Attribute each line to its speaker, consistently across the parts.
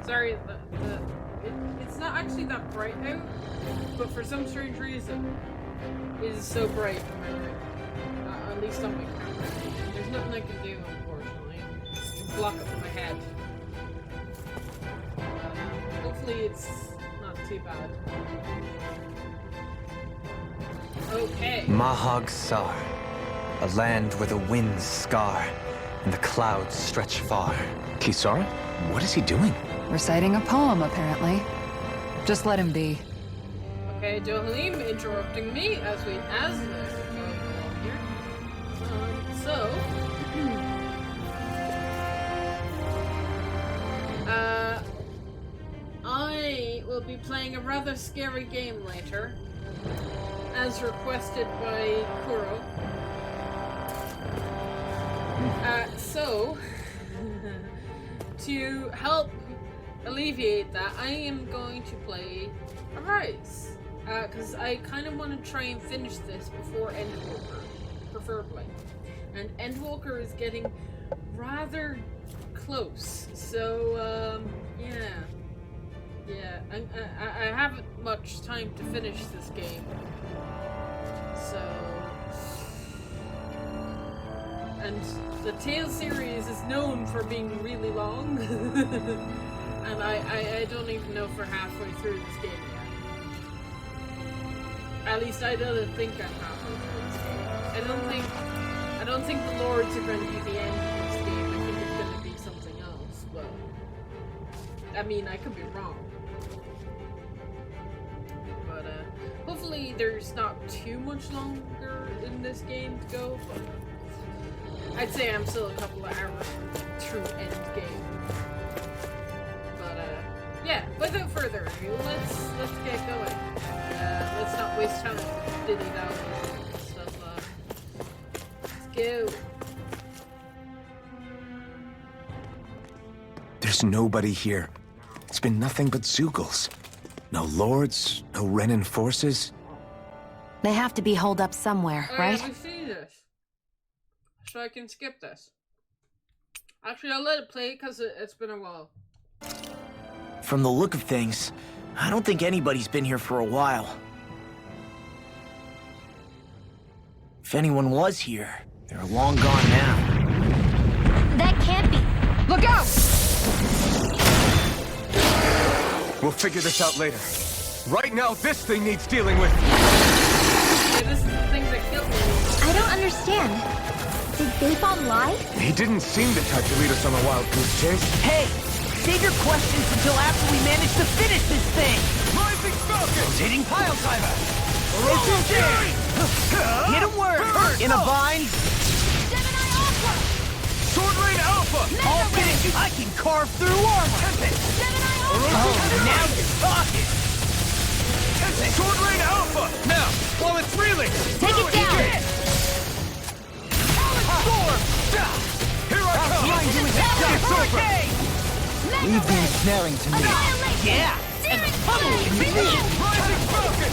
Speaker 1: Sorry, it's not actually that bright out, but for some strange reason, it is so bright in my room. At least on my camera. There's nothing I can do, unfortunately. Block it from my head. Hopefully it's not too bad. Okay.
Speaker 2: Mahag Sar, a land where the winds scar and the clouds stretch far.
Speaker 3: Kisara? What is he doing?
Speaker 4: Reciting a poem, apparently. Just let him be.
Speaker 1: Okay, Dohalim interrupting me as we going along here. I will be playing a rather scary game later, as requested by Kuro. To help alleviate that, I am going to play Arise. Because I kind of want to try and finish this before Endwalker, preferably. And Endwalker is getting rather close, so, yeah. I haven't much time to finish this game. So... And the Tales series is known for being really long. And I don't even know if we're halfway through this game yet. At least I don't think I'm halfway through this game. I don't think the Lords are going to be the end of this game. I think it's going to be something else, but... I mean, I could be wrong. But, hopefully there's not too much longer in this game to go, but... I'd say I'm still a couple of hours through end game. But, yeah, without further ado, let's get going. Let's not waste time dilly-dallying and stuff. Let's go.
Speaker 3: There's nobody here. It's been nothing but Zeugles. No lords, no Renan forces.
Speaker 5: They have to be holed up somewhere, right?
Speaker 1: We've seen this. So I can skip this. Actually, I'll let it play because it's been a while.
Speaker 6: From the look of things, I don't think anybody's been here for a while. If anyone was here, they're long gone now.
Speaker 5: That can't be.
Speaker 4: Look out!
Speaker 2: We'll figure this out later. Right now, this thing needs dealing with.
Speaker 1: Yeah, this is the thing that killed me.
Speaker 5: I don't understand. Did Zaphon lie?
Speaker 2: He didn't seem the type to lead us on a wild goose chase.
Speaker 6: Hey! Save your questions until after we manage to finish this thing!
Speaker 2: Rising Falcon!
Speaker 6: Rotating pile driver!
Speaker 2: Orochi Fury!
Speaker 6: Hit him where it hurts! In a vine!
Speaker 5: Gemini Alpha!
Speaker 2: Sword Rain Alpha!
Speaker 6: All finished! I can carve through armor!
Speaker 5: Gemini Alpha!
Speaker 6: Oh, now you're talking!
Speaker 2: Sword Rain Alpha! Now, while it's reeling!
Speaker 5: Take it down!
Speaker 2: Storm! Here I come! It's over!
Speaker 6: Leave the ensnaring to me. Yeah! And the tunnel can be me!
Speaker 2: Rising Falcon!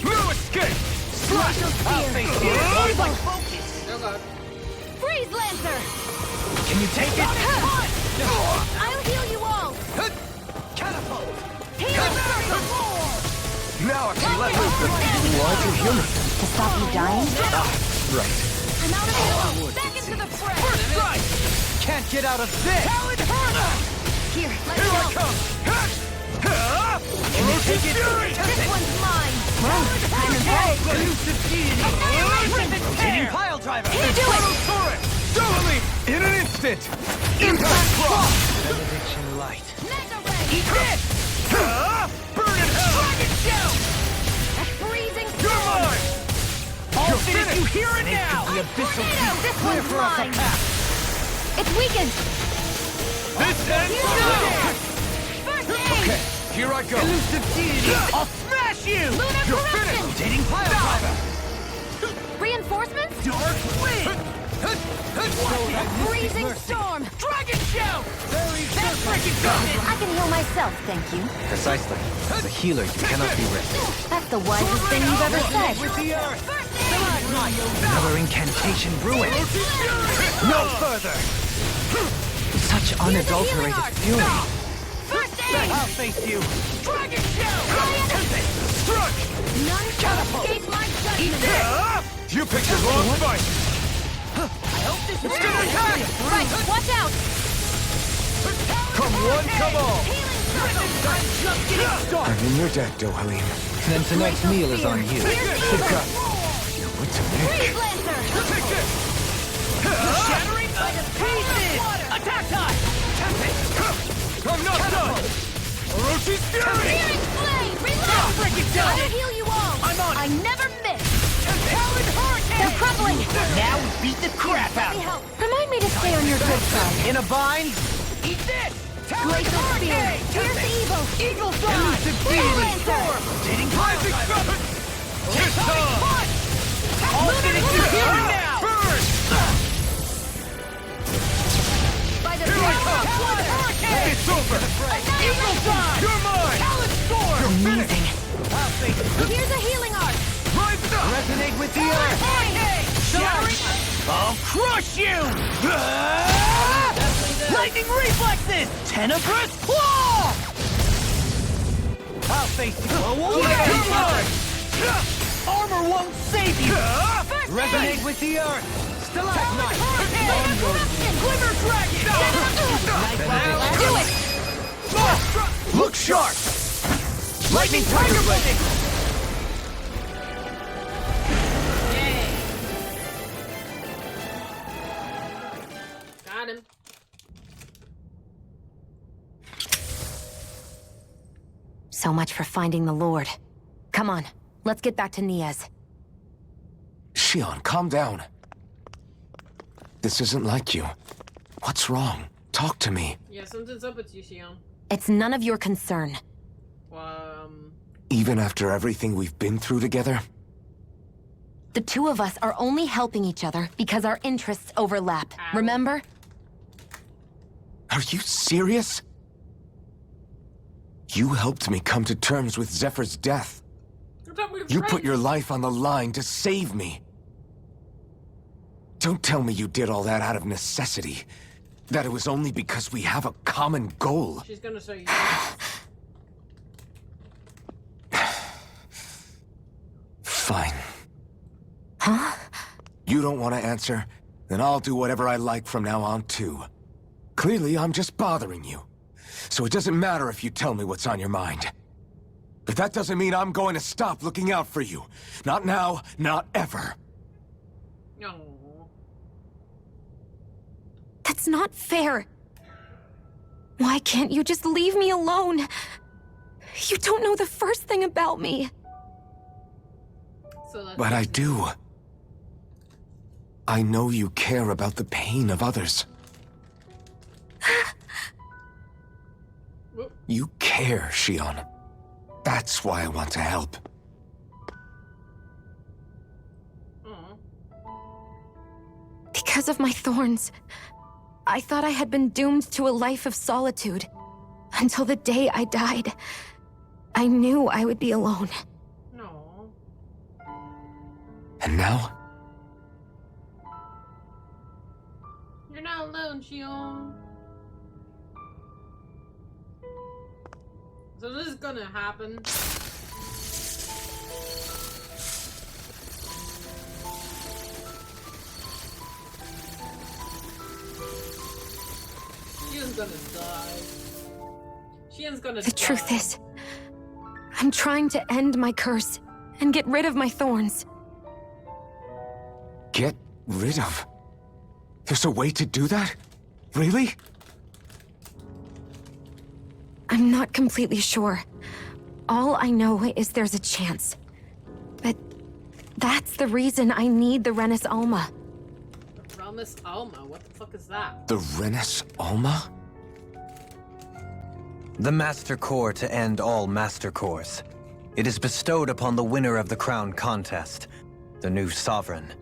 Speaker 2: No escape! Slash!
Speaker 6: I'll face you! Like focus!
Speaker 1: Oh god.
Speaker 5: Freeze Lancer!
Speaker 6: Can you take it?
Speaker 5: I'll heal you all!
Speaker 6: Catapult!
Speaker 5: Heal Circle!
Speaker 2: Now I can let loose the
Speaker 6: Larger human.
Speaker 5: To stop you dying?
Speaker 2: right.
Speaker 5: I'm out of ammo! Back into the fray!
Speaker 6: First strike! Can't get out of this!
Speaker 5: Talon Hurler! Here, let me
Speaker 2: Here I
Speaker 5: help!
Speaker 2: come!
Speaker 6: Can you take it?
Speaker 5: This one's mine!
Speaker 6: I'm involved! Elusive deity!
Speaker 5: Annihilation!
Speaker 6: Rotating pile driver!
Speaker 5: Can you do it?
Speaker 2: Torrent! Doubly! In an instant!
Speaker 6: Impact cross! Benediction light!
Speaker 5: Mega Ray!
Speaker 6: Eat this!
Speaker 2: Burn in hell!
Speaker 6: Dragon shell!
Speaker 5: A freezing
Speaker 2: You're
Speaker 5: storm!
Speaker 2: mine!
Speaker 6: I'll finish you here and now! The abyssal
Speaker 5: Tornado! This
Speaker 6: clear
Speaker 5: one's
Speaker 6: for us a
Speaker 5: mine!
Speaker 6: path!
Speaker 5: It's weakened!
Speaker 2: This ends
Speaker 5: You
Speaker 2: now!
Speaker 5: do it! First aid!
Speaker 2: Here I go!
Speaker 6: Elusive deity! I'll smash you!
Speaker 5: Lunar
Speaker 2: You're
Speaker 5: corruption!
Speaker 2: finished!
Speaker 6: Rotating pile driver!
Speaker 5: Reinforcements?
Speaker 6: Dark wind!
Speaker 5: A freezing storm!
Speaker 6: Dragon shell! That's freaking good!
Speaker 5: I can heal myself, thank you.
Speaker 2: Precisely. As a healer, you cannot be risked.
Speaker 5: That's the wisest thing you've ever said.
Speaker 6: With the earth!
Speaker 5: First aid!
Speaker 6: Another incantation ruined! No further! Such unadulterated fury.
Speaker 5: First aid!
Speaker 6: I'll face you.
Speaker 5: Dragon Shell!
Speaker 6: Struck!
Speaker 5: None shall escape my judgment!
Speaker 3: You picked the wrong fight!
Speaker 6: I hope this is
Speaker 5: Right, watch out!
Speaker 3: Come one, come all!
Speaker 6: I'm just getting started.
Speaker 3: I'm in your debt, Dohalim.
Speaker 6: Then tonight's meal is on you.
Speaker 3: You've got your wit to make.
Speaker 5: Freeze Lancer!
Speaker 6: Shattering by the pieces! Attack time!
Speaker 3: I'm not done! Oroshi's Fury!
Speaker 5: Searing Flame! Reload!
Speaker 6: Break it down!
Speaker 5: I'll heal you all!
Speaker 6: I'm on it.
Speaker 5: I never miss!
Speaker 6: Talon Hurricane!
Speaker 5: They're crumbling!
Speaker 6: Now we beat the crap out
Speaker 5: Let me
Speaker 6: of
Speaker 5: help. Remind me to stay on your good side.
Speaker 6: them. In a bind? Eat this! Talon
Speaker 5: Glacial Spear!
Speaker 6: Hurricane!
Speaker 5: Here's the evil!
Speaker 6: Eagle Fly!
Speaker 5: Freeze
Speaker 6: Freeze
Speaker 5: Lancer!
Speaker 6: Storm! Hitting
Speaker 3: Rising
Speaker 6: Hurricane!
Speaker 3: Sun! Kiss
Speaker 6: Sonic
Speaker 3: on!
Speaker 6: Punch! All finish you here now!
Speaker 3: Burn!
Speaker 5: By the
Speaker 3: Here I come!
Speaker 6: Talon Hurricane!
Speaker 3: It's over!
Speaker 6: Eagle Fly!
Speaker 3: You're mine!
Speaker 6: Talon Storm!
Speaker 4: Amazing.
Speaker 6: I'll face you.
Speaker 5: Here's a healing art!
Speaker 3: Rise up!
Speaker 6: Resonate with the earth!
Speaker 5: Hurricane!
Speaker 6: Shattering! I'll crush you! Lightning reflexes! Tenebrous claw! I'll face you. Come on! Armor won't save you! Resonate with the earth! Stalagmite! Glimmer dragon!
Speaker 5: Do it!
Speaker 6: Look sharp! Lightning tiger blade!
Speaker 1: Yay. Got him.
Speaker 5: So much for finding the Lord. Come on, let's get back to Niaz.
Speaker 3: Shion, calm down. This isn't like you. What's wrong? Talk to me.
Speaker 1: Yeah, something's up with you, Shion.
Speaker 5: It's none of your concern.
Speaker 3: Even after everything we've been through together?
Speaker 5: The two of us are only helping each other because our interests overlap.
Speaker 1: Ow.
Speaker 5: Remember?
Speaker 3: Are you serious? You helped me come to terms with Zephyr's death.
Speaker 1: I thought we were
Speaker 3: You put
Speaker 1: friends.
Speaker 3: your life on the line to save me. Don't tell me you did all that out of necessity. That it was only because we have a common goal.
Speaker 1: She's gonna show you.
Speaker 3: Fine.
Speaker 5: Huh?
Speaker 3: You don't want to answer? Then I'll do whatever I like from now on, too. Clearly, I'm just bothering you. So it doesn't matter if you tell me what's on your mind. But that doesn't mean I'm going to stop looking out for you. Not now, not ever.
Speaker 1: No.
Speaker 5: That's not fair. Why can't you just leave me alone? You don't know the first thing about me.
Speaker 1: So that's
Speaker 3: But I do. I know you care about the pain of others.
Speaker 1: Whoop.
Speaker 3: You care, Shion. That's why I want to help.
Speaker 1: Aw.
Speaker 5: Because of my thorns, I thought I had been doomed to a life of solitude. Until the day I died. I knew I would be alone.
Speaker 1: No.
Speaker 3: And now?
Speaker 1: You're not alone, Shion. So this is gonna happen. Shion's gonna die. Shion's gonna
Speaker 5: The
Speaker 1: die.
Speaker 5: truth is, I'm trying to end my curse and get rid of my thorns.
Speaker 3: Get rid of? There's a way to do that? Really?
Speaker 5: I'm not completely sure. All I know is there's a chance. But that's the reason I need the Renis Alma.
Speaker 1: Realmus Alma, what the fuck is that?
Speaker 3: The Renis Alma?
Speaker 2: The Master Core to end all Master Cores. It is bestowed upon the winner of the Crown Contest, the new Sovereign,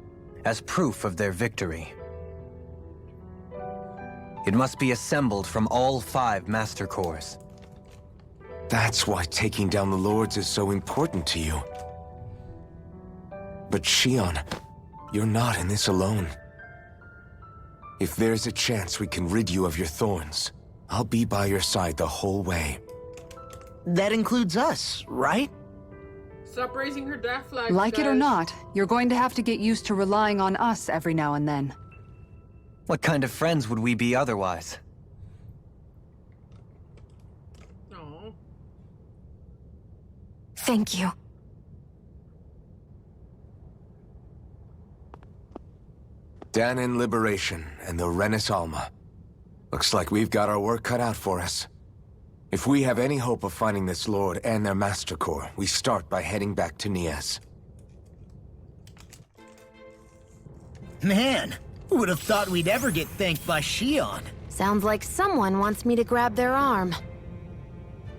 Speaker 2: as proof of their victory. It must be assembled from all 5 Master Cores.
Speaker 3: That's why taking down the Lords is so important to you. But Shion, you're not in this alone. If there's a chance we can rid you of your thorns, I'll be by your side the whole way.
Speaker 6: That includes us, right?
Speaker 1: Stop raising her death flag.
Speaker 4: Like it or
Speaker 1: guys.
Speaker 4: not, you're going to have to get used to relying on us every now and then.
Speaker 2: What kind of friends would we be otherwise?
Speaker 1: Aw.
Speaker 5: Thank you.
Speaker 3: Dahnan Liberation and the Renis Alma. Looks like we've got our work cut out for us. If we have any hope of finding this Lord and their Master Core, we start by heading back to Nias.
Speaker 6: Man, who would have thought we'd ever get thanked by Shion?
Speaker 5: Sounds like someone wants me to grab their arm.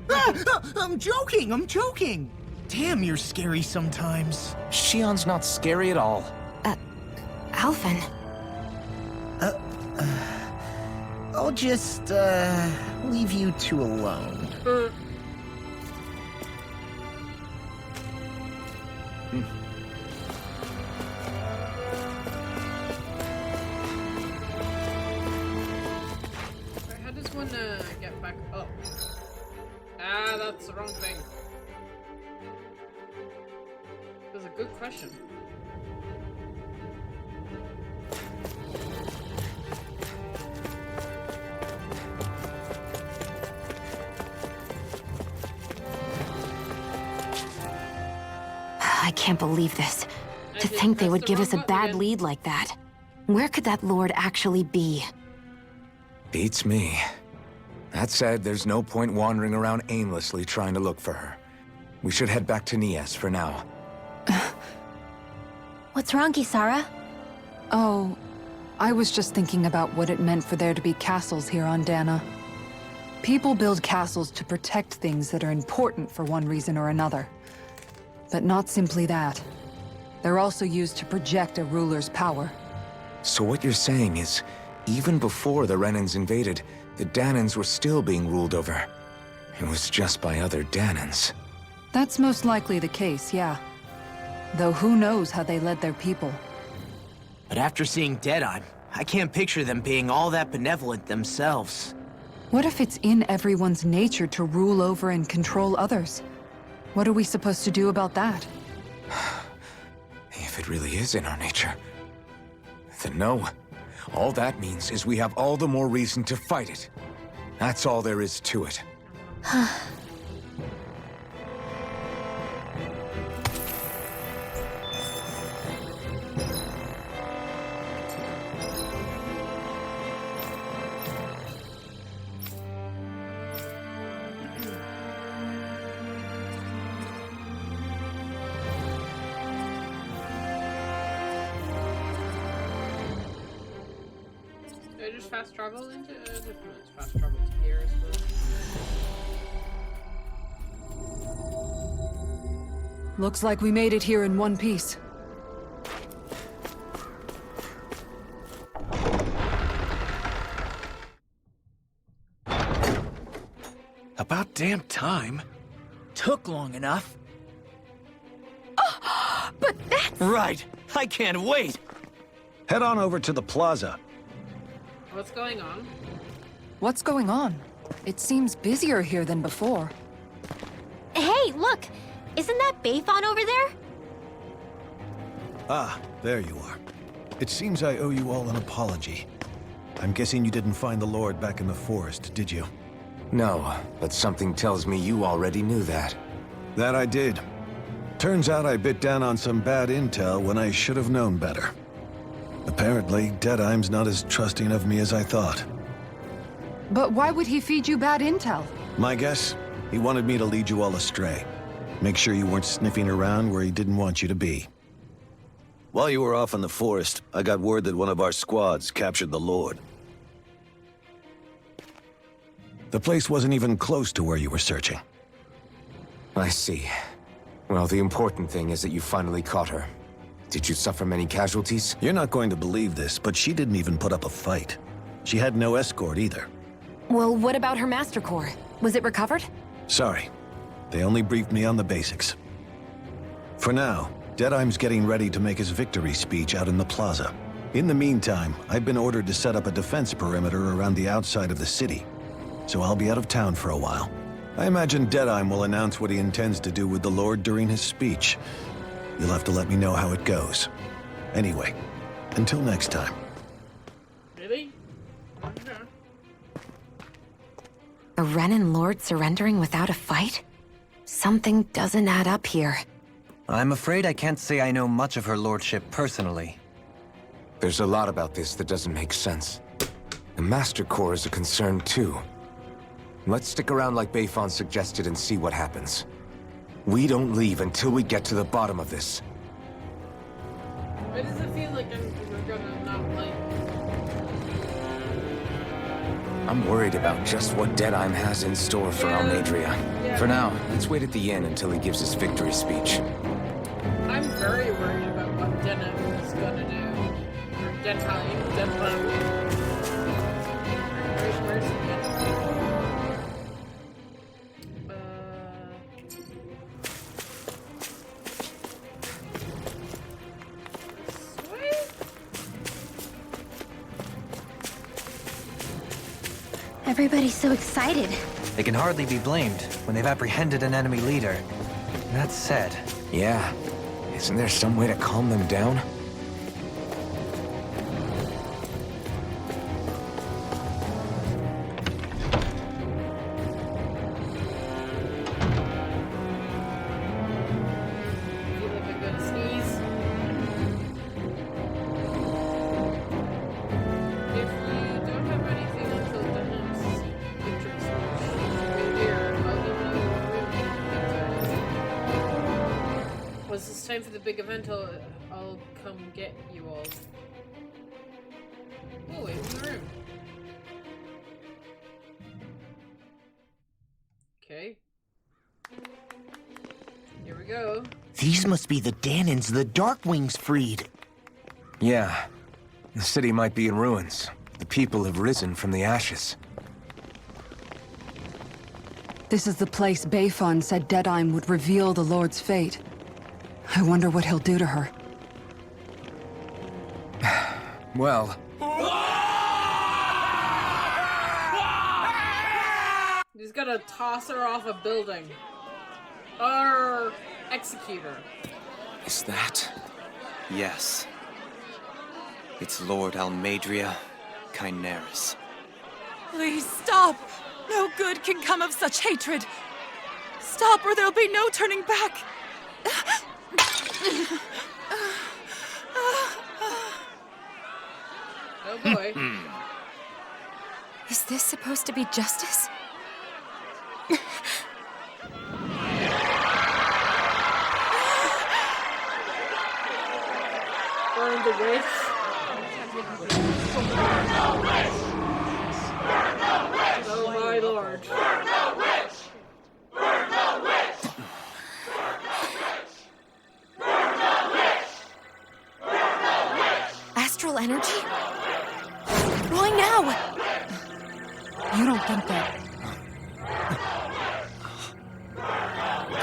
Speaker 6: I'm joking! Damn, you're scary sometimes.
Speaker 3: Shion's not scary at all.
Speaker 5: Alphen.
Speaker 6: I'll just, leave you two alone.
Speaker 1: How does one get back up? Ah, that's the wrong thing. That's a good question.
Speaker 5: I can't believe this.
Speaker 1: I
Speaker 5: To
Speaker 1: did
Speaker 5: think they
Speaker 1: press
Speaker 5: would
Speaker 1: the
Speaker 5: give
Speaker 1: wrong
Speaker 5: us a
Speaker 1: button
Speaker 5: bad
Speaker 1: again.
Speaker 5: lead like that. Where could that Lord actually be?
Speaker 3: Beats me. That said, there's no point wandering around aimlessly trying to look for her. We should head back to Nias for now.
Speaker 5: What's wrong, Kisara?
Speaker 4: Oh, I was just thinking about what it meant for there to be castles here on Dana. People build castles to protect things that are important for one reason or another. But not simply that. They're also used to project a ruler's power.
Speaker 3: So what you're saying is, even before the Renans invaded, the Dahnans were still being ruled over. It was just by other Dahnans.
Speaker 4: That's most likely the case, yeah. Though who knows how they led their people.
Speaker 6: But after seeing Deadeye, I can't picture them being all that benevolent themselves.
Speaker 4: What if it's in everyone's nature to rule over and control others? What are we supposed to do about that?
Speaker 3: If it really is in our nature, then no. All that means is we have all the more reason to fight it. That's all there is to it.
Speaker 1: Did I just fast travel into fast travel to here, I suppose.
Speaker 4: Looks like we made it here in one piece.
Speaker 3: About damn time.
Speaker 6: Took long enough.
Speaker 5: But that's...
Speaker 6: Right, I can't wait.
Speaker 7: Head on over to the plaza.
Speaker 1: What's going on?
Speaker 4: What's going on? It seems busier here than before.
Speaker 5: Hey, look! Isn't that Bayfon over there?
Speaker 7: Ah, there you are. It seems I owe you all an apology. I'm guessing you didn't find the Lord back in the forest, did you?
Speaker 3: No, but something tells me you already knew that.
Speaker 7: That I did. Turns out I bit down on some bad intel when I should have known better. Apparently, Deadeye's not as trusting of me as I thought.
Speaker 4: But why would he feed you bad intel?
Speaker 7: My guess? He wanted me to lead you all astray. Make sure you weren't sniffing around where he didn't want you to be. While you were off in the forest, I got word that one of our squads captured the Lord. The place wasn't even close to where you were searching.
Speaker 3: I see. Well, the important thing is that you finally caught her. Did you suffer many casualties?
Speaker 7: You're not going to believe this, but she didn't even put up a fight. She had no escort either.
Speaker 5: Well, what about her Master Core? Was it recovered?
Speaker 7: Sorry. They only briefed me on the basics. For now, Deadeye's getting ready to make his victory speech out in the plaza. In the meantime, I've been ordered to set up a defense perimeter around the outside of the city, so I'll be out of town for a while. I imagine Deadeye will announce what he intends to do with the Lord during his speech. You'll have to let me know how it goes. Anyway, until next time.
Speaker 1: Really? Okay.
Speaker 5: A Renan Lord surrendering without a fight? Something doesn't add up here.
Speaker 2: I'm afraid I can't say I know much of her lordship personally.
Speaker 3: There's a lot about this that doesn't make sense. The Master Core is a concern too. Let's stick around like Bayfon suggested and see what happens. We don't leave until we get to the bottom of this.
Speaker 1: Why does it feel like we're gonna not like...
Speaker 3: I'm worried about just what Deadeye has in store for Almeidrea.
Speaker 1: Yeah.
Speaker 3: For now, let's wait at the inn until he gives his victory speech.
Speaker 1: I'm very worried about what Denim is gonna do. Or Deadeye. Where's he at?
Speaker 5: Everybody's so excited.
Speaker 2: They can hardly be blamed when they've apprehended an enemy leader. That said,
Speaker 3: Yeah. Isn't there some way to calm them down?
Speaker 1: I feel like I'm gonna sneeze. If you don't have anything until Denham's victory speech, here, I'll give you a room. Once it's time for the big event, I'll come get you all. Oh, wait, in the room. Okay. Here we go.
Speaker 6: These must be the Danans the Darkwings freed.
Speaker 3: Yeah. The city might be in ruins. The people have risen from the ashes.
Speaker 4: This is the place Bayfon said Deadeye would reveal the Lord's fate. I wonder what he'll do to her.
Speaker 3: Well,
Speaker 1: He's gonna toss her off a building. Or execute her.
Speaker 3: is that...
Speaker 2: yes. It's Lord Almeidrea Kynaris.
Speaker 8: Please stop! No good can come of such hatred. Stop or there'll be no turning back.
Speaker 1: Oh boy.
Speaker 5: Is this supposed to be justice?
Speaker 1: Burn the witch. Oh my lord.
Speaker 5: Astral energy? Why now?
Speaker 4: You don't think that...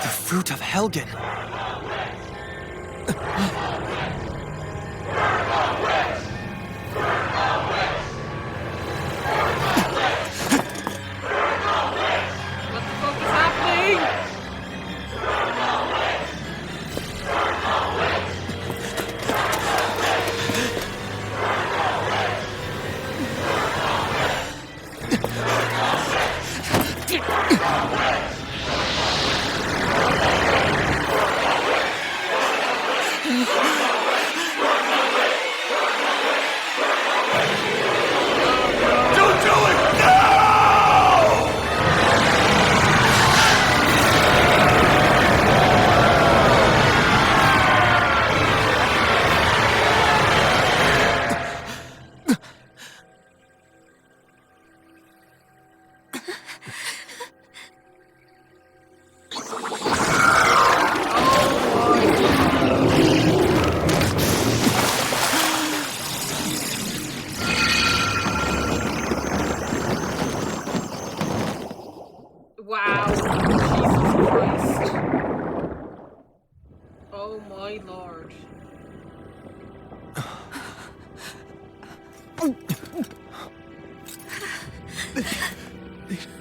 Speaker 2: The fruit of Helgen!
Speaker 1: What the fuck is happening?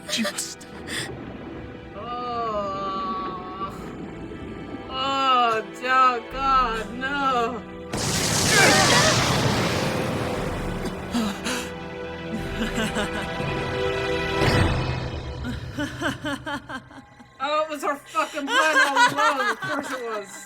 Speaker 3: Just...
Speaker 1: Oh. Oh, dear God, no. Oh, it was her fucking plan all along. Of course it was.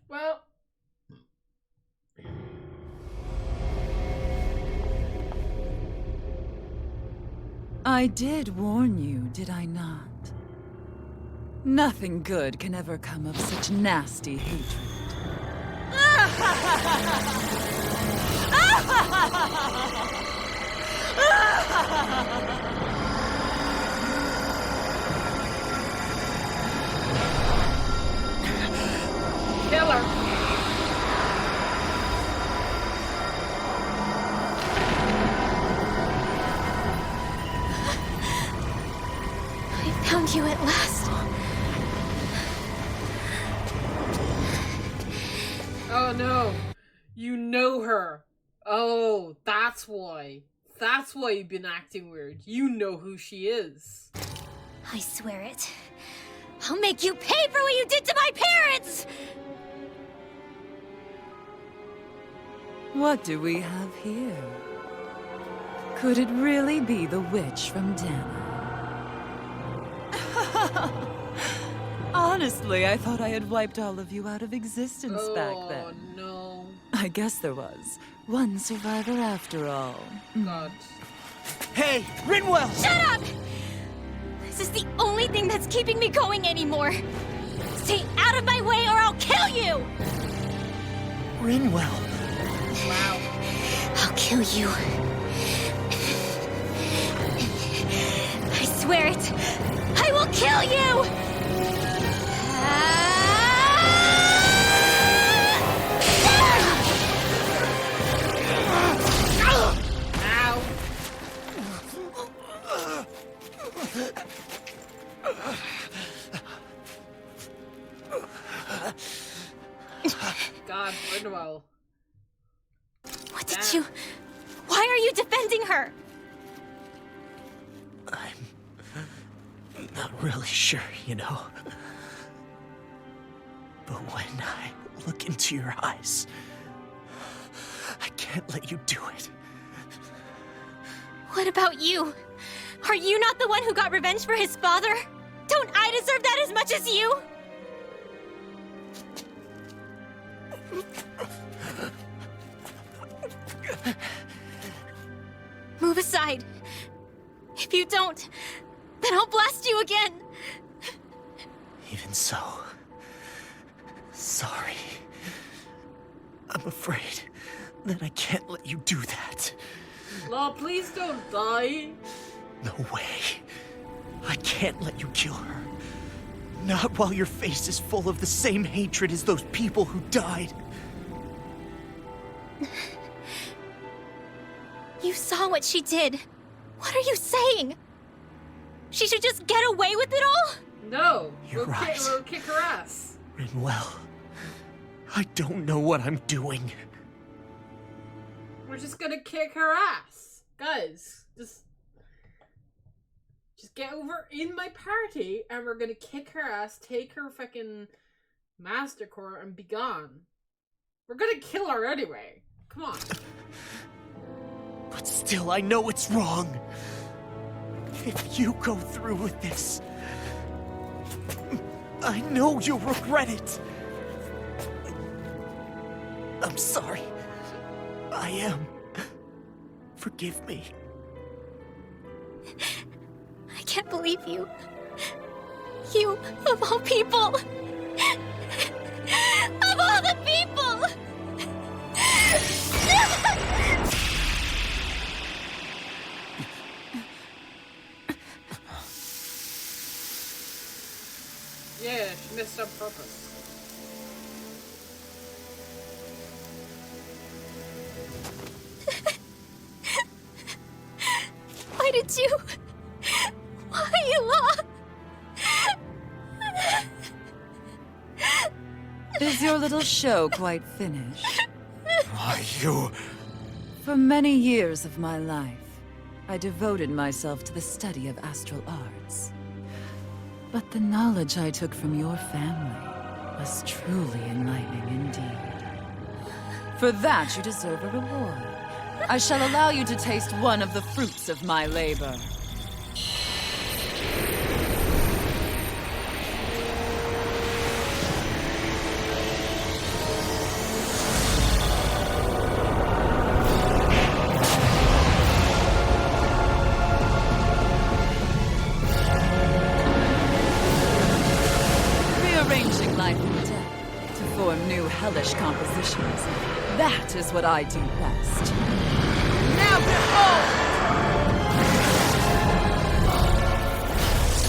Speaker 1: Well,
Speaker 8: I did warn you, did I not? Nothing good can ever come of such nasty hatred.
Speaker 1: killer.
Speaker 5: I found you at last.
Speaker 1: Oh no. You know her. Oh, that's why. That's why you've been acting weird. You know who she is.
Speaker 5: I swear it. I'll make you pay for what you did to my parents!
Speaker 8: What do we have here? Could it really be the witch from Dana? Honestly, I thought I had wiped all of you out of existence back then.
Speaker 1: Oh no.
Speaker 8: I guess there was one survivor after all.
Speaker 1: God.
Speaker 6: Hey, Rinwell!
Speaker 5: Shut up! This is the only thing that's keeping me going anymore. Stay out of my way or I'll kill you!
Speaker 6: Rinwell.
Speaker 1: Wow.
Speaker 5: I'll kill you. I swear it. I will kill you!
Speaker 1: Ow. God, Rinwell.
Speaker 5: What did you... Why are you defending her?
Speaker 6: I'm not really sure, you know. But when I look into your eyes, I can't let you do it.
Speaker 5: What about you? Are you not the one who got revenge for his father? Don't I deserve that as much as you? Move aside. If you don't, then I'll blast you again.
Speaker 6: Even so, sorry. I'm afraid that I can't let you do that.
Speaker 1: Law, please don't die.
Speaker 6: No way. I can't let you kill her. Not while your face is full of the same hatred as those people who died.
Speaker 5: You saw what she did. What are you saying? She should just get away with it all?
Speaker 1: No.
Speaker 6: You're right.
Speaker 1: We'll kick her ass.
Speaker 6: Rinwell, I don't know what I'm doing.
Speaker 1: We're just gonna kick her ass. Guys, just get over in my party and we're gonna kick her ass, take her fucking Master Core and be gone. We're gonna kill her anyway. Come on.
Speaker 6: But still, I know it's wrong. If you go through with this, I know you'll regret it. I'm sorry. I am. Forgive me.
Speaker 5: I can't believe you. You, of all people. Of all the people!
Speaker 1: Yeah, she missed on purpose.
Speaker 5: Why did you... Why, Ela?
Speaker 8: Is your little show quite finished?
Speaker 3: Why, you...
Speaker 8: For many years of my life, I devoted myself to the study of astral arts. But the knowledge I took from your family was truly enlightening indeed. For that, you deserve a reward. I shall allow you to taste one of the fruits of my labor. Rearranging life and death to form new hellish compositions. That is what I do best. Now behold!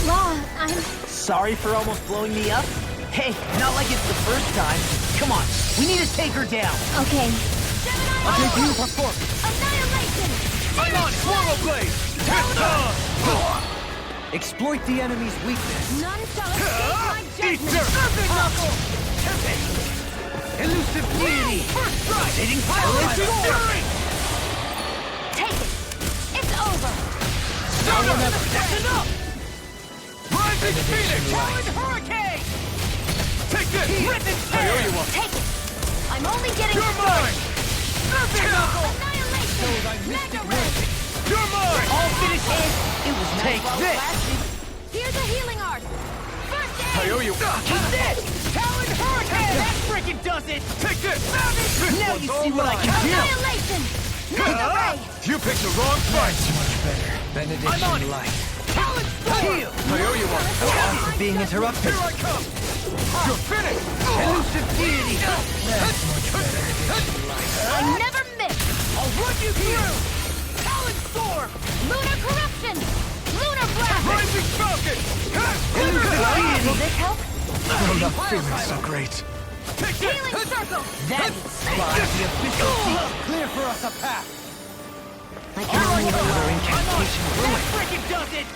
Speaker 5: Law, I'm...
Speaker 6: Sorry for almost blowing me up? Hey, not like it's the first time. Come on, we need to take her down.
Speaker 5: Okay.
Speaker 6: I'll take you for fork.
Speaker 5: Annihilation!
Speaker 6: I'm on Swallow Blade!
Speaker 2: Exploit the enemy's weakness.
Speaker 5: None shall escape my judgment!
Speaker 6: Serpent Knuckle! Elusive Deity! First strike! Hitting Fury!
Speaker 5: Take it! It's over!
Speaker 6: That's enough! Rising Phoenix! Talon Hurricane! Take this! Rhythm Tear!
Speaker 5: Take it! I'm only getting
Speaker 6: You're mine! Serpent Knuckle!
Speaker 5: Annihilation! Mega Ray!
Speaker 6: You're mine! All finish is... It was Take this!
Speaker 5: Here's a healing art! First aid!
Speaker 6: I owe you! Keep this! Talon Hurricane! That frickin' does it! Take this! Now you see what I can do!
Speaker 5: Annihilation! Mega Ray!
Speaker 6: You picked the wrong fight!
Speaker 2: Much better. Benediction light.
Speaker 6: Talon Storm! I owe you one!
Speaker 2: After being interrupted.
Speaker 6: Here I come! You're finished! Elusive Deity!
Speaker 5: I never miss!
Speaker 6: I'll run you through! Talon Storm!
Speaker 5: Lunar Corruption! Lunar Blast!
Speaker 6: Rising Falcon!
Speaker 5: Will this help?
Speaker 3: I'm not feeling so great.
Speaker 6: Take this!
Speaker 5: Healing Circle!
Speaker 6: That's
Speaker 2: The official seat. Clear for us a path.
Speaker 5: I can only rely.
Speaker 2: Incantation
Speaker 6: That frickin' does it!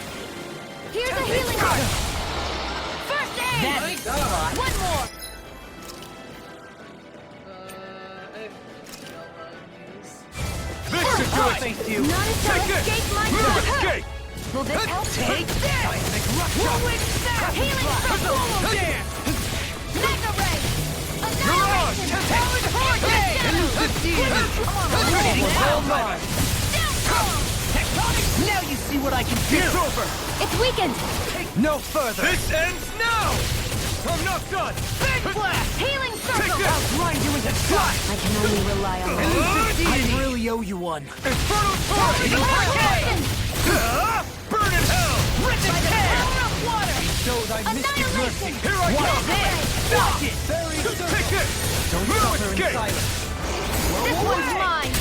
Speaker 5: Here's a healing art! First aid! One more!
Speaker 1: I have Zelda use.
Speaker 6: This should do it!
Speaker 2: Thank you.
Speaker 5: None shall
Speaker 6: Take this!
Speaker 5: escape my
Speaker 6: Move
Speaker 5: judgment!
Speaker 6: escape!
Speaker 5: Will this help?
Speaker 6: Take this! Whirlwind Snap!
Speaker 5: Healing Circle!
Speaker 6: Solo Dance!
Speaker 5: Mega Ray!
Speaker 6: You're on!
Speaker 5: Annihilation!
Speaker 6: Talon Hurricane! Elusive Deity! Tectonic! Now you see what I can do! It's over!
Speaker 5: It's weakened!
Speaker 2: No further.
Speaker 6: This ends now! I'm not done! Big Blast!
Speaker 5: Healing
Speaker 6: Take
Speaker 5: Circle!
Speaker 6: this! I'll grind you into dust!
Speaker 5: I can only rely on you.
Speaker 6: Elusive Deity!
Speaker 2: I really owe you one.
Speaker 6: Inferno Torrent!
Speaker 5: Corruption!
Speaker 6: Burn in hell! Rip
Speaker 5: By
Speaker 6: and
Speaker 5: the
Speaker 6: tear!
Speaker 5: power of water!
Speaker 2: Show thy mystic mercy.
Speaker 5: Annihilation!
Speaker 6: Here I come! Fuck it!
Speaker 2: Very
Speaker 6: Take this!
Speaker 2: Don't
Speaker 6: No
Speaker 2: suffer in
Speaker 6: escape!
Speaker 2: silence.
Speaker 5: This one's mine!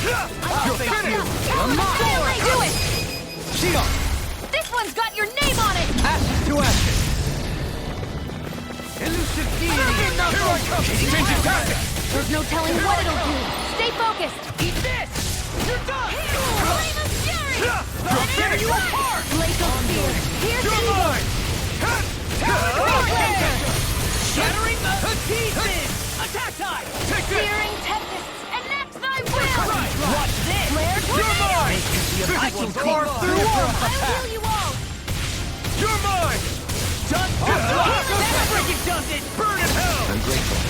Speaker 6: You're finished!
Speaker 5: Annihilation! Do it!
Speaker 2: Shion,
Speaker 5: This one's got your name on it!
Speaker 2: ashes to ashes.
Speaker 6: Elusive Deity! Here I come! Changing tactics!
Speaker 5: There's no telling what it'll do! Stay focused!
Speaker 6: Eat this! You're done!
Speaker 5: Flame of Fury!
Speaker 6: You're finished! You apart!
Speaker 5: Glacial Spear! Here's the
Speaker 6: You're
Speaker 5: evil!
Speaker 6: mine! Shattering the pieces! Attack time! Take this!
Speaker 5: Searing tempests! Enact thy will!
Speaker 6: Right! Watch this!
Speaker 5: Flare
Speaker 6: You're mine! I can carve through all!
Speaker 5: I'll heal you all!
Speaker 6: You're mine! Done! That freaking does it! Burn in hell!
Speaker 2: I'm grateful.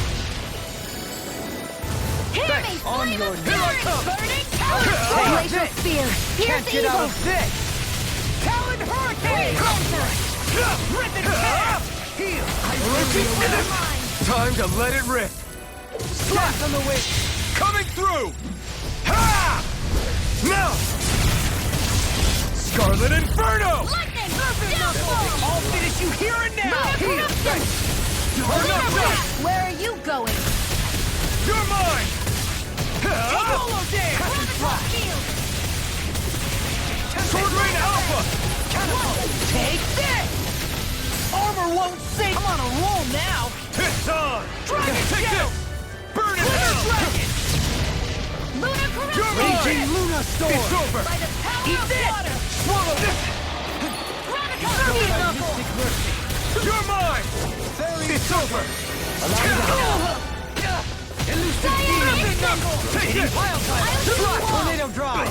Speaker 5: Hear me!
Speaker 2: On
Speaker 5: Flame
Speaker 2: your
Speaker 5: of
Speaker 6: Here I
Speaker 5: Fury!
Speaker 6: come!
Speaker 5: Burning
Speaker 6: Take
Speaker 5: Talon! Glacial
Speaker 6: this!
Speaker 5: Spear! Here's
Speaker 2: Can't
Speaker 5: the
Speaker 2: get out
Speaker 5: evil!
Speaker 2: of this.
Speaker 6: Talon Hurricane! Rip and tear! Heal! Time to let it rip!
Speaker 2: Slash on the wing.
Speaker 6: Coming through! Ha! Now! Scarlet Inferno!
Speaker 5: Lightning! Downfall!
Speaker 6: I'll finish you here and now!
Speaker 5: Lunar Corruption!
Speaker 6: You're not done!
Speaker 5: Where are you going?
Speaker 6: You're mine! Solo Dance!
Speaker 5: Orbital Field!
Speaker 6: Sword Rain Alpha! Take this! Armor won't save. I'm on a roll now.
Speaker 3: It's on!
Speaker 6: Dragon Shell!
Speaker 3: Burn it
Speaker 6: Lunar
Speaker 3: down!
Speaker 6: Dragon!
Speaker 5: Lunar corruption!
Speaker 3: You're mine!
Speaker 6: Raging Luna Storm!
Speaker 3: It's over!
Speaker 5: By the power
Speaker 6: Eat
Speaker 5: of
Speaker 6: this!
Speaker 5: water!
Speaker 3: Swallow this!
Speaker 5: Serbian knuckle!
Speaker 6: Mystic Mercy!
Speaker 3: You're mine! It's over!
Speaker 6: Elusive
Speaker 5: Cyan
Speaker 6: Beam!
Speaker 5: Instant!
Speaker 3: Take it!
Speaker 6: Pile Drive! Tornado Drive!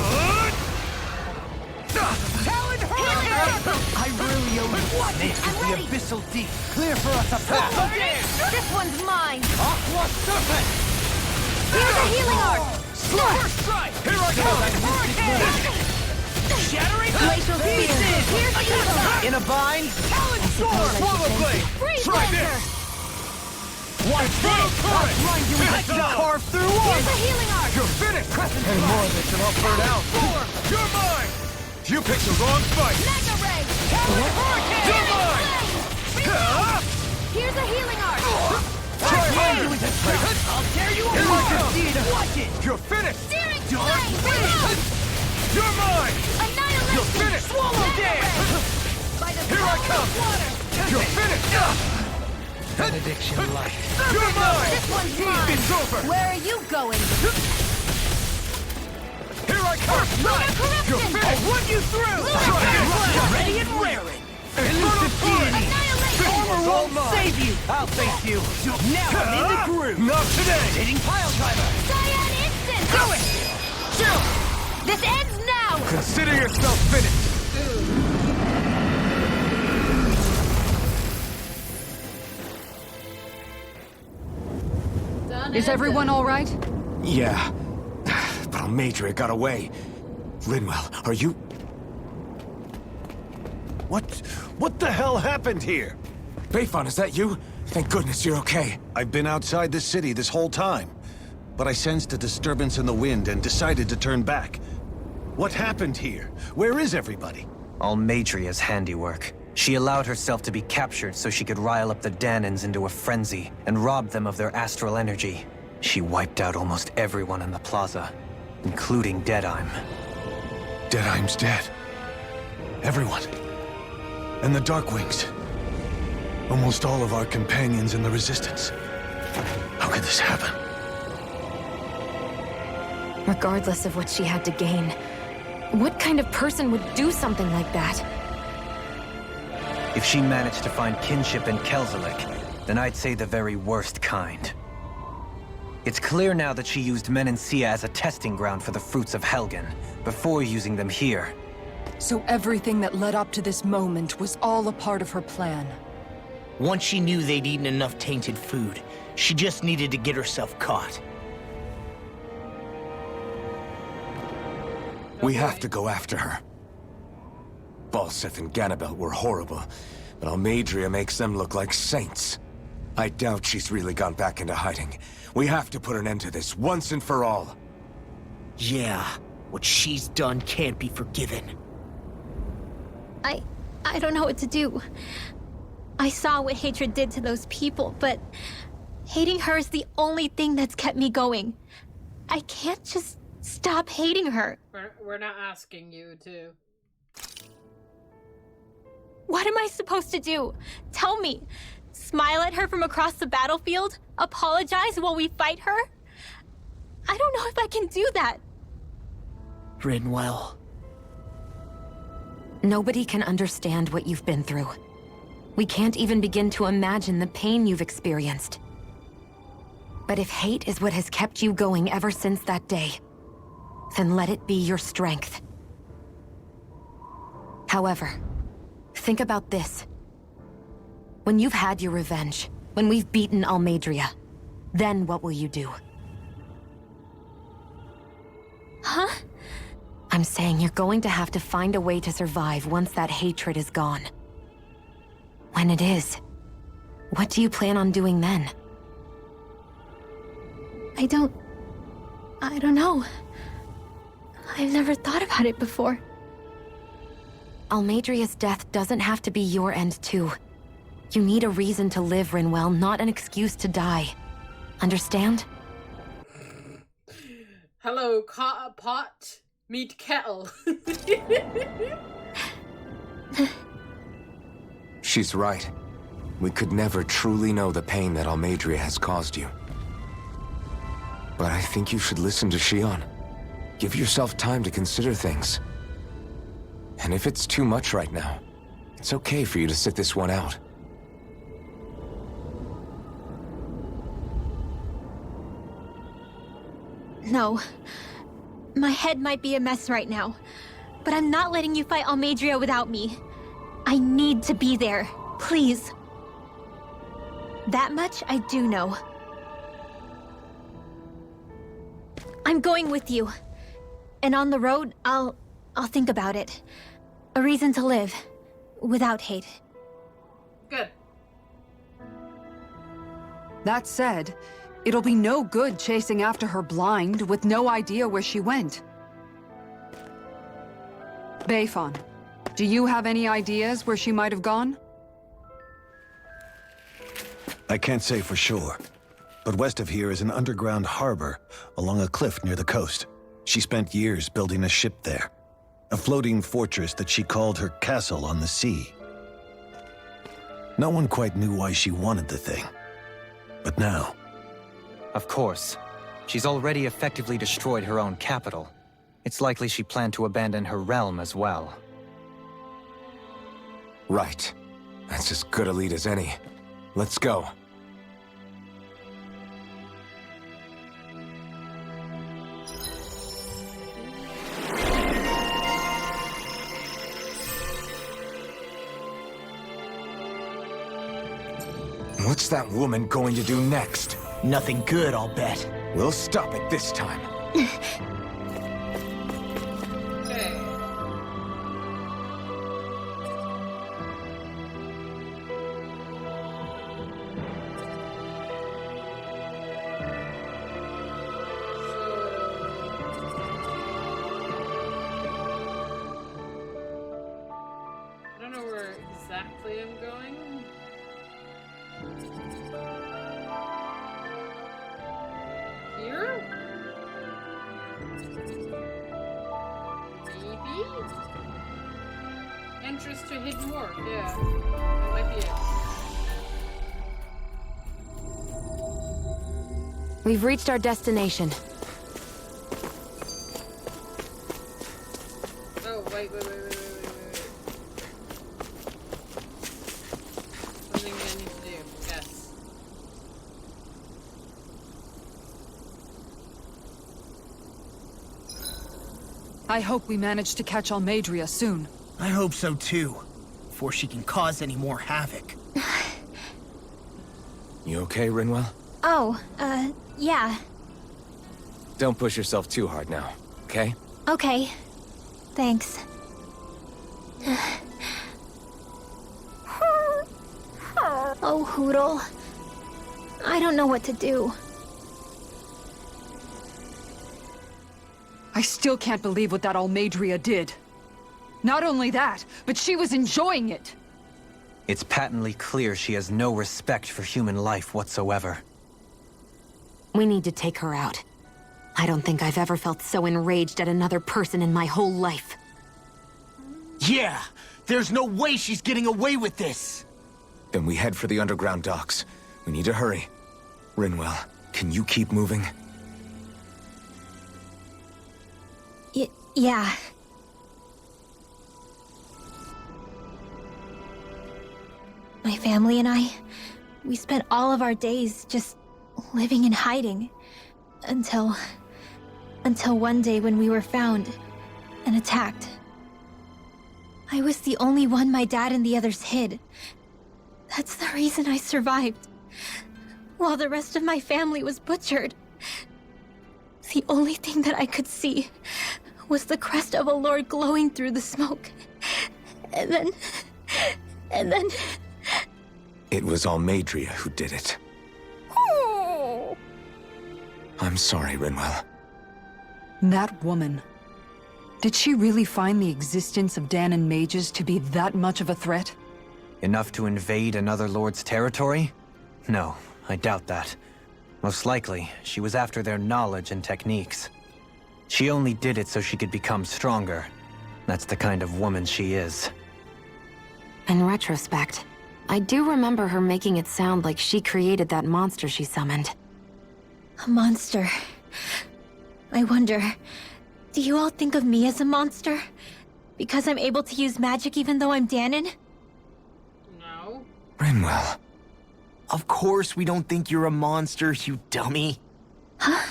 Speaker 5: Talon Hurricane!
Speaker 6: I really owe you. Snake
Speaker 5: I'm
Speaker 6: with the
Speaker 5: ready.
Speaker 6: Abyssal Deep. Clear for us a path.
Speaker 5: This one's mine!
Speaker 6: Aqua Serpent!
Speaker 5: Here's a healing arc!
Speaker 6: First strike! Here I come! Shattering!
Speaker 5: Glacial Spear! Here's evil!
Speaker 6: In a bind! Talon Storm! Swallow Blade!
Speaker 5: Freeze
Speaker 3: Try
Speaker 5: Lancer!
Speaker 6: One
Speaker 3: Brutal Torrent!
Speaker 6: grind you
Speaker 3: It's
Speaker 6: to
Speaker 3: on.
Speaker 6: carve through
Speaker 5: Here's
Speaker 6: one!
Speaker 5: a healing arc!
Speaker 3: You're finished!
Speaker 6: And more of it will burn out.
Speaker 3: You're mine! You picked the wrong fight!
Speaker 5: Mega Ray!
Speaker 3: You're mine!
Speaker 5: Here's a healing arc!
Speaker 3: Try harder!
Speaker 6: I'll tear you
Speaker 3: Here I
Speaker 6: apart!
Speaker 3: come.
Speaker 6: Watch it!
Speaker 3: You're finished!
Speaker 5: Searing Flame!
Speaker 3: You're mine!
Speaker 5: Annihilation!
Speaker 3: You're finished!
Speaker 6: Swallow Dance!
Speaker 5: By the
Speaker 3: Here I
Speaker 5: power
Speaker 3: come.
Speaker 5: of water!
Speaker 3: You're finished!
Speaker 6: Benediction Light.
Speaker 3: You're mine!
Speaker 5: This one's mine!
Speaker 3: It's over!
Speaker 5: Where are you going?
Speaker 3: Here I come!
Speaker 5: Lunar
Speaker 3: You're
Speaker 5: corruption!
Speaker 3: finished!
Speaker 6: Run you through!
Speaker 3: Try
Speaker 6: Ready and raring! Elusive Deity!
Speaker 5: Annihilation!
Speaker 6: Armor won't save you! I'll face you! Now I'm in the groove!
Speaker 3: Not today!
Speaker 6: Hitting Pile Driver!
Speaker 5: Cyan Instant!
Speaker 6: Do it!
Speaker 3: Chill!
Speaker 5: This ends now!
Speaker 3: Consider yourself finished!
Speaker 1: Done
Speaker 4: Is
Speaker 1: and
Speaker 4: everyone
Speaker 1: done.
Speaker 4: all right?
Speaker 3: Yeah. But Almeidrea got away. Linwell, are you...
Speaker 7: What the hell happened here?
Speaker 3: Bayfon, is that you? Thank goodness you're okay.
Speaker 7: I've been outside the city this whole time, but I sensed a disturbance in the wind and decided to turn back. What happened here? Where is everybody?
Speaker 2: Almeidrea's handiwork. She allowed herself to be captured so she could rile up the Danans into a frenzy and rob them of their astral energy. She wiped out almost everyone in the plaza, including Deadheim.
Speaker 3: Deadheim's dead.
Speaker 7: Everyone. And the Darkwings. Almost all of our companions in the Resistance. How could this happen?
Speaker 5: Regardless of what she had to gain, what kind of person would do something like that?
Speaker 2: If she managed to find kinship in Kelzelik, then I'd say the very worst kind. It's clear now that she used Menancia as a testing ground for the fruits of Helgen, before using them here.
Speaker 4: So everything that led up to this moment was all a part of her plan.
Speaker 9: Once she knew they'd eaten enough tainted food, she just needed to get herself caught.
Speaker 3: We have to go after her. Balseth and Ganabelt were horrible, but Almeidrea makes them look like saints. I doubt she's really gone back into hiding. We have to put an end to this, once and for all.
Speaker 9: Yeah, what she's done can't be forgiven.
Speaker 5: I don't know what to do. I saw what hatred did to those people, but hating her is the only thing that's kept me going. I can't just stop hating her.
Speaker 1: We're not asking you to.
Speaker 5: What am I supposed to do? Tell me. Smile at her from across the battlefield? Apologize while we fight her? I don't know if I can do that.
Speaker 9: Rinwell.
Speaker 5: Nobody can understand what you've been through. We can't even begin to imagine the pain you've experienced. But if hate is what has kept you going ever since that day, then let it be your strength. However, think about this. When you've had your revenge, when we've beaten Almeidrea, then what will you do? Huh? I'm saying you're going to have to find a way to survive once that hatred is gone. When it is, what do you plan on doing then? I don't know. I've never thought about it before. Almeidrea's death doesn't have to be your end too. You need a reason to live, Rinwell, not an excuse to die. Understand?
Speaker 1: Hello, pot, meet kettle.
Speaker 3: She's right. We could never truly know the pain that Almeidrea has caused you. But I think you should listen to Shion. Give yourself time to consider things. And if it's too much right now, it's okay for you to sit this one out.
Speaker 10: No. My head might be a mess right now, but I'm not letting you fight Almeidrea without me. I need to be there. Please. That much I do know. I'm going with you. And on the road, I'll think about it. A reason to live. Without hate.
Speaker 1: Good.
Speaker 4: That said, it'll be no good chasing after her blind with no idea where she went. Beifan, do you have any ideas where she might have gone?
Speaker 7: I can't say for sure, but west of here is an underground harbor along a cliff near the coast. She spent years building a ship there, a floating fortress that she called her castle on the sea. No one quite knew why she wanted the thing, but now...
Speaker 2: Of course. She's already effectively destroyed her own capital. It's likely she planned to abandon her realm as well.
Speaker 3: Right. That's as good a lead as any. Let's go. What's that woman going to do next?
Speaker 9: Nothing good, I'll bet.
Speaker 3: We'll stop it this time.
Speaker 1: Okay. I don't know where exactly I'm going. Here? Maybe? Entrance to Hidden Wharf, yeah. That might be it.
Speaker 5: We've reached our destination.
Speaker 1: Oh, wait. Something I need to do, yes.
Speaker 4: I hope we manage to catch Almeidrea soon.
Speaker 9: I hope so too, before she can cause any more havoc.
Speaker 3: You okay, Rinwell?
Speaker 10: Oh, yeah.
Speaker 3: Don't push yourself too hard now, okay?
Speaker 10: Okay. Thanks. Oh, Hootle. I don't know what to do.
Speaker 4: I still can't believe what that Almeidrea did. Not only that, but she was enjoying it.
Speaker 2: It's patently clear she has no respect for human life whatsoever.
Speaker 5: We need to take her out. I don't think I've ever felt so enraged at another person in my whole life.
Speaker 9: Yeah! There's no way she's getting away with this!
Speaker 3: Then we head for the underground docks. We need to hurry. Rinwell, can you keep moving?
Speaker 10: Yeah. My family and I, we spent all of our days just living in hiding. Until one day when we were found and attacked. I was the only one my dad and the others hid. That's the reason I survived. While the rest of my family was butchered. The only thing that I could see was the crest of a lord glowing through the smoke. And then...
Speaker 3: It was Almeidrea who did it. I'm sorry, Rinwell.
Speaker 4: That woman. Did she really find the existence of Dahnan mages to be that much of a threat?
Speaker 2: Enough to invade another lord's territory? No, I doubt that. Most likely, she was after their knowledge and techniques. She only did it so she could become stronger. That's the kind of woman she is.
Speaker 5: In retrospect, I do remember her making it sound like she created that monster she summoned.
Speaker 10: A monster. I wonder, do you all think of me as a monster? Because I'm able to use magic even though I'm Danon?
Speaker 1: No.
Speaker 3: Rinwell.
Speaker 9: Of course we don't think you're a monster, you dummy.
Speaker 10: Huh?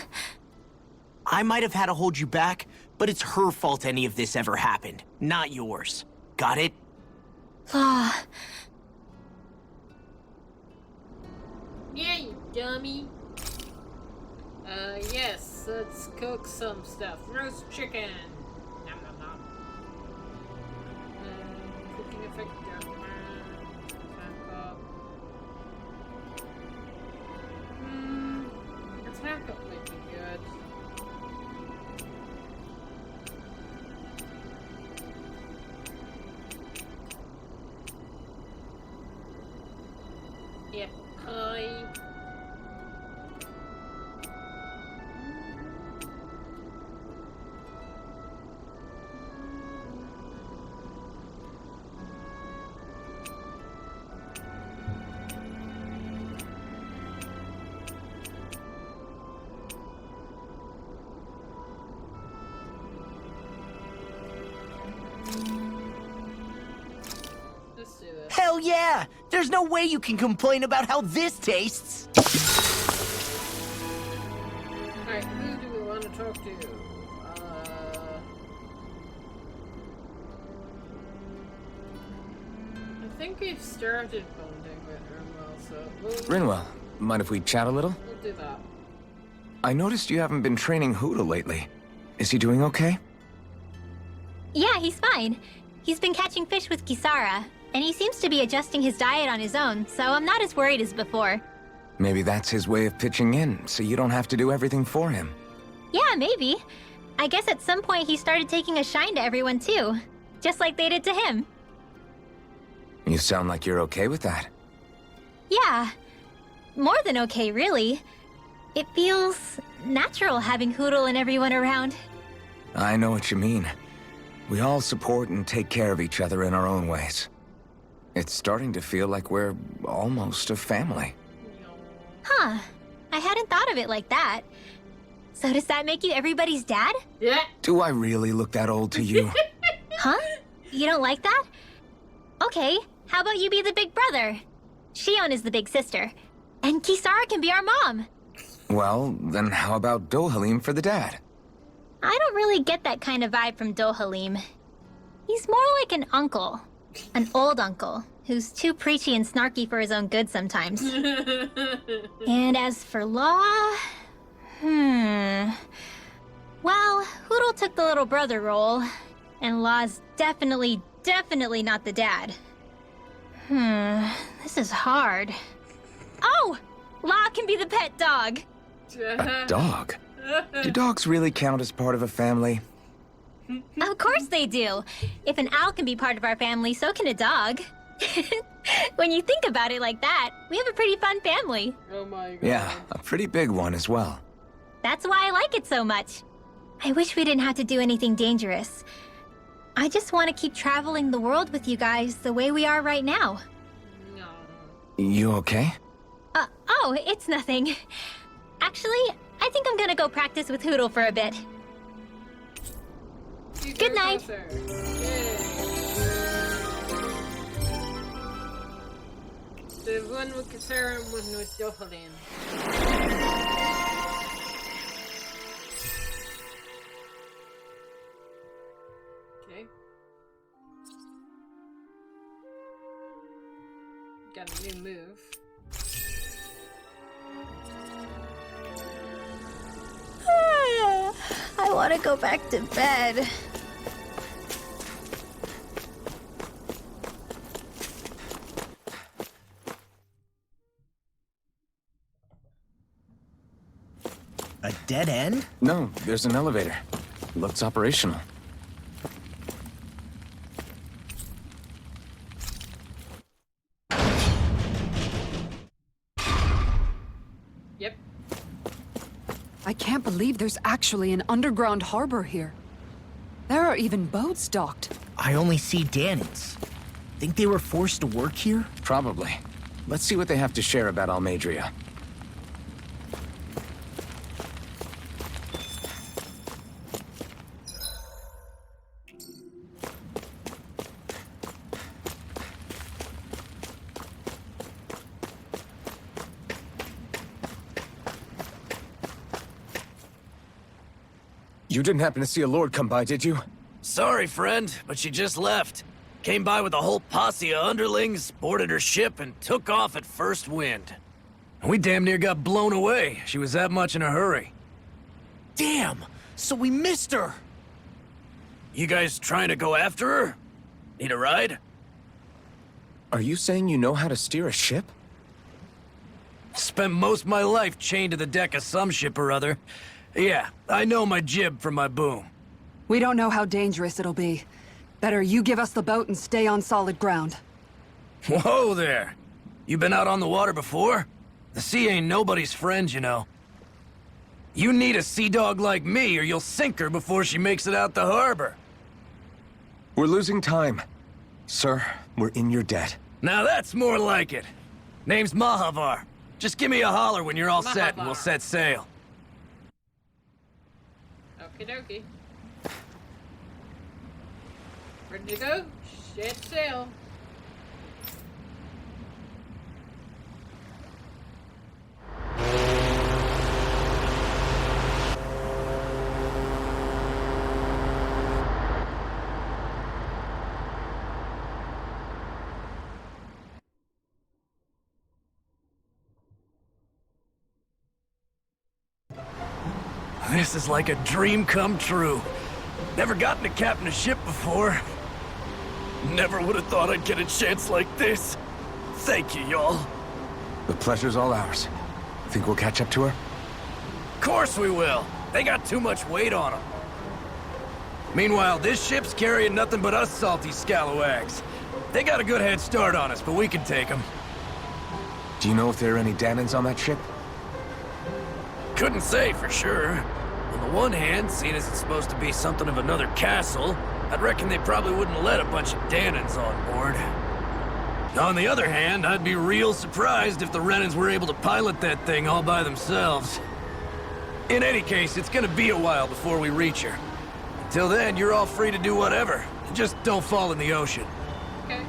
Speaker 9: I might have had to hold you back, but it's her fault any of this ever happened, not yours. Got it?
Speaker 10: Law.
Speaker 1: Yeah, you dummy. Yes, let's cook some stuff. Roast chicken. Nom nom nom. Cooking effect. Attack up might be good. Yep, pie. Let's do this.
Speaker 9: Hell yeah! There's no way you can complain about how this tastes!
Speaker 1: Alright, who do we want to talk to? I think we've started bonding with Rinwell, so
Speaker 3: Rinwell, mind if we chat a little?
Speaker 1: we'll do that.
Speaker 3: I noticed you haven't been training Hootle lately. Is he doing okay?
Speaker 10: Yeah, he's fine. He's been catching fish with Kisara, and he seems to be adjusting his diet on his own, so I'm not as worried as before.
Speaker 3: Maybe that's his way of pitching in, so you don't have to do everything for him.
Speaker 10: Yeah, maybe. I guess at some point he started taking a shine to everyone too, just like they did to him.
Speaker 3: You sound like you're okay with that.
Speaker 10: Yeah. More than okay, really. It feels natural having Hootle and everyone around.
Speaker 3: I know what you mean. We all support and take care of each other in our own ways. It's starting to feel like we're almost a family.
Speaker 10: Huh. I hadn't thought of it like that. So does that make you everybody's dad?
Speaker 1: Yeah.
Speaker 3: Do I really look that old to you?
Speaker 10: Huh? You don't like that? Okay, how about you be the big brother? Shion is the big sister. And Kisara can be our mom.
Speaker 3: Well, then how about Dohalim for the dad?
Speaker 10: I don't really get that kind of vibe from Dohalim. He's more like an uncle. An old uncle, who's too preachy and snarky for his own good sometimes. And as for Law... Well, Hootle took the little brother role, and Law's definitely not the dad. This is hard. Oh! Law can be the pet dog!
Speaker 3: A dog? Do dogs really count as part of a family?
Speaker 10: Of course they do. If an owl can be part of our family, so can a dog. When you think about it like that, we have a pretty fun family.
Speaker 1: Oh my god.
Speaker 3: Yeah, a pretty big one as well.
Speaker 10: That's why I like it so much. I wish we didn't have to do anything dangerous. I just want to keep traveling the world with you guys the way we are right now.
Speaker 1: No.
Speaker 3: You okay?
Speaker 10: Oh, it's nothing. Actually, I think I'm gonna go practice with Hootle for a bit. Good night.
Speaker 1: Closer. Yay. The one with Kisara and one with Dohalim. Okay. Got a new move.
Speaker 10: I want to go back to bed.
Speaker 9: A dead end?
Speaker 3: No, there's an elevator. Looks operational.
Speaker 1: Yep.
Speaker 4: I can't believe there's actually an underground harbor here. There are even boats docked.
Speaker 9: I only see Danon's. Think they were forced to work here?
Speaker 3: Probably. Let's see what they have to share about Almeidrea. You didn't happen to see a lord come by, did you?
Speaker 6: Sorry, friend, but she just left. Came by with a whole posse of underlings, boarded her ship, and took off at first wind. We damn near got blown away. She was that much in a hurry.
Speaker 9: Damn! So we missed her!
Speaker 6: You guys trying to go after her? Need a ride?
Speaker 3: Are you saying you know how to steer a ship?
Speaker 6: Spent most of my life chained to the deck of some ship or other. Yeah, I know my jib from my boom.
Speaker 4: We don't know how dangerous it'll be. Better you give us the boat and stay on solid ground.
Speaker 6: Whoa there! You been out on the water before? The sea ain't nobody's friend, you know. You need a sea dog like me, or you'll sink her before she makes it out the harbor.
Speaker 3: We're losing time. Sir, we're in your debt.
Speaker 6: Now that's more like it. Name's Mahavar. Just give me a holler when you're all set and we'll set sail.
Speaker 1: Okie dokie. Ready to go? Set sail.
Speaker 6: This is like a dream come true. Never gotten to captain a ship before. Never would have thought I'd get a chance like this. Thank you, y'all.
Speaker 3: The pleasure's all ours. Think we'll catch up to her?
Speaker 6: Course we will. They got too much weight on them. Meanwhile, this ship's carrying nothing but us salty scalawags. They got a good head start on us, but we can take them.
Speaker 3: Do you know if there are any Danans on that ship?
Speaker 6: Couldn't say for sure. On the one hand, seeing as it's supposed to be something of another castle, I'd reckon they probably wouldn't let a bunch of Danans on board. On the other hand, I'd be real surprised if the Renans were able to pilot that thing all by themselves. In any case, it's gonna be a while before we reach her. Until then, you're all free to do whatever. Just don't fall in the ocean.
Speaker 1: Okay.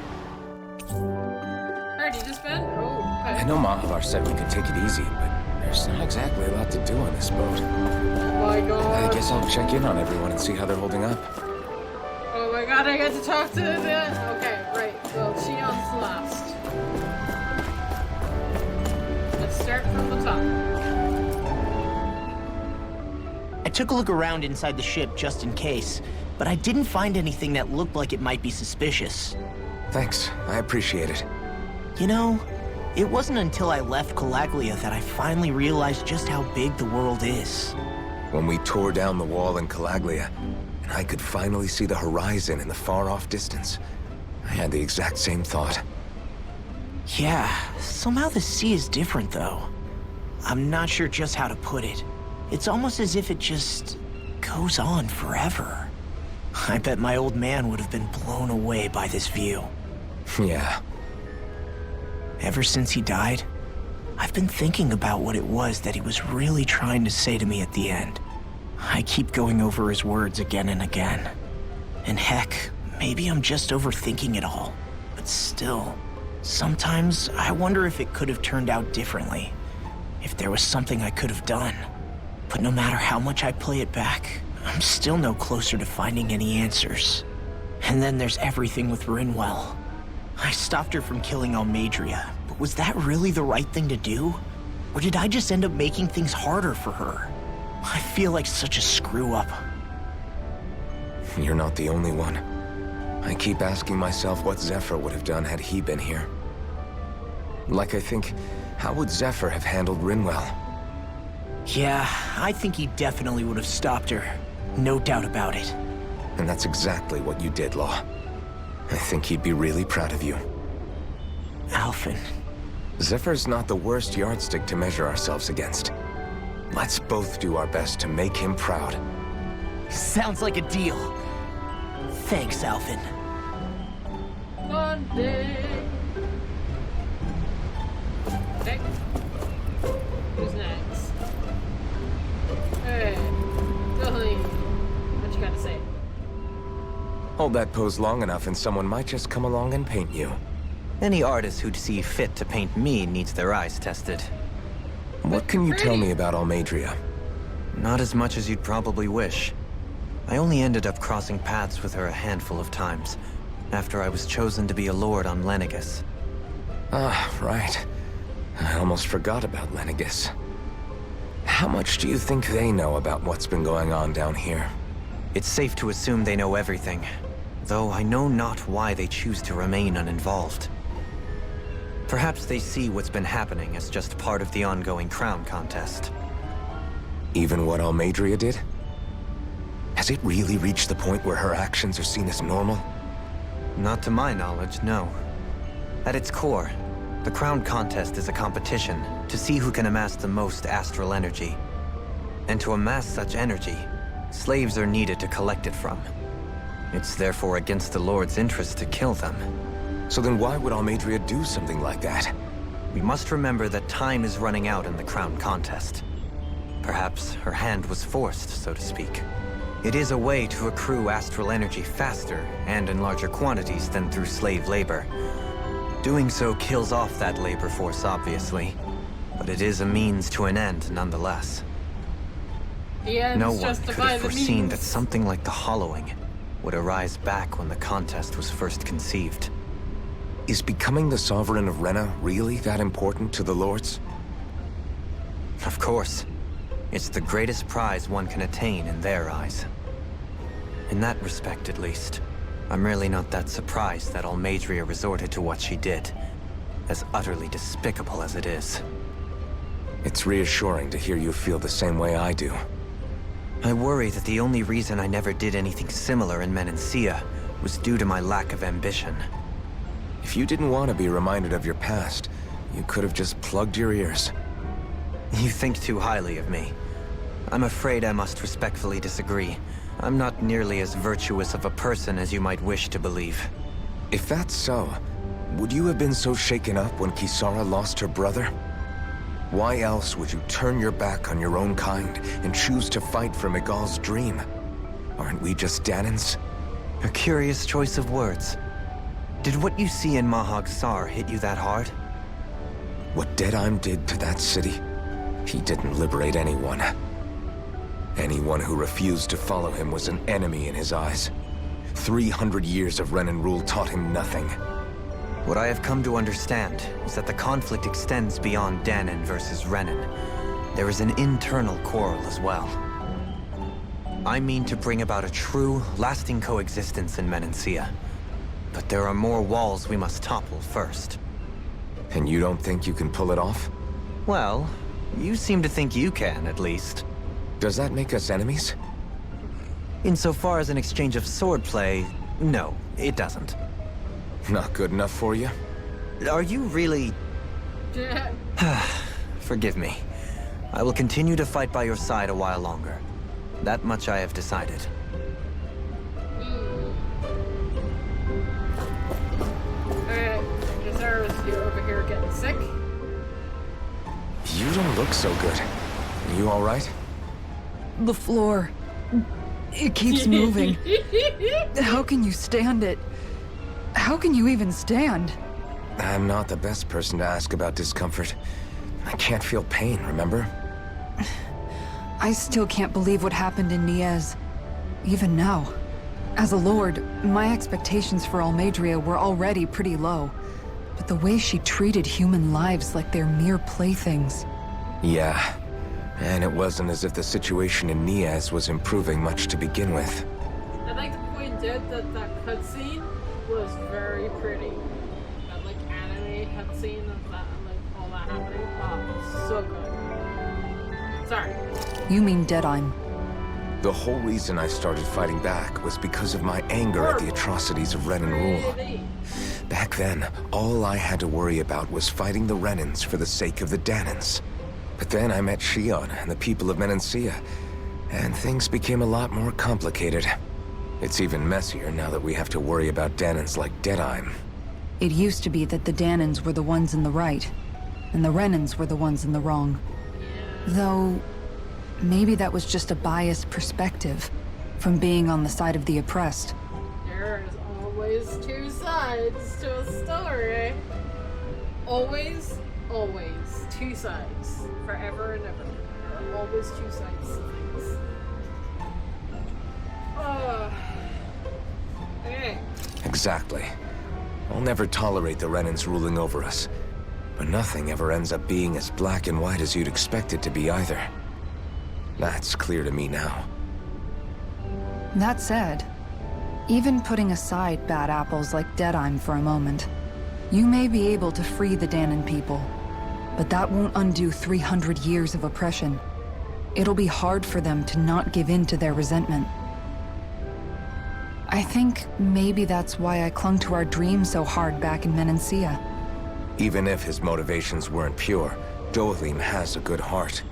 Speaker 1: Alright, you just been? Oh, okay.
Speaker 3: I know Mahavar said we could take it easy, but there's not exactly a lot to do on this boat.
Speaker 1: Oh my god.
Speaker 3: I guess I'll check in on everyone and see how they're holding up.
Speaker 1: Oh my god, I get to talk to the... Okay, right. Well, Shion's last. Let's start from the top.
Speaker 9: I took a look around inside the ship just in case, but I didn't find anything that looked like it might be suspicious.
Speaker 3: Thanks, I appreciate it.
Speaker 9: You know, it wasn't until I left Calaglia that I finally realized just how big the world is.
Speaker 3: When we tore down the wall in Calaglia, and I could finally see the horizon in the far-off distance, I had the exact same thought.
Speaker 9: Yeah, somehow the sea is different, though. I'm not sure just how to put it. It's almost as if it just goes on forever. I bet my old man would have been blown away by this view.
Speaker 3: Yeah.
Speaker 9: Ever since he died, I've been thinking about what it was that he was really trying to say to me at the end. I keep going over his words again and again. And heck, maybe I'm just overthinking it all. But still, sometimes I wonder if it could have turned out differently. If there was something I could have done. But no matter how much I play it back, I'm still no closer to finding any answers. And then there's everything with Rinwell. I stopped her from killing Almeidrea, but was that really the right thing to do? Or did I just end up making things harder for her? I feel like such a screw-up.
Speaker 3: You're not the only one. I keep asking myself what Zephyr would have done had he been here. Like I think, how would Zephyr have handled Rinwell?
Speaker 9: Yeah, I think he definitely would have stopped her. No doubt about it.
Speaker 3: And that's exactly what you did, Law. I think he'd be really proud of you.
Speaker 9: Alphen.
Speaker 3: Zephyr's not the worst yardstick to measure ourselves against. Let's both do our best to make him proud.
Speaker 9: Sounds like a deal. Thanks, Alphen.
Speaker 1: One day. Okay. Who's next? Alright. Dylan, what you gotta say?
Speaker 3: Hold that pose long enough and someone might just come along and paint you.
Speaker 2: Any artist who'd see fit to paint me needs their eyes tested.
Speaker 3: What can you tell me about Almeidrea?
Speaker 2: Not as much as you'd probably wish. I only ended up crossing paths with her a handful of times, after I was chosen to be a lord on Lenegis.
Speaker 3: Ah, right. I almost forgot about Lenegis. How much do you think they know about what's been going on down here?
Speaker 2: It's safe to assume they know everything, though I know not why they choose to remain uninvolved. Perhaps they see what's been happening as just part of the ongoing crown contest.
Speaker 3: Even what Almeidrea did? Has it really reached the point where her actions are seen as normal?
Speaker 2: Not to my knowledge, no. At its core, the crown contest is a competition to see who can amass the most astral energy. And to amass such energy, slaves are needed to collect it from. It's therefore against the Lord's interest to kill them.
Speaker 3: So then why would Almeidrea do something like that?
Speaker 2: We must remember that time is running out in the crown contest. Perhaps her hand was forced, so to speak. It is a way to accrue astral energy faster and in larger quantities than through slave labor. Doing so kills off that labor force, obviously, but it is a means to an end nonetheless.
Speaker 1: The ends
Speaker 2: No one could
Speaker 1: justify
Speaker 2: have
Speaker 1: the
Speaker 2: foreseen
Speaker 1: means.
Speaker 2: that something like the Hollowing would arise back when the contest was first conceived.
Speaker 3: Is becoming the Sovereign of Rena really that important to the Lords?
Speaker 2: Of course. It's the greatest prize one can attain in their eyes. In that respect, at least, I'm really not that surprised that Almeidrea resorted to what she did, as utterly despicable as it is.
Speaker 3: It's reassuring to hear you feel the same way I do.
Speaker 2: I worry that the only reason I never did anything similar in Menancia was due to my lack of ambition.
Speaker 3: If you didn't want to be reminded of your past, you could have just plugged your ears.
Speaker 2: You think too highly of me. I'm afraid I must respectfully disagree. I'm not nearly as virtuous of a person as you might wish to believe.
Speaker 3: If that's so, would you have been so shaken up when Kisara lost her brother? Why else would you turn your back on your own kind and choose to fight for Miguel's dream? Aren't we just Danans?
Speaker 2: A curious choice of words. Did what you see in Mahag Sar hit you that hard?
Speaker 3: What Deadheim did to that city, he didn't liberate anyone. Anyone who refused to follow him was an enemy in his eyes. 300 years of Renan rule taught him nothing.
Speaker 2: What I have come to understand is that the conflict extends beyond Danan versus Renan. There is an internal quarrel as well. I mean to bring about a true, lasting coexistence in Menancia. But there are more walls we must topple first.
Speaker 3: And you don't think you can pull it off?
Speaker 2: Well, you seem to think you can, at least.
Speaker 3: Does that make us enemies?
Speaker 2: Insofar as an exchange of swordplay, no, it doesn't.
Speaker 3: Not good enough for you?
Speaker 2: Are you really... Forgive me. I will continue to fight by your side a while longer. That much I have decided.
Speaker 1: Alright, Kisara's over here getting sick.
Speaker 3: You don't look so good. You alright?
Speaker 4: The floor. It keeps moving. How can you stand it? How can you even stand?
Speaker 3: I'm not the best person to ask about discomfort. I can't feel pain, remember?
Speaker 4: I still can't believe what happened in Niez. Even now. As a lord, my expectations for Almeidrea were already pretty low. But the way she treated human lives like they're mere playthings.
Speaker 3: Yeah. And it wasn't as if the situation in Niez was improving much to begin with.
Speaker 1: I'd like to point out that that cutscene was very pretty. That like anime cutscene of that, like all that happening. Oh, so good. Sorry.
Speaker 4: You mean Deadheim.
Speaker 3: The whole reason I started fighting back was because of my anger at the atrocities of Renan rule. Back then, all I had to worry about was fighting the Renans for the sake of the Danans. But then I met Shion and the people of Menancia, and things became a lot more complicated. It's even messier now that we have to worry about Danans like Deadheim.
Speaker 4: It used to be that the Danans were the ones in the right, and the Renans were the ones in the wrong. Though, maybe that was just a biased perspective from being on the side of the oppressed.
Speaker 1: There's always two sides to a story. Always, always two sides. Forever and ever. There are always two sides to things. Okay.
Speaker 3: Exactly. I'll never tolerate the Renans ruling over us. But nothing ever ends up being as black and white as you'd expect it to be either. That's clear to me now.
Speaker 4: That said, even putting aside bad apples like Deadheim for a moment, you may be able to free the Danan people, but that won't undo 300 years of oppression. It'll be hard for them to not give in to their resentment. I think maybe that's why I clung to our dream so hard back in Menancia.
Speaker 3: Even if his motivations weren't pure, Dohalim has a good heart.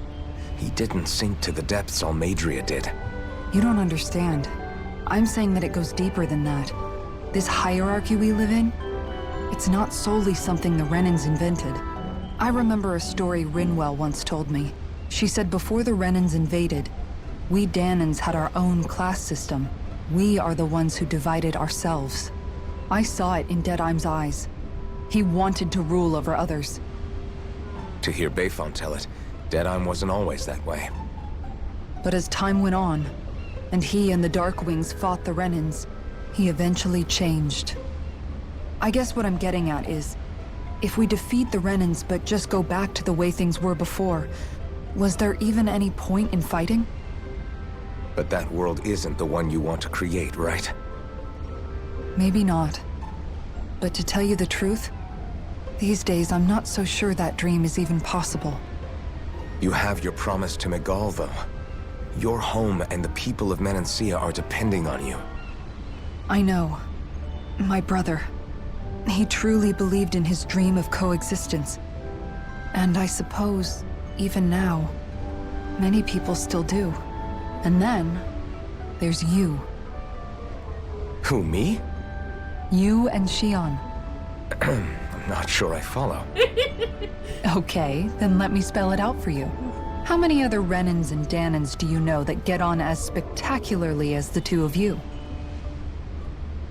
Speaker 3: He didn't sink to the depths Almeidrea did.
Speaker 4: You don't understand. I'm saying that it goes deeper than that. This hierarchy we live in, it's not solely something the Renans invented. I remember a story Rinwell once told me. She said before the Renans invaded, we Danans had our own class system. We are the ones who divided ourselves. I saw it in Deadheim's eyes. He wanted to rule over others.
Speaker 3: To hear Bayfon tell it, Deadheim wasn't always that way.
Speaker 4: But as time went on, and he and the Darkwings fought the Renans, he eventually changed. I guess what I'm getting at is, if we defeat the Renans but just go back to the way things were before, was there even any point in fighting?
Speaker 3: But that world isn't the one you want to create, right?
Speaker 4: Maybe not. But to tell you the truth, these days I'm not so sure that dream is even possible.
Speaker 3: You have your promise to Megal, though. Your home and the people of Menancia are depending on you.
Speaker 4: I know. My brother. He truly believed in his dream of coexistence. And I suppose, even now, many people still do. And then, there's you.
Speaker 3: Who, me?
Speaker 4: You and Shion.
Speaker 3: I'm not sure I follow.
Speaker 4: Okay, then let me spell it out for you. How many other Renans and Danans do you know that get on as spectacularly as the two of you?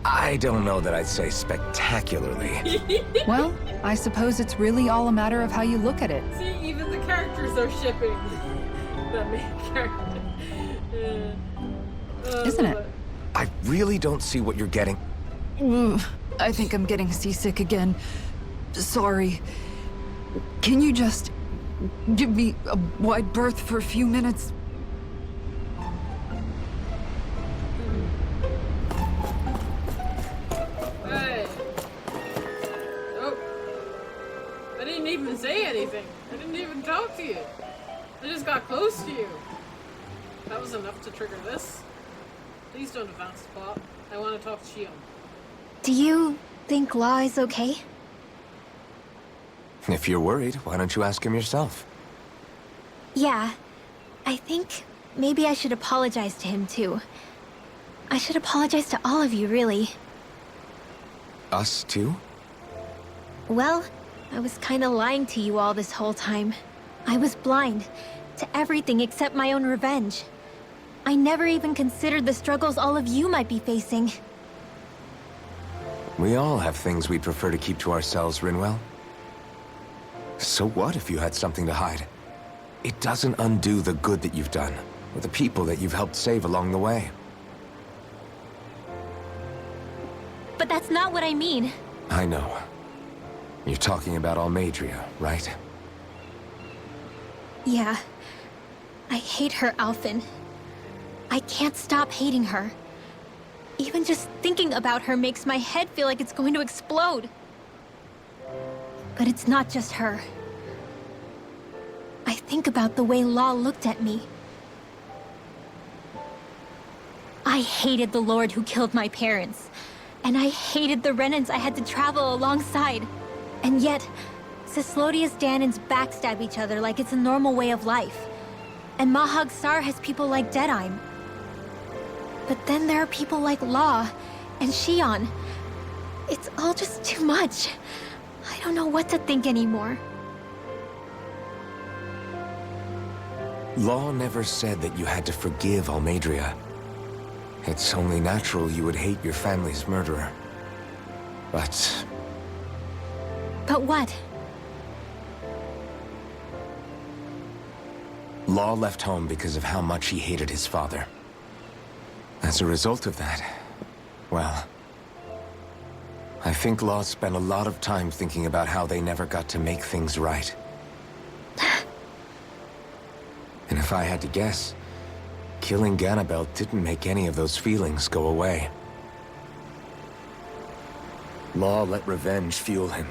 Speaker 3: I don't know that I'd say spectacularly.
Speaker 4: Well, I suppose it's really all a matter of how you look at it.
Speaker 1: See, even the characters are shipping that main character.
Speaker 4: Isn't it?
Speaker 3: I really don't see what you're getting.
Speaker 4: I think I'm getting seasick again. Sorry. Can you just give me a wide berth for a few minutes?
Speaker 1: Hey. Oh. I didn't even say anything. I didn't even talk to you. I just got close to you. That was enough to trigger this. Please don't advance the plot. I want to talk to Shion.
Speaker 10: Do you think Law is okay?
Speaker 3: If you're worried, why don't you ask him yourself?
Speaker 10: Yeah. I think maybe I should apologize to him too. I should apologize to all of you, really.
Speaker 3: Us too?
Speaker 10: Well, I was kinda lying to you all this whole time. I was blind to everything except my own revenge. I never even considered the struggles all of you might be facing.
Speaker 3: We all have things we'd prefer to keep to ourselves, Rinwell. So what if you had something to hide? It doesn't undo the good that you've done, or the people that you've helped save along the way.
Speaker 10: But that's not what I mean.
Speaker 3: I know. You're talking about Almeidrea, right?
Speaker 10: Yeah. I hate her, Alphen. I can't stop hating her. Even just thinking about her makes my head feel like it's going to explode. But it's not just her. I think about the way Law looked at me. I hated the Lord who killed my parents. And I hated the Renans I had to travel alongside. And yet, Cyslodia's Danans backstab each other like it's a normal way of life. And Mahag Saar has people like Deadheim. But then there are people like Law and Shion. It's all just too much. I don't know what to think anymore.
Speaker 3: Law never said that you had to forgive Almeidrea. It's only natural you would hate your family's murderer. But
Speaker 10: But what?
Speaker 3: Law left home because of how much he hated his father. As a result of that, well, I think Law spent a lot of time thinking about how they never got to make things right. And if I had to guess, killing Ganabel didn't make any of those feelings go away. Law let revenge fuel him,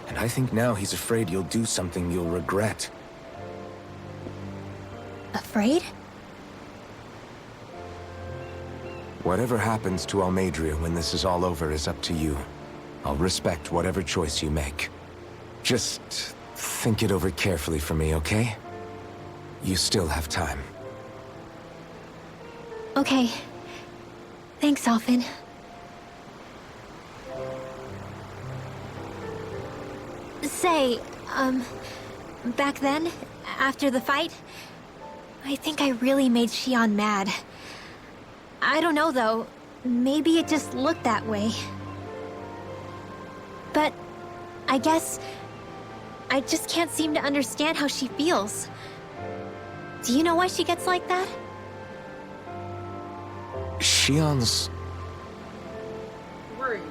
Speaker 3: and I think now he's afraid you'll do something you'll regret.
Speaker 10: Afraid?
Speaker 3: Whatever happens to Almeidrea when this is all over is up to you. I'll respect whatever choice you make. Just think it over carefully for me, okay? You still have time.
Speaker 10: Okay. Thanks, Alphen. Say, back then, after the fight, I think I really made Xion mad. I don't know, though. Maybe it just looked that way. But I guess I just can't seem to understand how she feels. Do you know why she gets like that?
Speaker 3: Xion's...
Speaker 1: Worried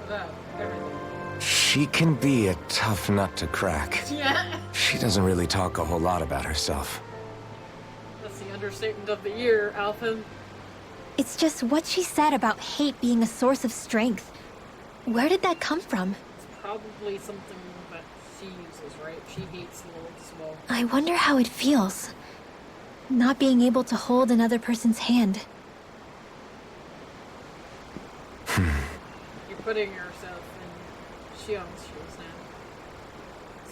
Speaker 1: about everything.
Speaker 3: She can be a tough nut to crack.
Speaker 1: Yeah.
Speaker 3: She doesn't really talk a whole lot about herself.
Speaker 1: That's the understatement of the year, Alphen.
Speaker 10: It's just what she said about hate being a source of strength. Where did that come from?
Speaker 1: It's probably something that she uses, right? She hates Lord as well.
Speaker 10: I wonder how it feels. Not being able to hold another person's hand.
Speaker 1: You're putting yourself in Xion's shoes now.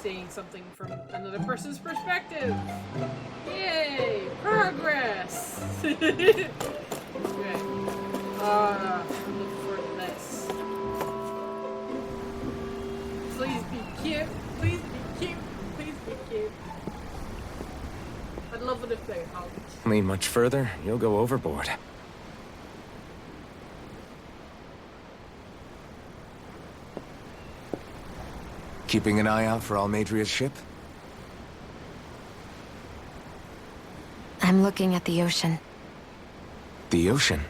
Speaker 1: Seeing something from another person's perspective. Yay! Progress! Okay. Look for this. Please be cute. Please be cute. Please be cute. I'd love it if they hugged.
Speaker 3: Lean much further, you'll go overboard. Keeping an eye out for Almeidrea's ship?
Speaker 5: I'm looking at the ocean.
Speaker 3: The ocean?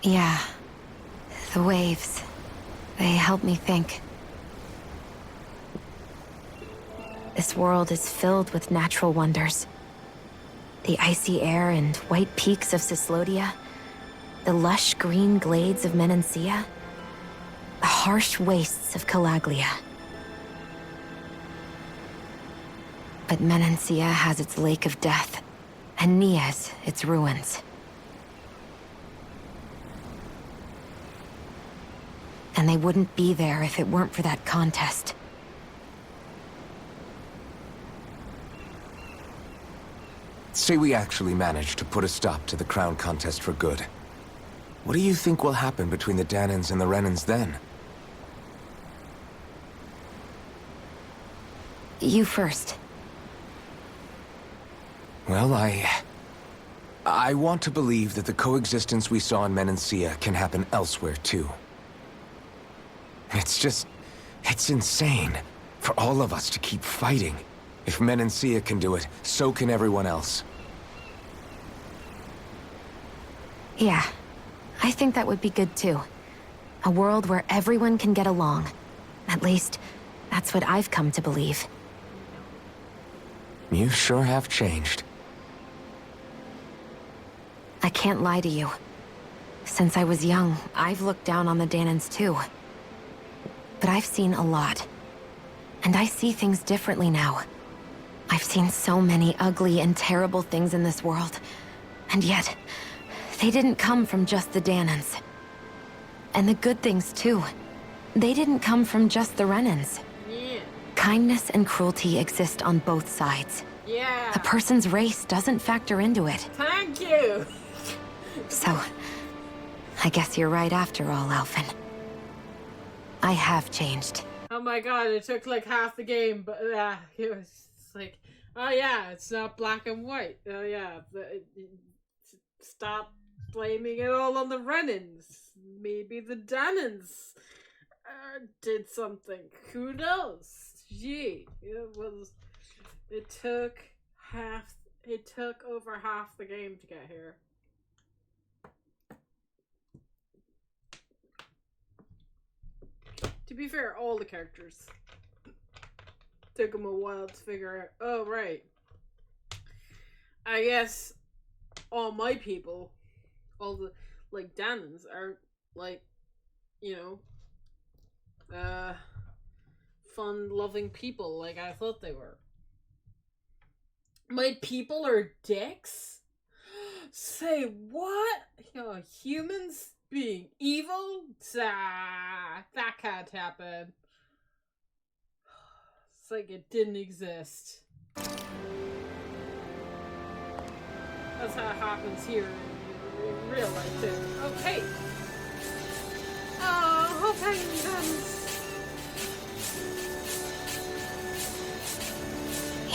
Speaker 5: Yeah. The waves. They help me think. This world is filled with natural wonders. The icy air and white peaks of Cyslodia. The lush green glades of Menancia. The harsh wastes of Calaglia. But Menancia has its Lake of Death, and Nias its ruins. And they wouldn't be there if it weren't for that contest.
Speaker 3: Say we actually manage to put a stop to the crown contest for good. What do you think will happen between the Dahnans and the Renans then?
Speaker 5: You first.
Speaker 3: Well, I want to believe that the coexistence we saw in Menancia can happen elsewhere, too. It's insane for all of us to keep fighting. If Menancia can do it, so can everyone else.
Speaker 5: Yeah, I think that would be good too. A world where everyone can get along. At least, that's what I've come to believe.
Speaker 3: You sure have changed.
Speaker 5: I can't lie to you. Since I was young, I've looked down on the Dahnans too. But I've seen a lot. And I see things differently now. I've seen so many ugly and terrible things in this world. And yet, they didn't come from just the Dahnans. And the good things too. They didn't come from just the Renans.
Speaker 1: Yeah.
Speaker 5: Kindness and cruelty exist on both sides.
Speaker 1: Yeah.
Speaker 5: A person's race doesn't factor into it.
Speaker 1: Thank you.
Speaker 5: So, I guess you're right after all, Alphen. I have changed.
Speaker 1: Oh my god, it took like half the game, but it was just like, oh yeah, it's not black and white. Oh yeah, stop blaming it all on the Renans. Maybe the Danans did something. Who knows? Gee, it took over half the game to get here. To be fair, all the characters took them a while to figure out. Oh, right. I guess all my people, all the, like, Danans are, like, you know, fun-loving people like I thought they were. My people are dicks? Say what? You know, humans being evil? That can't happen. It's like it didn't exist. That's how it happens here in real life too. Okay. Oh, hope hands.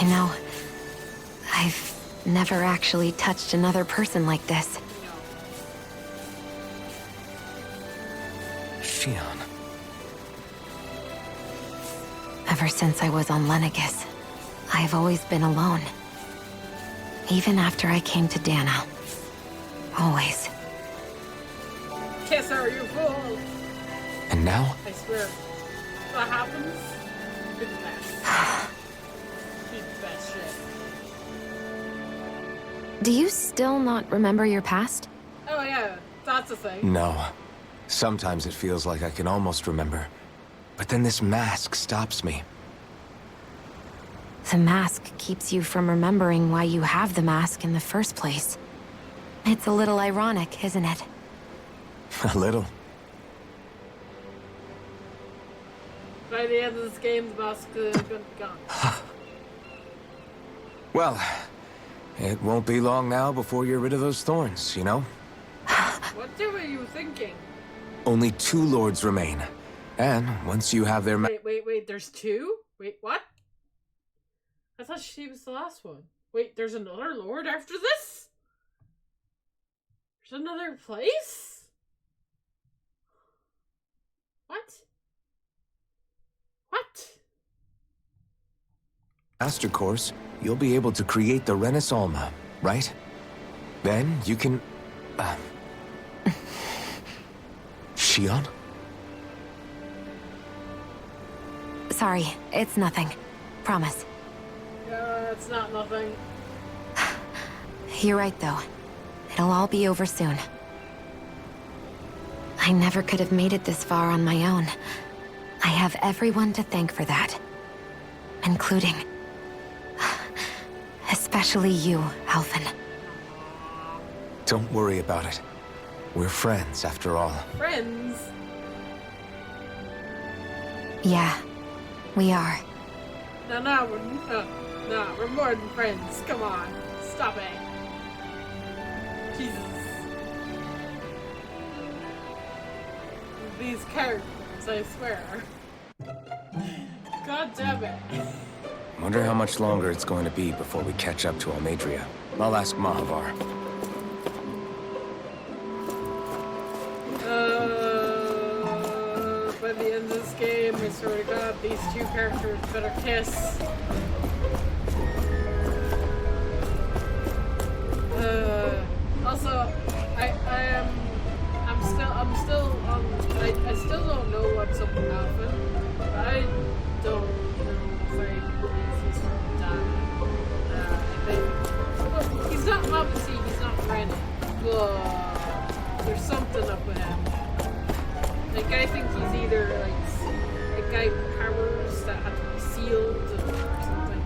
Speaker 5: You know, I've never actually touched another person like this.
Speaker 3: Shionne.
Speaker 5: Ever since I was on Lenegis, I've always been alone. Even after I came to Dana. Always.
Speaker 1: Kiss her, you fool!
Speaker 3: And now?
Speaker 1: I swear. What happens? It's the best. It's the best shit.
Speaker 5: Do you still not remember your past?
Speaker 1: Oh yeah, that's a thing.
Speaker 3: No. Sometimes it feels like I can almost remember. But then this mask stops me.
Speaker 5: The mask keeps you from remembering why you have the mask in the first place. It's a little ironic, isn't it?
Speaker 3: A little.
Speaker 1: By the end of this game, the mask is gonna be gone.
Speaker 3: Well, it won't be long now before you're rid of those thorns, you know?
Speaker 1: What were you thinking?
Speaker 3: Only 2 lords remain. And once you have their
Speaker 1: Wait, there's 2? Wait, what? I thought she was the last one. Wait, there's another lord after this? There's another place? What? What?
Speaker 3: master course, you'll be able to create the Renis Alma, right? Then you can... Shionne?
Speaker 5: Sorry, it's nothing. Promise.
Speaker 1: It's not nothing.
Speaker 5: You're right, though. It'll all be over soon. I never could have made it this far on my own. I have everyone to thank for that. Including... especially you, Alphen.
Speaker 3: Don't worry about it. We're friends, after all.
Speaker 1: Friends?
Speaker 5: Yeah, we are.
Speaker 1: No, we're more than friends. Come on. Stop it. Jesus. These characters, I swear. God damn it.
Speaker 3: Wonder how much longer it's going to be before we catch up to Almeidrea. I'll ask Mahavar.
Speaker 1: By the end of this game, I swear to God, these 2 characters better kiss. Also, I still don't know what's up with Alphen. I don't know if I believe he's from Dana. I think, well, he's not obviously he's not Renin, but there's something up with him. Like I think he's either like a guy with powers that had to be sealed or something.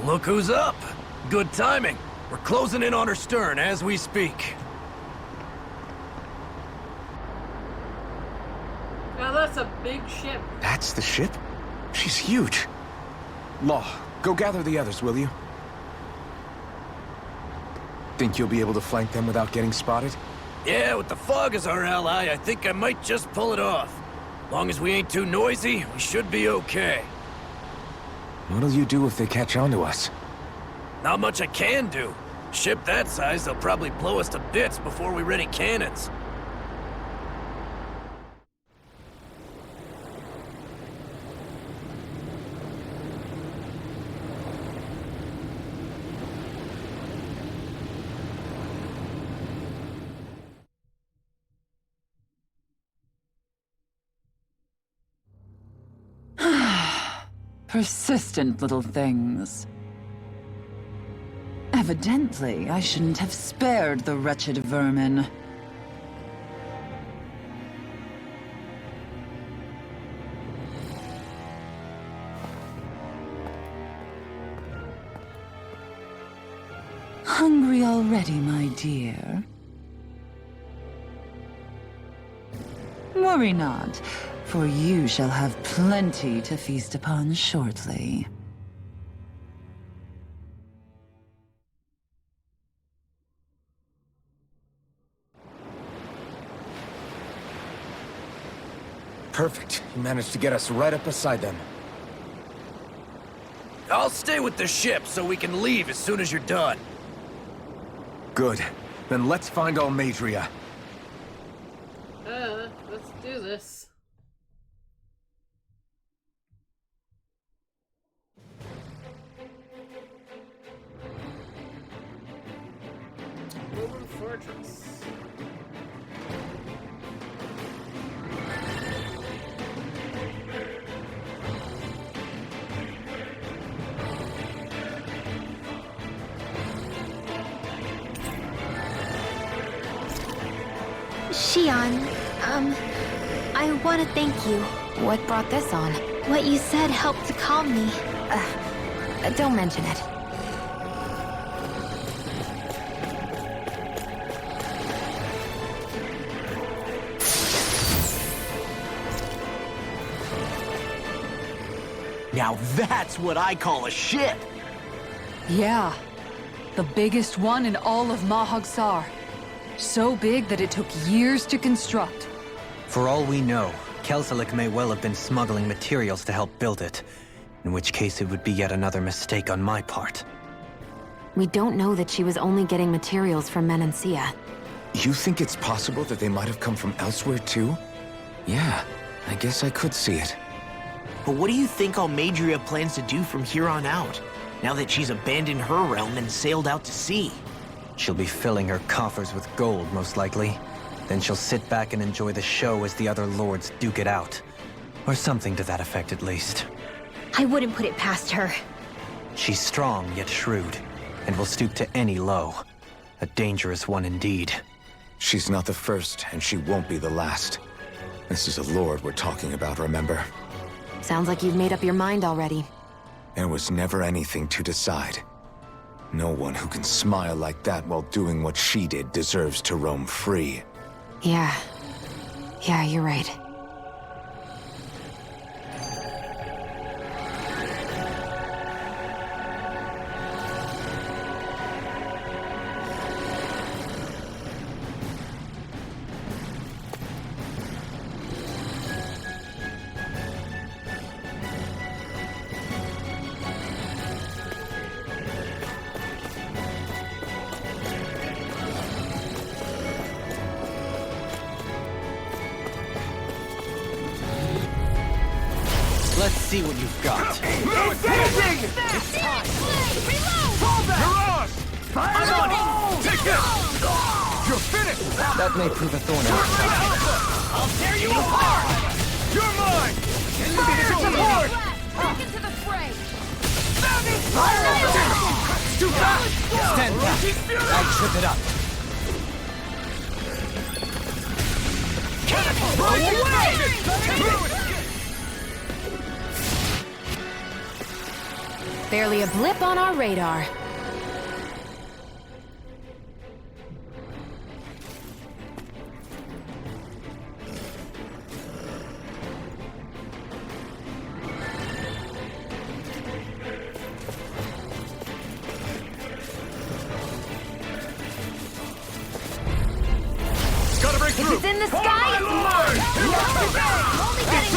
Speaker 6: Look who's up. Good timing. We're closing in on her stern as we speak.
Speaker 1: Now that's a big ship.
Speaker 3: That's the ship? She's huge. Law, go gather the others, will you? Think you'll be able to flank them without getting spotted?
Speaker 6: Yeah, with the fog as our ally, I think I might just pull it off. Long as we ain't too noisy, we should be okay.
Speaker 3: What'll you do if they catch on to us?
Speaker 6: Not much I can do. Ship that size, they'll probably blow us to bits before we ready cannons.
Speaker 8: Persistent little things. Evidently, I shouldn't have spared the wretched vermin. Hungry already, my dear? Worry not, for you shall have plenty to feast upon shortly.
Speaker 3: Perfect. You managed to get us right up beside them.
Speaker 6: I'll stay with the ship so we can leave as soon as you're done.
Speaker 3: Good. Then let's find Almadria.
Speaker 1: Let's do this. Woven Fortress.
Speaker 10: Xion, I want to thank you.
Speaker 5: What brought this on?
Speaker 10: What you said helped to calm me.
Speaker 5: Don't mention it.
Speaker 9: Now that's what I call a ship!
Speaker 4: Yeah. The biggest one in all of Mahag Saar. So big that it took years to construct.
Speaker 2: For all we know, Kelzelik may well have been smuggling materials to help build it. In which case it would be yet another mistake on my part.
Speaker 5: We don't know that she was only getting materials from Menancia.
Speaker 3: You think it's possible that they might have come from elsewhere too? Yeah, I guess I could see it.
Speaker 9: But what do you think Almadria plans to do from here on out, now that she's abandoned her realm and sailed out to sea?
Speaker 2: She'll be filling her coffers with gold, most likely. Then she'll sit back and enjoy the show as the other lords duke it out. Or something to that effect, at least.
Speaker 10: I wouldn't put it past her.
Speaker 2: She's strong, yet shrewd, and will stoop to any low. A dangerous one indeed.
Speaker 3: She's not the first, and she won't be the last. This is a lord we're talking about, remember?
Speaker 5: Sounds like you've made up your mind already.
Speaker 3: There was never anything to decide. No one who can smile like that while doing what she did deserves to roam free.
Speaker 5: Yeah, you're right.
Speaker 2: Let's see what you've got.
Speaker 3: It's time! Mirage! I'm on it! Take this! You're finished!
Speaker 2: That may prove a thorn in our side.
Speaker 3: I'll tear you apart! You're mine! Fire support!
Speaker 10: Back into the fray!
Speaker 3: It's too fast!
Speaker 2: Stand back. I'll trip it up.
Speaker 3: Roll away!
Speaker 5: Barely a blip on our radar.
Speaker 3: Gotta break
Speaker 5: If
Speaker 3: through!
Speaker 5: it's in the sky, it's mine! Only getting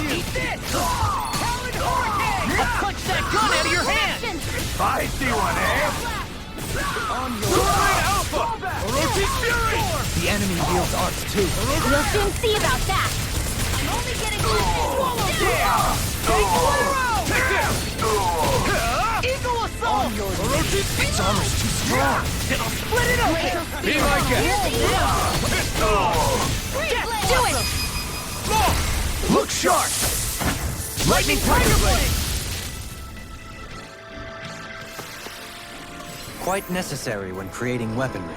Speaker 6: Eat this! Talon Hurricane! I'll punch that gun out of your hand!
Speaker 3: I see one, eh?
Speaker 6: On your side, Alpha! Orochi's Fury!
Speaker 2: The enemy wields arts too.
Speaker 10: We'll soon see about that.
Speaker 5: I'm only getting
Speaker 6: Eagle Assault! Orochi's
Speaker 3: Its armor's too strong!
Speaker 6: It'll split it open!
Speaker 3: Be my guest!
Speaker 5: Do it!
Speaker 3: Look sharp!
Speaker 6: Lightning Tiger Blade!
Speaker 2: Quite necessary when creating weaponry.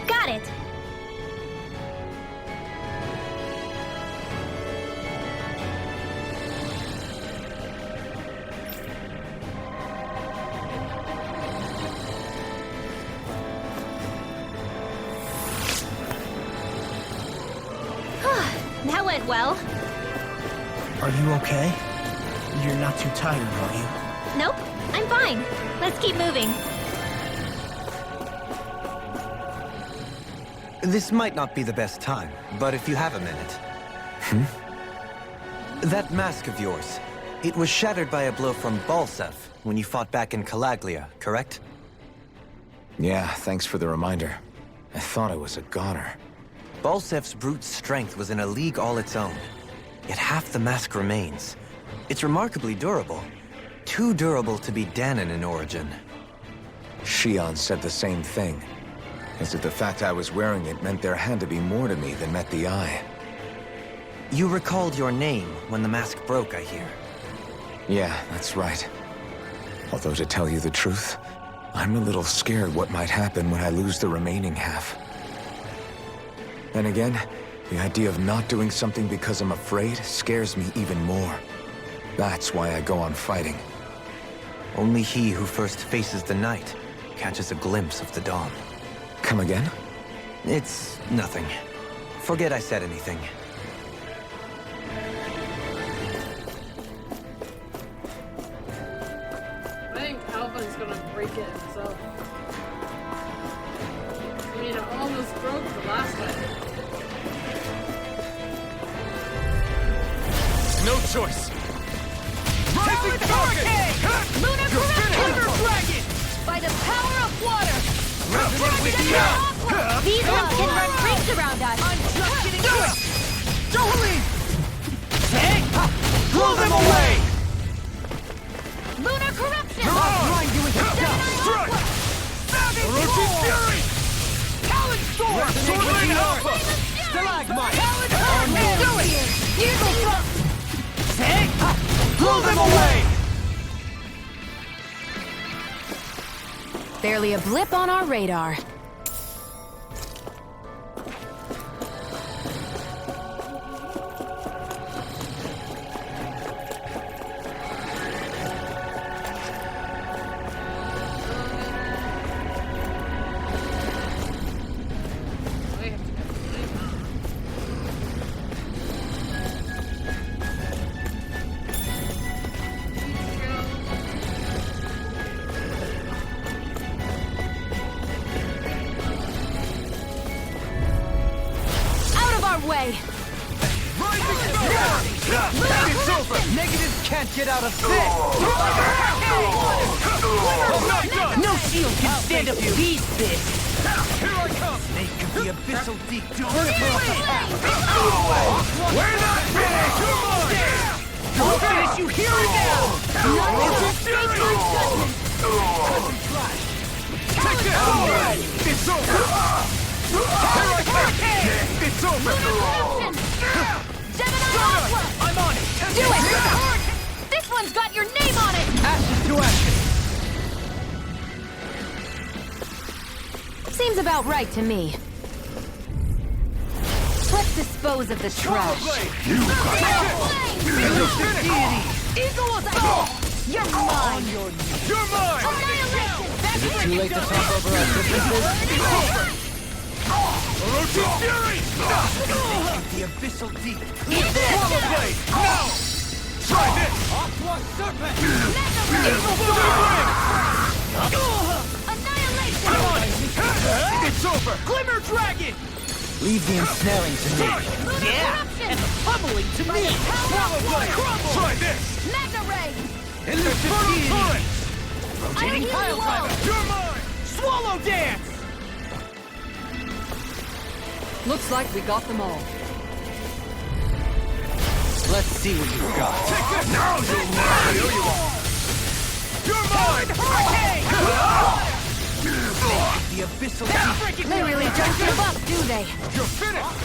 Speaker 10: Got it. That went well.
Speaker 9: Are you okay? You're not too tired, are you?
Speaker 10: Nope, I'm fine. Let's keep moving.
Speaker 2: This might not be the best time, but if you have a minute. That mask of yours, it was shattered by a blow from Balsef when you fought back in Calaglia, correct?
Speaker 3: Yeah, thanks for the reminder. I thought I was a goner.
Speaker 2: Balsef's brute strength was in a league all its own. Yet half the mask remains. It's remarkably durable. Too durable to be Dahnan in origin.
Speaker 3: Shion said the same thing. As if the fact I was wearing it meant there had to be more to me than met the eye.
Speaker 2: You recalled your name when the mask broke, I hear.
Speaker 3: Yeah, that's right. Although to tell you the truth, I'm a little scared what might happen when I lose the remaining half. Then again, the idea of not doing something because I'm afraid scares me even more. That's why I go on fighting.
Speaker 2: Only he who first faces the night catches a glimpse of the dawn.
Speaker 3: Come again?
Speaker 2: It's nothing. Forget I said anything.
Speaker 1: I think Alpha's gonna break it himself. I mean, it almost broke the last time.
Speaker 3: No choice!
Speaker 6: Talon Hurricane! Lunar Thunder Dragon!
Speaker 5: By the power of water!
Speaker 6: Resident with you!
Speaker 10: These ones can run rings around us.
Speaker 6: I'm just getting to it! Jolene! Hey! Blow them away!
Speaker 10: Lunar corruption!
Speaker 6: Blind you with the Strike! Orochi's Fury! Talon Storm! Swordling Alpha! Stalagmite! Talon Hurricane! Do it! Eagle Thrust! Hey! Blow them away!
Speaker 5: Barely a blip on our radar. our way!
Speaker 2: It's over! Negatives can't get out of this!
Speaker 9: No shield can stand up to these fists!
Speaker 2: Here I come! Snake of the abyssal deep!
Speaker 3: We're not finished!
Speaker 9: We'll finish you here and now!
Speaker 3: Take this! It's over! Here I come! It's over!
Speaker 2: I'm on it!
Speaker 5: Do it! This one's got your name on it!
Speaker 2: Ashes to ashes!
Speaker 5: Seems about right to me. Let's dispose of the trash.
Speaker 3: You got
Speaker 5: Eagle assault! You're mine!
Speaker 3: You're mine!
Speaker 2: Is it too late to talk over our differences?
Speaker 3: Orochi Fury!
Speaker 2: The abyssal deep!
Speaker 3: Eat this! Swallow Blade! Now! Try this!
Speaker 2: Aqua Serpent!
Speaker 5: Annihilation!
Speaker 3: It's over!
Speaker 9: Glimmer Dragon!
Speaker 2: Leave the ensnaring to me.
Speaker 9: Yeah! And the pummeling to me!
Speaker 3: Swallow Blade! Try this!
Speaker 5: Mega Ray!
Speaker 3: Infernal Torrent!
Speaker 5: Rotating pile driver!
Speaker 3: You're mine!
Speaker 9: Swallow Dance!
Speaker 4: Looks like we got them all.
Speaker 2: Let's see what you've got.
Speaker 3: Take this! Now you'll learn! Here you are! You're mine!
Speaker 2: The abyssal deep!
Speaker 5: They really don't give up, do they?
Speaker 3: You're finished!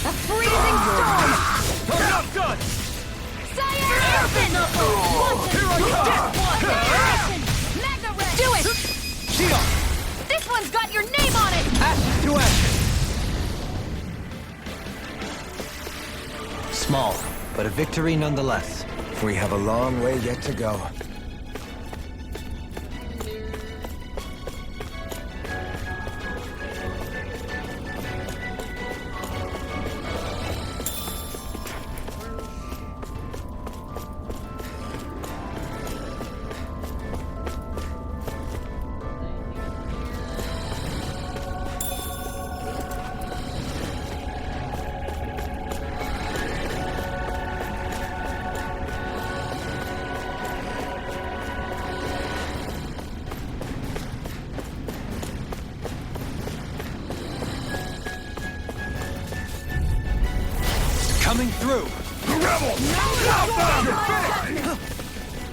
Speaker 5: A freezing storm!
Speaker 3: Enough done!
Speaker 5: Cyan
Speaker 3: Here I come!
Speaker 5: Mega Ray! Do it!
Speaker 2: Shield!
Speaker 5: This one's got your name on it!
Speaker 2: Ashes to ashes! Small, but a victory nonetheless.
Speaker 3: We have a long way yet to go.
Speaker 2: Coming through!
Speaker 3: The rebel! You're finished!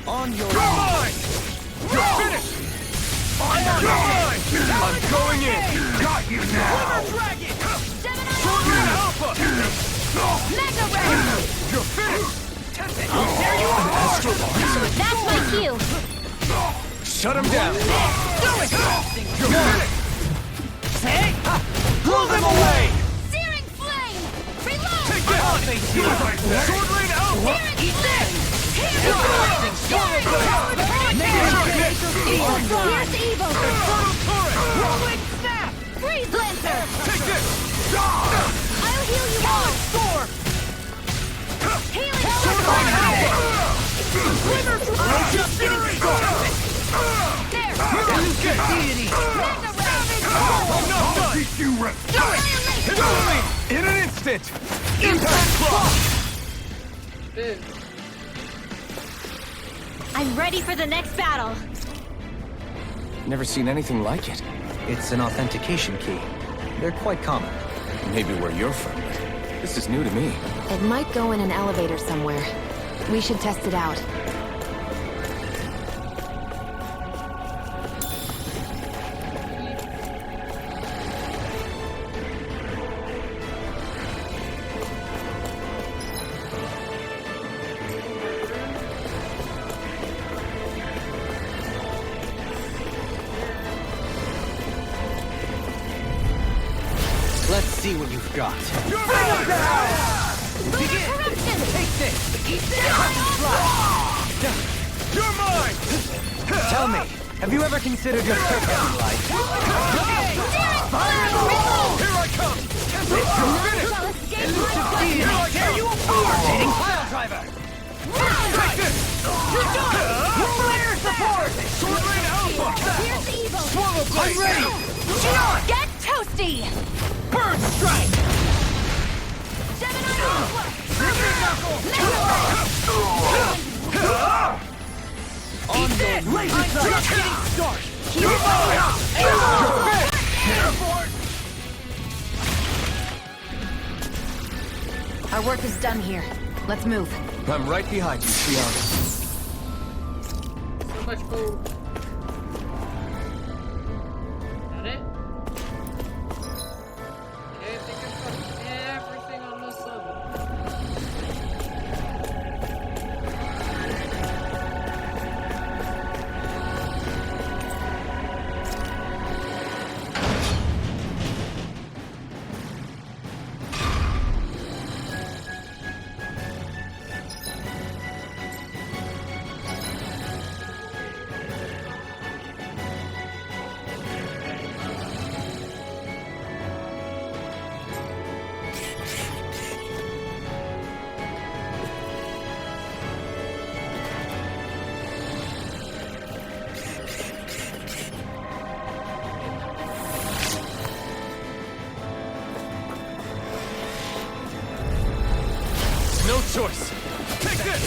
Speaker 2: On your
Speaker 3: You're mine! You're finished! You're mine! I'm going in! Got you now! Swordman Alpha!
Speaker 5: Mega Ray!
Speaker 3: You're finished!
Speaker 5: There you are!
Speaker 3: Astral Arts!
Speaker 5: That's my cue!
Speaker 3: Shut him down! You're finished!
Speaker 9: Blow them away!
Speaker 5: Searing Flame! Reload!
Speaker 3: Take this! Swordblade Alpha!
Speaker 9: Eat this!
Speaker 5: Here's Evil!
Speaker 3: Infernal Torrent!
Speaker 9: Rolling Snap!
Speaker 5: Freeze Lancer!
Speaker 3: Take this!
Speaker 5: I'll heal you all!
Speaker 9: Storm!
Speaker 5: Healing
Speaker 3: Swordblade Alpha!
Speaker 9: Glimmer
Speaker 3: Orochi Fury!
Speaker 5: There!
Speaker 3: Deity!
Speaker 5: Mega Ray!
Speaker 3: Enough done! You
Speaker 5: Annihilation!
Speaker 3: In an instant! Impact Claw!
Speaker 1: Boom.
Speaker 10: I'm ready for the next battle.
Speaker 3: Never seen anything like it.
Speaker 2: It's an authentication key. They're quite common.
Speaker 3: Maybe where you're from. This is new to me.
Speaker 5: It might go in an elevator somewhere. We should test it out.
Speaker 2: Let's see what you've got.
Speaker 5: Corruption!
Speaker 2: Take this!
Speaker 3: You're mine!
Speaker 2: Tell me, have you ever considered your purpose in life?
Speaker 3: Here I come!
Speaker 2: Tear you apart! Rotating pile driver!
Speaker 3: Take this!
Speaker 2: Flare support!
Speaker 3: Swordblade Alpha!
Speaker 9: On this! I'm just getting started!
Speaker 5: Our work is done here. Let's move.
Speaker 3: I'm right behind you, Tiana.
Speaker 1: So much food. That it? Okay, I think I've got everything on this level.
Speaker 3: No choice. Take this!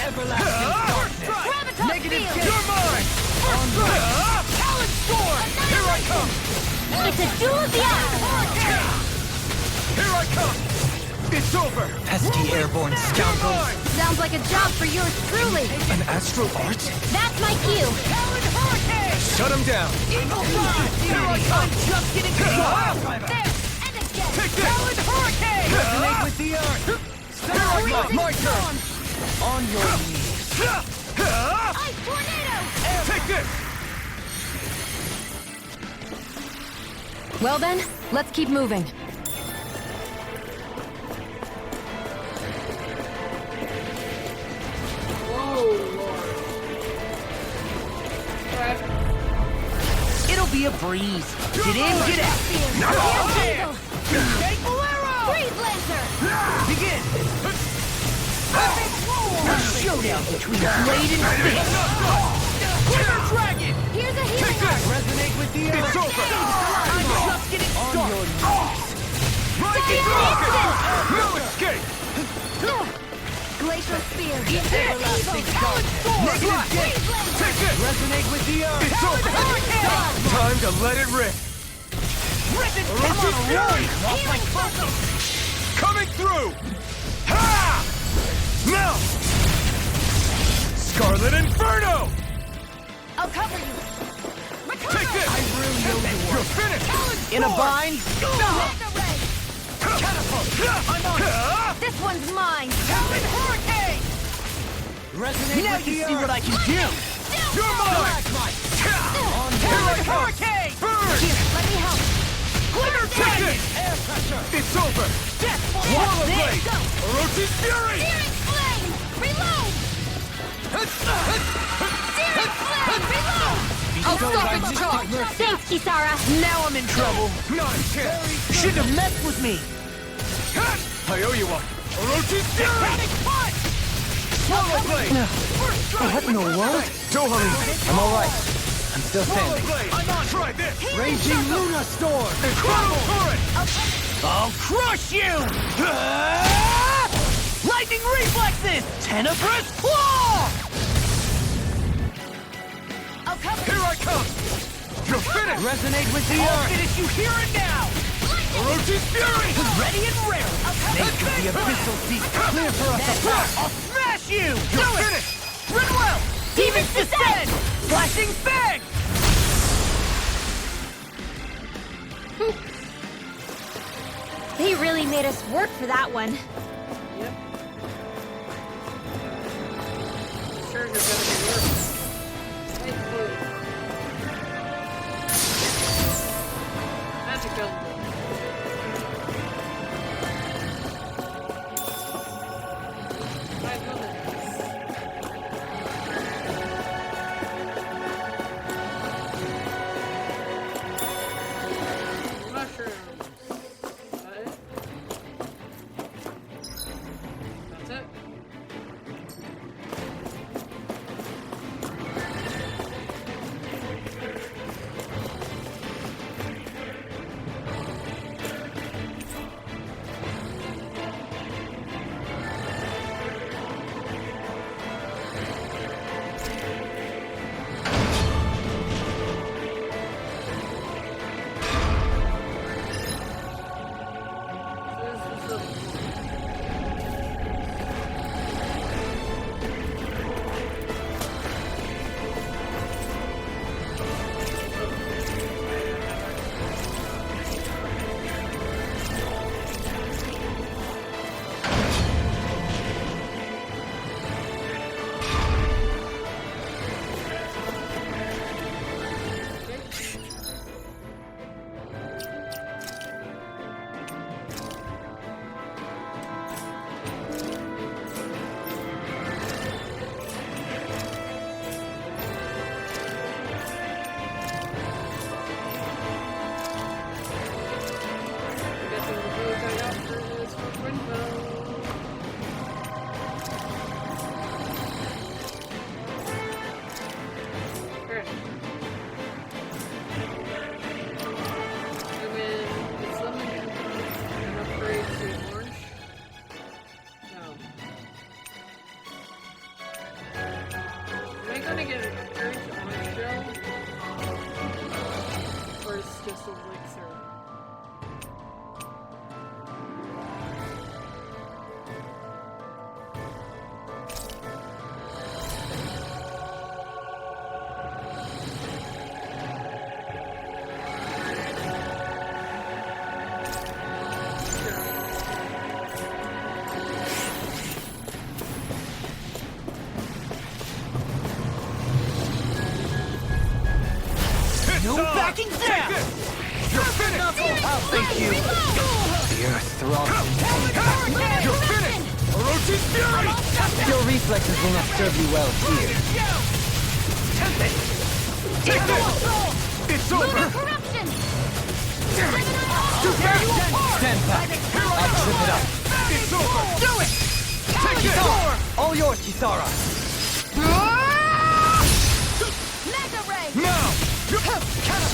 Speaker 9: Everlasting darkness!
Speaker 10: Gravitas
Speaker 9: Negative
Speaker 10: field!
Speaker 9: gate!
Speaker 3: You're mine!
Speaker 9: On right! Talon Storm!
Speaker 3: Here I come!
Speaker 10: It's a duel of the eye!
Speaker 3: Here I come! It's over!
Speaker 2: Pesky airborne scoundrels.
Speaker 10: Sounds like a job for yours truly.
Speaker 3: An astral art?
Speaker 10: That's my cue.
Speaker 9: Talon Hurricane!
Speaker 3: Shut him down!
Speaker 9: Eagle Fly! Here I come! I'm just getting started!
Speaker 10: There, and again.
Speaker 3: Take this!
Speaker 9: Talon Hurricane! Resonate with the earth!
Speaker 3: Here I come! My turn!
Speaker 9: On your knees!
Speaker 10: Ice tornado.
Speaker 3: Take this!
Speaker 5: Well then, let's keep moving.
Speaker 1: Whoa, Lord. Okay.
Speaker 9: It'll be a breeze. Get in, get out!
Speaker 10: Eagle.
Speaker 9: Escape Bolero!
Speaker 10: Breeze Lancer.
Speaker 9: Begin! A showdown between blade and fist! Quiver Dragon!
Speaker 10: Here's a healing arc.
Speaker 9: Resonate with the earth!
Speaker 3: It's over!
Speaker 9: I'm just getting started!
Speaker 3: Rising rocket! No escape!
Speaker 10: Glacial Spear.
Speaker 9: Everlasting darkness! Negative gate!
Speaker 10: Breeze Lancer.
Speaker 3: Take this!
Speaker 9: Resonate with the earth!
Speaker 3: It's over!
Speaker 9: Hurricane!
Speaker 3: Time to let it rip!
Speaker 9: Rip it! Come on, roll! Off my focus!
Speaker 3: Coming through! Ha! Now! Scarlet Inferno!
Speaker 10: I'll cover you.
Speaker 3: Take this!
Speaker 9: I really owe you
Speaker 3: You're
Speaker 9: one.
Speaker 3: finished!
Speaker 9: In a bind?
Speaker 10: Laser Ray.
Speaker 9: I'm on it!
Speaker 10: This one's mine.
Speaker 9: Talon Hurricane! Resonate now with you see what I can do!
Speaker 3: You're mine!
Speaker 9: On
Speaker 3: Here I
Speaker 9: Talon
Speaker 3: come!
Speaker 9: Hurricane!
Speaker 3: Burn!
Speaker 10: Here, let me help.
Speaker 9: Quiver
Speaker 3: Take
Speaker 9: Dragon!
Speaker 3: this!
Speaker 9: Air pressure!
Speaker 3: It's over!
Speaker 9: Death
Speaker 3: Wall of
Speaker 9: Blade!
Speaker 3: Blade!
Speaker 10: Go.
Speaker 3: Orochi's Fury!
Speaker 10: Searing Flame. Reload. Searing Flame. Reload.
Speaker 9: I'll stop its charge!
Speaker 10: Thanks, Kisara.
Speaker 9: Now I'm in trouble!
Speaker 3: Not a chance!
Speaker 9: Shouldn't have messed with me!
Speaker 3: I owe you one! Orochi's Fury!
Speaker 9: Tectonic Punch!
Speaker 3: Swallow Blade!
Speaker 2: What in the world?
Speaker 3: Don't worry!
Speaker 2: I'm alright. I'm still
Speaker 3: Swallow
Speaker 2: standing.
Speaker 3: Blade! I'm on! Try this!
Speaker 9: Raging Luna Storm!
Speaker 3: Incredible Torrent!
Speaker 9: I'll crush you! Lightning reflexes! Tenebrous Claw!
Speaker 10: I'll cover
Speaker 3: Here I come! You're finished!
Speaker 9: Resonate with the earth! I'll finish you here and now!
Speaker 3: Orochi's Fury!
Speaker 9: Ready and rare! Make the abyssal deep clear for us apart! I'll smash you! Do
Speaker 3: You're
Speaker 9: it!
Speaker 3: finished!
Speaker 9: Rinwell! Demons descend! Flashing Fang!
Speaker 10: They really made us work for that one.
Speaker 1: Yep. Sure, you're gonna be worse. Nice food. Magic building. Mushrooms. Is that it? That's it?
Speaker 9: Backing down!
Speaker 3: You're finished!
Speaker 2: I'll face you. The earth throbs.
Speaker 3: You're finished! Orochi's Fury!
Speaker 2: Your reflexes will not serve you well here.
Speaker 3: Take this! It's over! Too fast!
Speaker 2: Stand back. I'll trip it up.
Speaker 3: It's over! Do it! Take this!
Speaker 2: All yours, Kisara.
Speaker 10: Mega Ray!
Speaker 3: Now!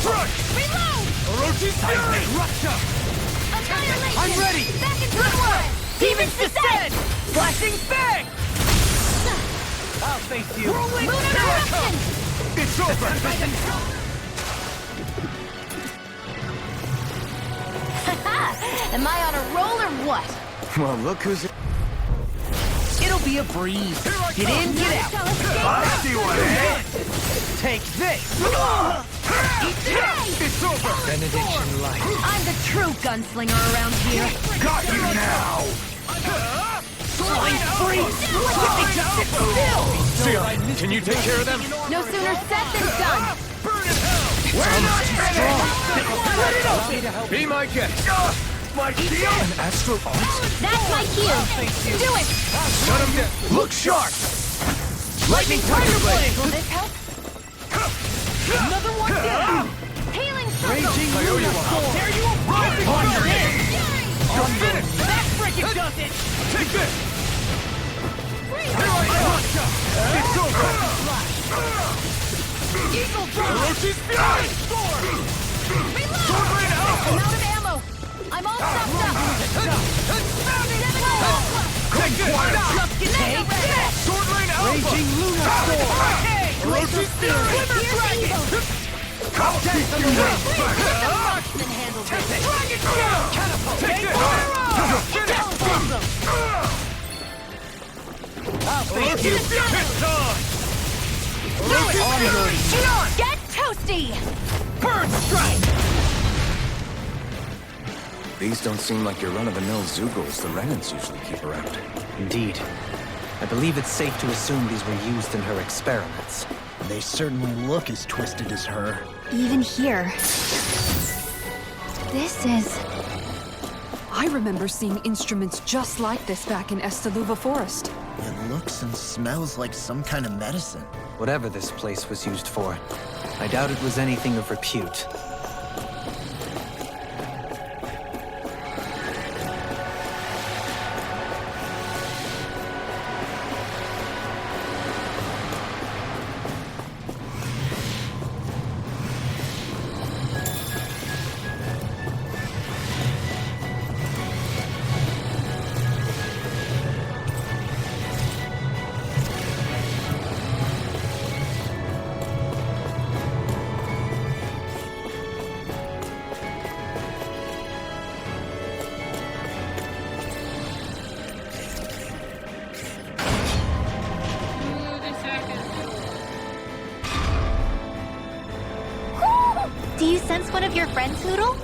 Speaker 3: Strike!
Speaker 10: Reload!
Speaker 3: Orochi's Fury!
Speaker 2: Rupture.
Speaker 10: Annihilation!
Speaker 2: I'm ready.
Speaker 10: Back into the world!
Speaker 9: Demons descend! Flashing bang!
Speaker 2: I'll face you.
Speaker 10: Lunar eruption!
Speaker 3: It's over!
Speaker 10: Am I on a roll or what?
Speaker 3: Well, look who's...
Speaker 9: It'll be a breeze. Get in, get out.
Speaker 3: I see what it is!
Speaker 2: Take this.
Speaker 3: It's over!
Speaker 2: Benediction light.
Speaker 5: I'm the true gunslinger around here.
Speaker 3: Got you now!
Speaker 9: Flying freeze!
Speaker 3: Sia, can you take care of them?
Speaker 5: No sooner said than done.
Speaker 3: We're not finished! Be my guest! My shield! An astral art?
Speaker 10: That's my cue! Do it!
Speaker 3: Shut him down! Look sharp! Lightning Tiger Blade!
Speaker 10: Will this help?
Speaker 9: Another one down!
Speaker 10: Healing circle!
Speaker 3: I owe you one.
Speaker 9: There you are! Rising
Speaker 3: On your
Speaker 9: fire!
Speaker 3: knees! You're finished!
Speaker 9: That frickin' does it!
Speaker 3: Take this! Here I come! It's over!
Speaker 9: Eagle drop!
Speaker 3: Orochi's Fury! Sword Rain
Speaker 10: I'm
Speaker 3: Alpha!
Speaker 10: out of ammo! I'm all stopped up!
Speaker 3: Take this!
Speaker 10: Mega Ray!
Speaker 3: Sword Rain Alpha!
Speaker 2: Raging Lunar Storm.
Speaker 3: Orochi's Fury!
Speaker 10: Here's evil!
Speaker 3: I'll take you down!
Speaker 10: Marksman handled this!
Speaker 3: Take this! You're finished! Orochi's Fury! It's time! Orochi's Fury!
Speaker 10: Get toasty!
Speaker 9: Bird strike!
Speaker 3: These don't seem like your run-of-the-mill Zeugles the Renans usually keep around.
Speaker 2: Indeed. I believe it's safe to assume these were used in her experiments.
Speaker 9: They certainly look as twisted as her.
Speaker 10: Even here. This is...
Speaker 4: I remember seeing instruments just like this back in Estaluva Forest.
Speaker 9: It looks and smells like some kind of medicine.
Speaker 2: Whatever this place was used for, I doubt it was anything of repute.
Speaker 10: Do you sense one of your friends, Hoodle?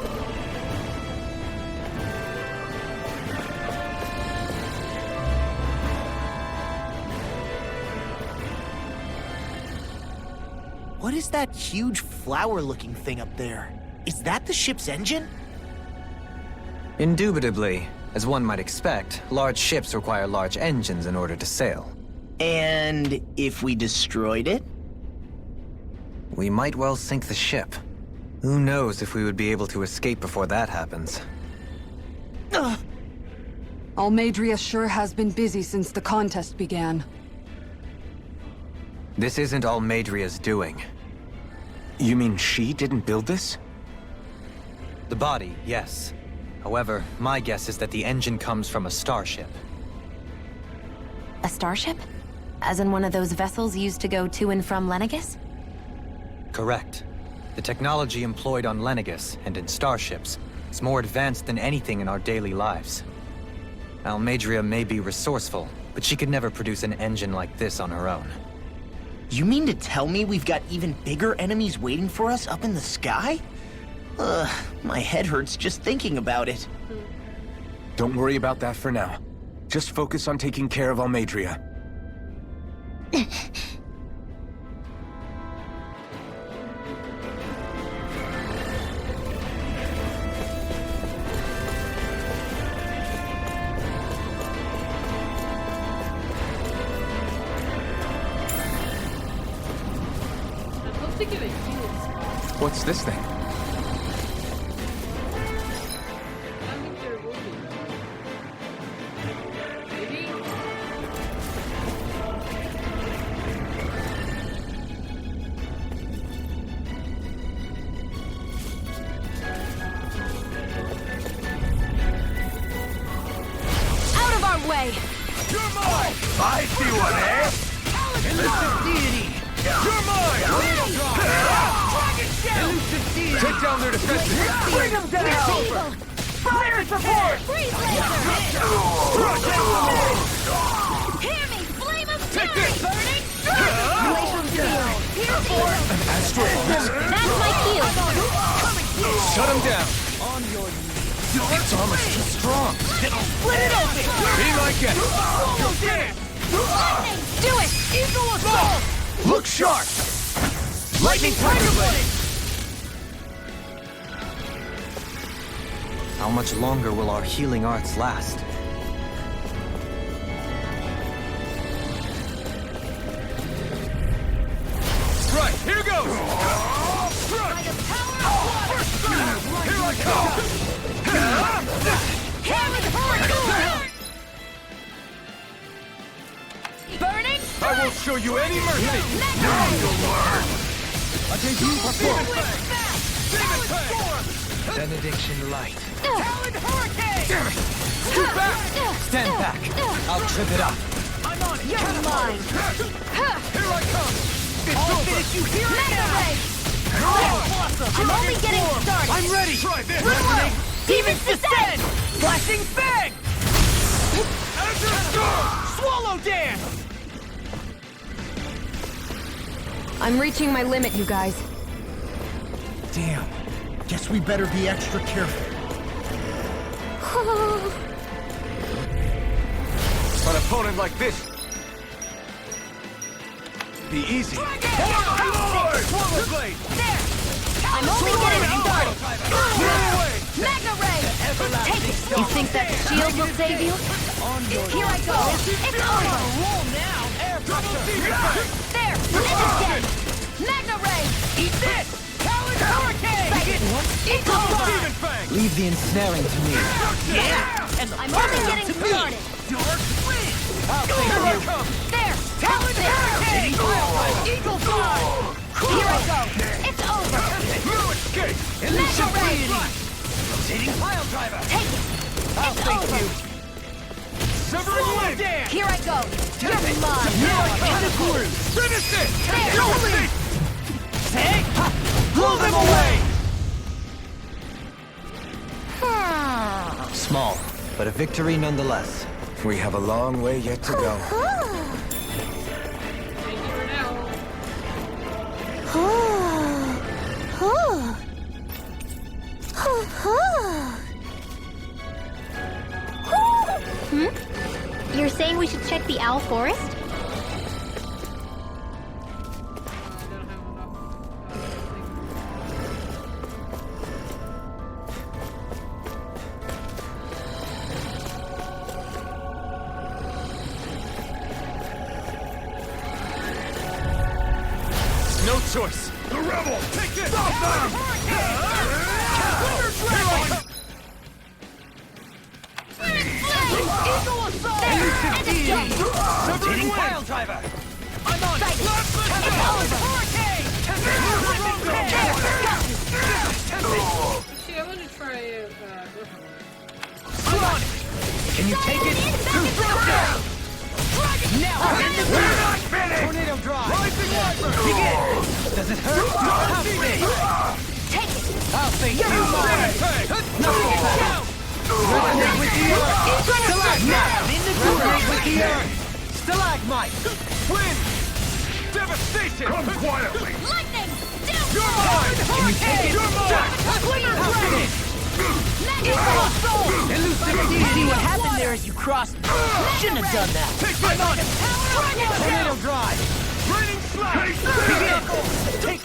Speaker 9: What is that huge flower-looking thing up there? Is that the ship's engine?
Speaker 2: Indubitably. As one might expect, large ships require large engines in order to sail.
Speaker 9: And if we destroyed it?
Speaker 2: We might well sink the ship. Who knows if we would be able to escape before that happens.
Speaker 4: Almeidria sure has been busy since the contest began.
Speaker 2: This isn't Almeidria's doing.
Speaker 3: You mean she didn't build this?
Speaker 2: The body, yes. However, my guess is that the engine comes from a starship.
Speaker 5: A starship? As in one of those vessels used to go to and from Lenegus?
Speaker 2: Correct. The technology employed on Lenegus and in starships is more advanced than anything in our daily lives. Almeidria may be resourceful, but she could never produce an engine like this on her own.
Speaker 9: You mean to tell me we've got even bigger enemies waiting for us up in the sky? My head hurts just thinking about it.
Speaker 3: Don't worry about that for now. Just focus on taking care of Almeidria.
Speaker 1: to get a healing spot.
Speaker 3: What's this thing?
Speaker 1: I don't think there will be. Maybe?
Speaker 5: Out of our way!
Speaker 3: You're mine! I see one, eh? Elusive deity! You're mine! Elusive deity! Take down their defenses! Bring them down! Fire support!
Speaker 10: Freeze Hear me! Flame of fury! Burning Glacial steel! Piercing!
Speaker 3: An astral arts?
Speaker 10: That's my shield!
Speaker 3: Shut him down! On your knees. Its armor's too strong.
Speaker 10: Split it open!
Speaker 3: Be my guest!
Speaker 10: Lightning! Do it! Eagle assault!
Speaker 3: Look sharp! Lightning Tiger Blade!
Speaker 2: How much longer will our healing arts last?
Speaker 3: Right, here goes!
Speaker 10: By the power of water!
Speaker 3: Here I come!
Speaker 10: Hurricane! Burning!
Speaker 3: I won't show you any mercy! Now you'll learn! Against you perform!
Speaker 2: Benediction light.
Speaker 10: Talon Hurricane!
Speaker 3: Damn it! Scoot back!
Speaker 2: Stand back. I'll trip it up.
Speaker 3: I'm on it!
Speaker 10: You're mine!
Speaker 3: Here I come! It's over!
Speaker 10: Finish you here Mega Ray!
Speaker 3: Awesome!
Speaker 10: I'm only getting started!
Speaker 3: I'm ready! Try this!
Speaker 10: Demons descend!
Speaker 3: Flashing Fang! Azure Storm! Swallow Dance!
Speaker 5: I'm reaching my limit, you guys.
Speaker 9: Damn. Guess we better be extra careful.
Speaker 3: An opponent like this... be easy. Swallow Blade!
Speaker 10: There! I'm only getting started! Mega Ray! Take it! You think that shield will save you? Here I go! It's over!
Speaker 3: Roll now! Air pressure!
Speaker 10: There! Finish it! Mega Ray!
Speaker 3: Eat this! Talon Hurricane!
Speaker 10: It's over!
Speaker 2: Leave the ensnaring to me.
Speaker 3: Yeah! And
Speaker 10: I'm only getting started!
Speaker 3: Dark Wind! I'll take you!
Speaker 10: There!
Speaker 3: Talon Hurricane! Eagle Fly!
Speaker 10: Here I go! It's over!
Speaker 3: No escape!
Speaker 10: Mega Ray!
Speaker 3: Rotating Pile Driver!
Speaker 10: Take it!
Speaker 3: I'll
Speaker 10: It's
Speaker 3: take
Speaker 10: over!
Speaker 3: you! Severing Wind! Dance!
Speaker 10: Here I go! You're mine!
Speaker 3: Now I come to cruise! Finish it!
Speaker 10: There!
Speaker 3: Don't Take! Blow them away!
Speaker 2: Small, but a victory nonetheless.
Speaker 3: We have a long way yet to go.
Speaker 1: Thank you for now.
Speaker 10: You're saying we should check the Owl Forest?
Speaker 1: I don't have enough.
Speaker 3: No choice! The rebel! Take this! Stop them! Rotating Pile Driver! I'm on it!
Speaker 1: Actually, I want to try
Speaker 3: I'm on it! Can you take it? Now! We're not finished! Tornado Drive! Rising Viper! Begin!
Speaker 2: Does it hurt?
Speaker 3: Have me!
Speaker 10: Take it!
Speaker 2: I'll face you.
Speaker 3: Knuckle Pack!
Speaker 2: Resonate with the earth.
Speaker 3: Stalagmite!
Speaker 2: Resonate with the earth. Stalagmite.
Speaker 3: Wind! Devastation! Come quietly!
Speaker 10: Lightning!
Speaker 3: You're mine!
Speaker 2: Can you take it?
Speaker 3: You're mine!
Speaker 9: See what happened there as you crossed. Shouldn't have done that.
Speaker 3: Take this! I'm on it!
Speaker 2: Tornado drive.
Speaker 3: Raining Slash! Take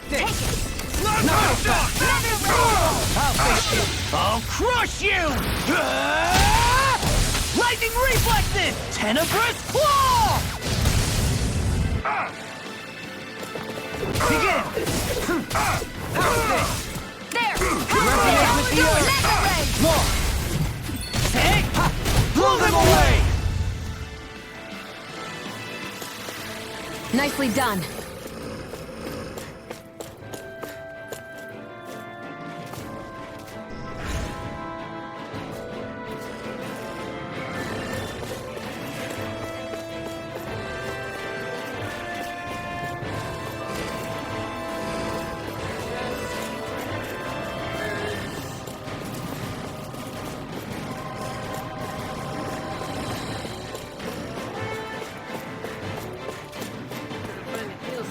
Speaker 2: this!
Speaker 9: I'll crush you! Lightning reflexes! Tenebrous claw!
Speaker 2: Begin! How's this?
Speaker 5: There!
Speaker 2: More! Hey! Blow them away!
Speaker 5: Nicely done.
Speaker 1: Find a heal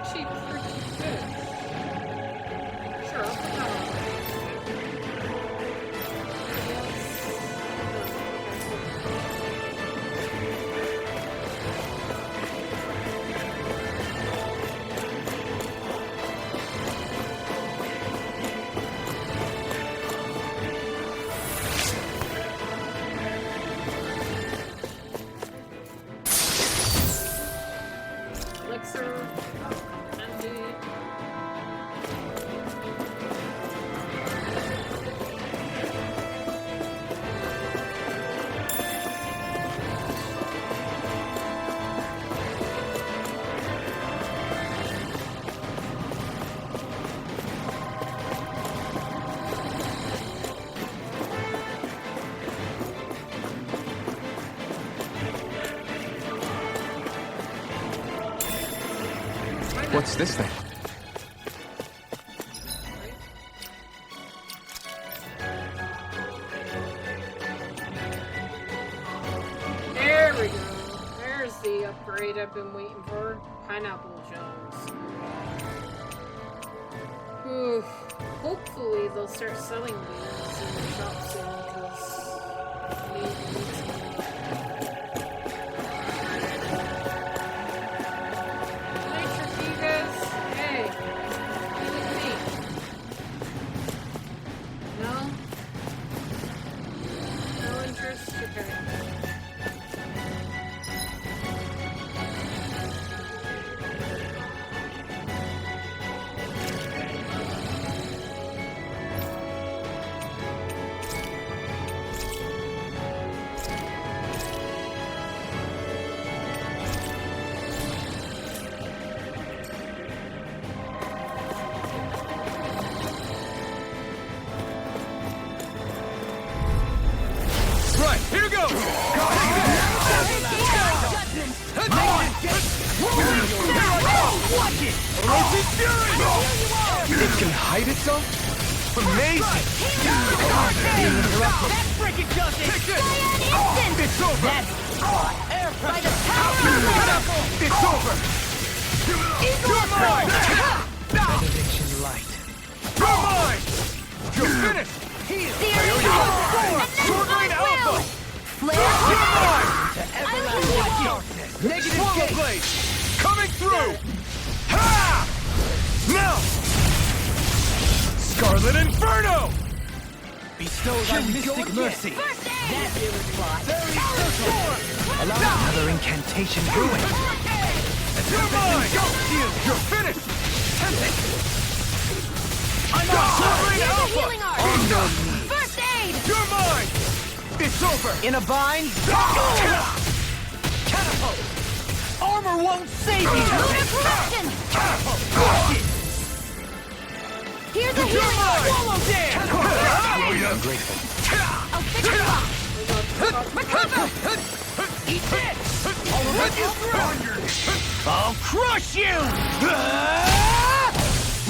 Speaker 1: actually pretty good. Sure, I'll put that on. Elixir, Andy.
Speaker 3: What's this thing?
Speaker 1: There we go. There's the upgrade I've been waiting for. Pineapple shells. Ooh. Hopefully they'll start selling these in the shop soon, because we need some. Can I trick you guys? Hey, look at me. No? No interest? Okay.
Speaker 3: Right, here goes! It can hide itself? Amazing! It's over! It's over! You're mine!
Speaker 2: Benediction light.
Speaker 3: You're mine! You're finished! Sword Blade Alpha! You're mine! Negative Swallow Blade! Coming through! Ha! Now! Scarlet Inferno!
Speaker 2: Bestow thy mystic mercy.
Speaker 3: Allow
Speaker 2: Another incantation brewing.
Speaker 3: You're mine! You're finished! I'm Sword Blade Alpha!
Speaker 2: On your knees.
Speaker 10: First aid!
Speaker 3: You're mine! It's over!
Speaker 2: In a bind. Catapult. Armor won't save you.
Speaker 10: Lunar corruption! Here's a healing
Speaker 3: mine!
Speaker 10: swallow dare!
Speaker 3: I'm grateful.
Speaker 10: I'll fix you up! Recover!
Speaker 3: Eat this! I'll rip you through!
Speaker 2: I'll crush you.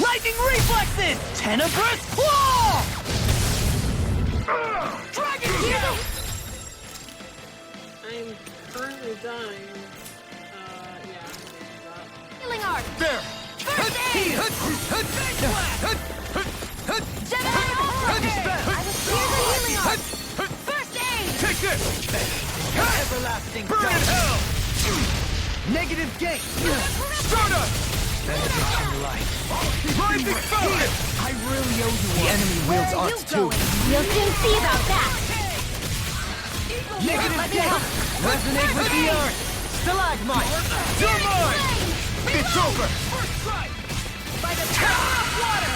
Speaker 2: Lightning reflexes. Tenebrous claw.
Speaker 3: Dragon
Speaker 10: Here's a...
Speaker 1: I'm currently dying. Yeah, I'm gonna do that.
Speaker 10: healing art!
Speaker 3: There!
Speaker 10: First aid! Gemini Ultra! Here's a healing art! First aid!
Speaker 3: Take this!
Speaker 2: Everlasting
Speaker 3: Burn in hell!
Speaker 2: Negative gate.
Speaker 3: Stardust!
Speaker 2: Benediction light.
Speaker 3: Rising Falcon!
Speaker 2: I really owe you. The enemy wields
Speaker 10: Where are
Speaker 2: arts
Speaker 10: you
Speaker 2: too.
Speaker 10: going? We'll soon see about that!
Speaker 2: Negative
Speaker 10: Let me
Speaker 2: gate.
Speaker 10: help.
Speaker 2: Resonate with the earth. Stalagmite.
Speaker 3: You're mine! It's over!
Speaker 10: By the power of water!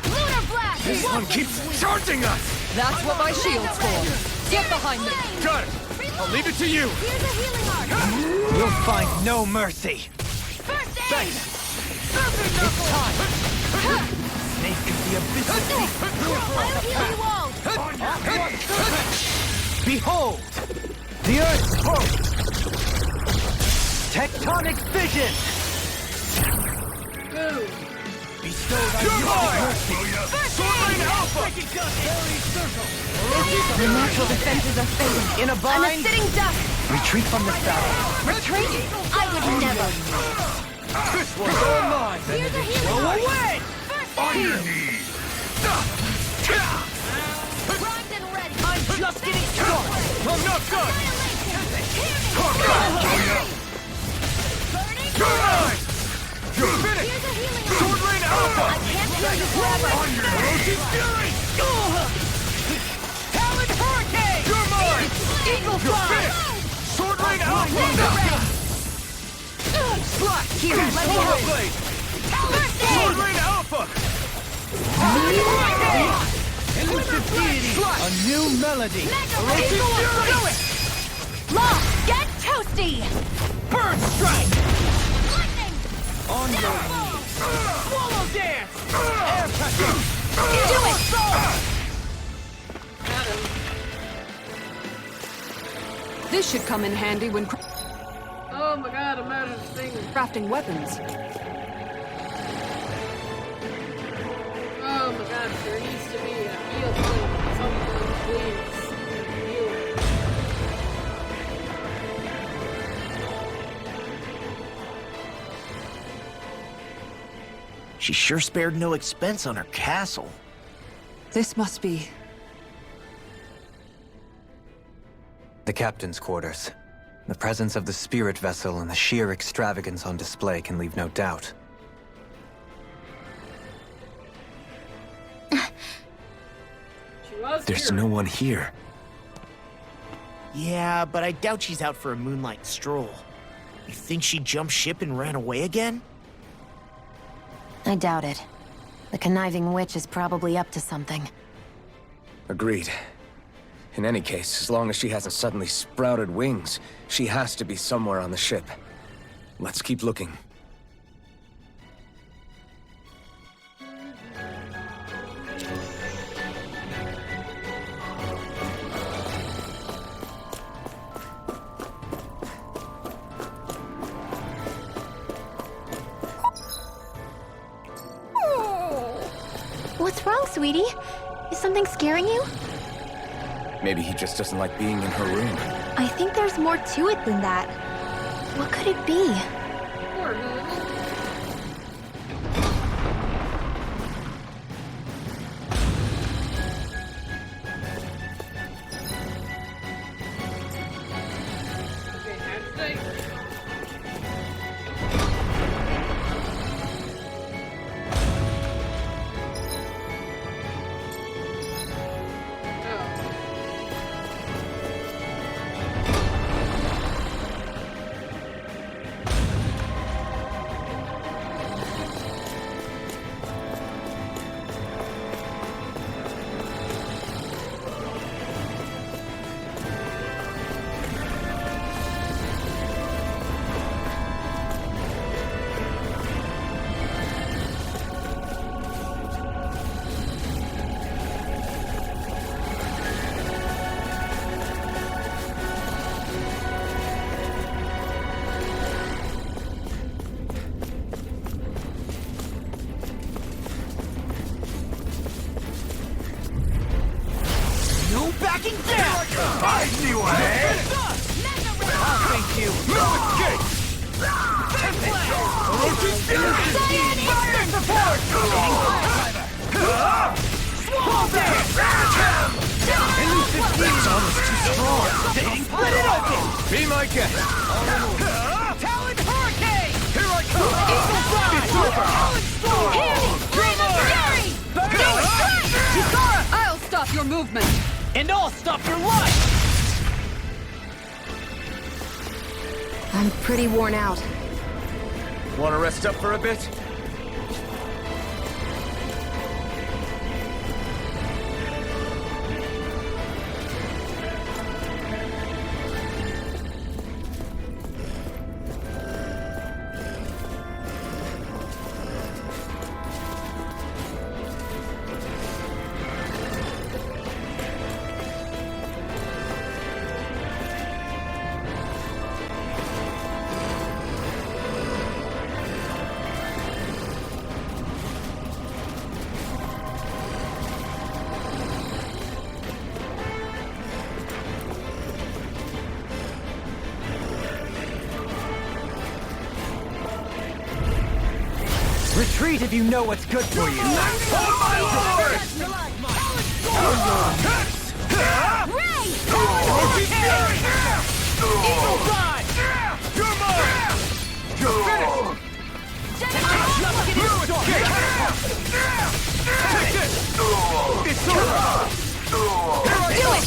Speaker 10: Lunar blast!
Speaker 3: This one keeps charging us!
Speaker 4: That's what my shield's for. Get behind me.
Speaker 3: Got it! I'll leave it to you!
Speaker 10: Here's a healing art!
Speaker 2: You'll find no mercy.
Speaker 10: First aid!
Speaker 2: It's time. Snake is the abyss.
Speaker 10: I'll heal you all!
Speaker 2: Behold, the Earth's host. Tectonic vision.
Speaker 1: Boom.
Speaker 5: The natural defenses are fading.
Speaker 2: In a
Speaker 5: I'm a
Speaker 2: bind!
Speaker 5: sitting duck!
Speaker 2: Retreat from this battle.
Speaker 5: Retreat? I would never!
Speaker 2: This one's all mine!
Speaker 5: Here's a healing
Speaker 2: Go
Speaker 5: word.
Speaker 2: away!
Speaker 5: On your knees! Primed and ready!
Speaker 2: I'm just getting started! I'm not done!
Speaker 5: You're right! You're finished! Here's a healing word.
Speaker 2: Sword Rain Alpha!
Speaker 5: I can't heal you forever!
Speaker 2: On your Ferocious Fury! Talon Hurricane! You're mine!
Speaker 5: Eagle Fly!
Speaker 2: Sword Rain Alpha! Slash!
Speaker 5: Here, let me help!
Speaker 2: Blade!
Speaker 5: First
Speaker 2: Sword
Speaker 5: aid!
Speaker 2: Rain Alpha! Elusive Deity! A new melody!
Speaker 5: Mega
Speaker 2: Ferocious
Speaker 5: Eagle
Speaker 2: Fury!
Speaker 5: Do it! Law, get toasty!
Speaker 2: Burn Strike!
Speaker 5: Lightning!
Speaker 2: On your knees! Swallow Dance! Air Pressure!
Speaker 5: Do it!
Speaker 1: Got him.
Speaker 4: This should come in handy when
Speaker 1: Oh my god, I'm out of things.
Speaker 4: crafting weapons.
Speaker 1: Oh my god, there needs to be a heal thing. Something, please. Heal.
Speaker 9: She sure spared no expense on her castle.
Speaker 4: This must be...
Speaker 2: The captain's quarters. The presence of the spirit vessel and the sheer extravagance on display can leave no doubt.
Speaker 1: She was
Speaker 3: There's
Speaker 1: here.
Speaker 3: no one here.
Speaker 9: Yeah, but I doubt she's out for a moonlight stroll. You think she jumped ship and ran away again?
Speaker 5: I doubt it. The conniving witch is probably up to something.
Speaker 3: Agreed. In any case, as long as she hasn't suddenly sprouted wings, she has to be somewhere on the ship. Let's keep looking.
Speaker 10: What's wrong, sweetie? Is something scaring you?
Speaker 3: Maybe he just doesn't like being in her room.
Speaker 10: I think there's more to it than that. What could it be?
Speaker 1: Poor Hood. Okay, how did I... Oh.
Speaker 9: No backing down!
Speaker 3: I knew it!
Speaker 9: Thank you!
Speaker 3: No escape!
Speaker 9: That's almost too strong! Split it open!
Speaker 3: Be my guest!
Speaker 9: Talon Hurricane!
Speaker 3: Here I come!
Speaker 9: Eagle Fly!
Speaker 3: It's over!
Speaker 4: I'll stop your movement!
Speaker 9: And I'll stop your life!
Speaker 5: I'm pretty worn out.
Speaker 3: Want to rest up for a bit?
Speaker 2: Retreat if you know what's good for you.
Speaker 6: Eagle Ride! You're mine! You're finished! Take this! It's over!
Speaker 5: Do it!